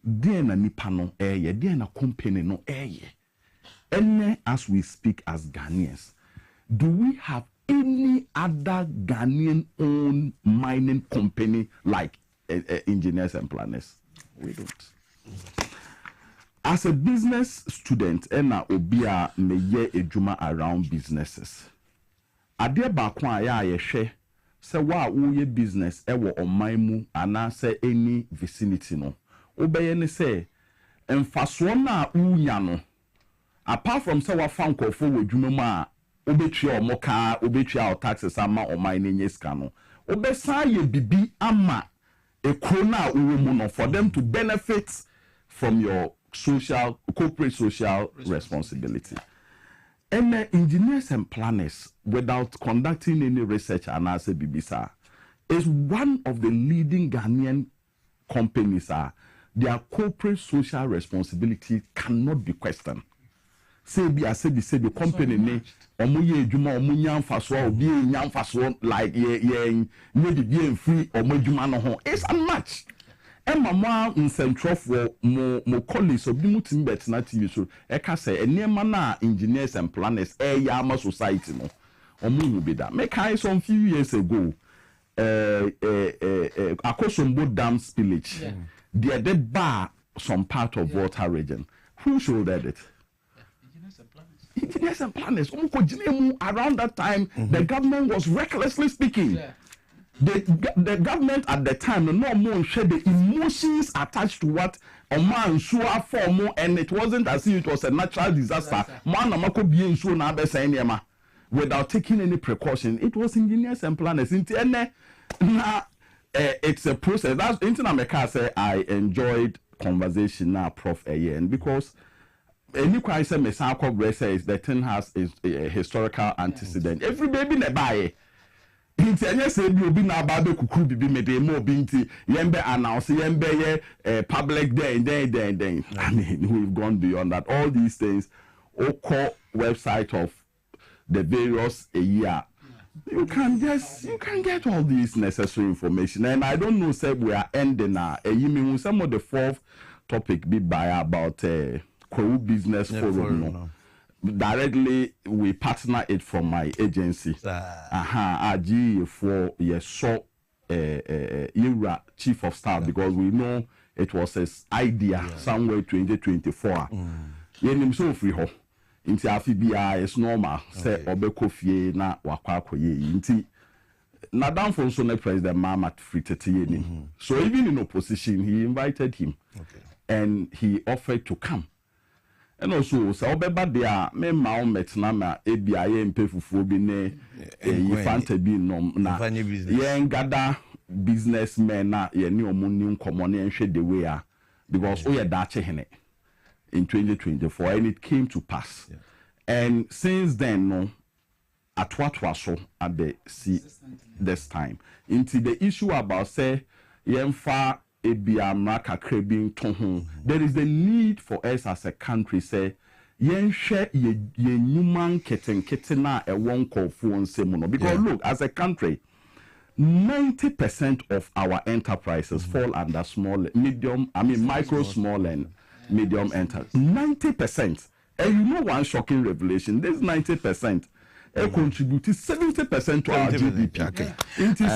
den na nipa no eye den na company no eye ene as we speak as Ghanaians do we have any other Ghanaian owned mining company like engineers and planners? We don't. As a business student, ena obia meye ejuma around businesses. Ade ba kwa ya yehwe se wa wo ye business ewo oman mu ana se any vicinity no. Obeye ne se emfaso na unya no. Apart from se wa fan kofo wo dwuma mu a obetria omoka obetria taxes ama oman ne nyeska no. Obesa ye bibi ama ekrona uwo mu no for them to benefit from your corporate social responsibility. And engineers and planners, without conducting any research and as a BBC, is one of the leading Ghanaian companies. Their corporate social responsibility cannot be questioned. Say the company ne omuye ejuma omunya mfaso obi enya mfaso like ye be free omujuma no ho. It's unmatched. Emma ma nsentrofo mo colleagues obi mutim bet na TV so e ka say enema na engineers and planners ya ma society no omu be da make I some few years ago Akosombo Dam spillage the bar some part of water region who shouldered it engineers and planners around that time the government was recklessly speaking The government at the time no more share the emotions attached to what a man sure for more, and it wasn't as if it was a natural disaster. Man na without taking any precaution. It was engineers and planners. It's a process. That's Internameka say I enjoyed conversation now, Prof. And because any crisis says the thing has a historical antecedent. Every baby ne buy. Inti anya say bi obi na ba be kukuru bibi me dey mo binti yembe announce yembe public day then I mean we've gone beyond that. All these things oko website of the various year you can get all these necessary information, and I don't know say we are ending now some of the fourth topic be by about co business forum no. Directly we partner it from my agency. Agya for Ira chief of staff because we know it was his idea somewhere 2024. Yenim so free ho. Inti afibia is normal. Say obeko fie na wakwa koye. Inti na down for so na president Mama Fritete yenim. So even in opposition he invited him. And he offered to come. And also, so obeba dia me ma metna ma ebia ye mpefufu bi ne yifante bi no na ye ngada businessmen na ye ni omuni nkomo ne nhwe the way because oye dache hene in 2024 and it came to pass. And since then no at what was so at the see this time into the issue about say yemfa there is the need for us as a country say yenhwe ye human keten na e won kofo nsemu because look as a country 90% of our enterprises fall under micro small and medium enterprise 90%. And you know one shocking revelation, this 90% contribute 70% to our GDP. It is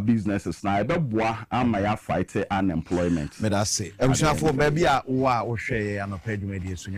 businesses now. Fight unemployment. May I say? For baby, wa share and opedumedi so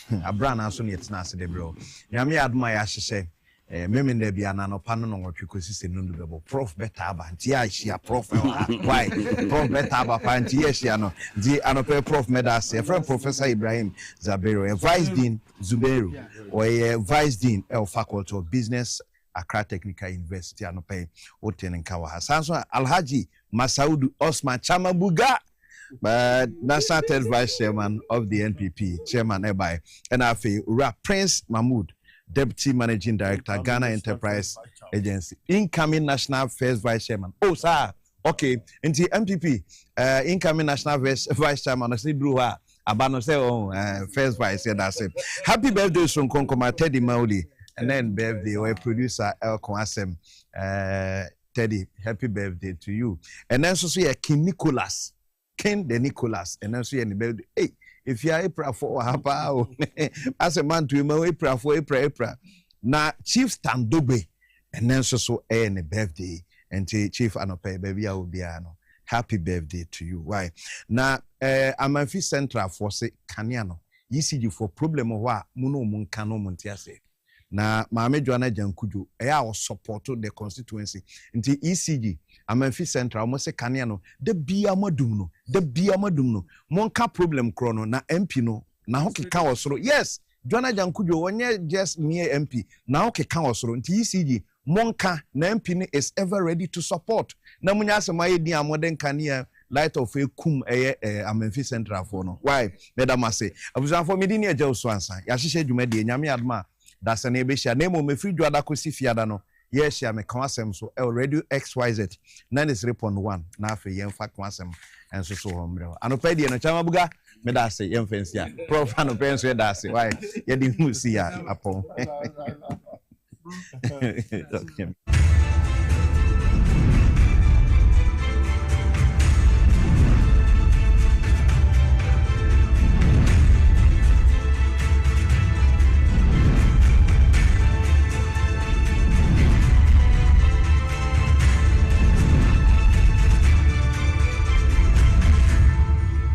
Abrana so yet na se de bro. Nyame admire say Meme na bia na no pa no nwotwe kosise no ndu bebo prof beta aba nti a hia prof why prof beta aba pa nti hia no di anope prof medase friend professor Ibrahim Zabero vice dean Zubero or vice dean of faculty of business Accra Technical University anope hotel in Kawa Sanso Alhaji Masaudu Osman Chamabuga but national third vice chairman of the NPP chairman Ebai and afi Ura Prince Mahmoud Deputy Managing Director, Ghana Enterprise Agency, incoming National First Vice Chairman. Oh, sir. Okay. Into MPP, incoming National Vice Chairman, I see Bruha, Abano say, First Vice, that's it. Happy birthday, Sonkonkoma, Teddy Mauli, and then birthday, or producer, El Kwasem, Teddy, happy birthday to you. And then so see a King Nicholas, King the Nicholas, and then see any birthday. Hey. If you are April for hapa as a man to you, April for April. Now, Chief Standobe, and then so any birthday, and Chief Anope, baby, I will be happy birthday to you. Why? Now, I'm a central for say Kanyano. You see you for problem of what Muno Munkano Montiase. Na Mame Joanna Jankuju, I support the constituency. Until ECG, I'm a central, almost say Kanyano, the Biamadumno, Monka problem chrono, na MP no, na hoki kawasoro. Yes, Joanna Jankuju, when you just near MP, na hoki kawasoro, until ECG, Monka, na MP is ever ready to support. Na munyasa maye ni amoden Kanya, light of a kum Amenfi Central for no. Why? Madam say, I was for me didn't jail swansa. Yashisha Jumedi, Yami Adma. That's an ebesha name of me free Joada Kusi Fiadano. Yes, I am consem so already XYZ 93.1. Now for yen fact consem and so home. Anopedi and Chamabuga, Medase, young fence ya. Prof and parents where that's why you didn't see ya upon.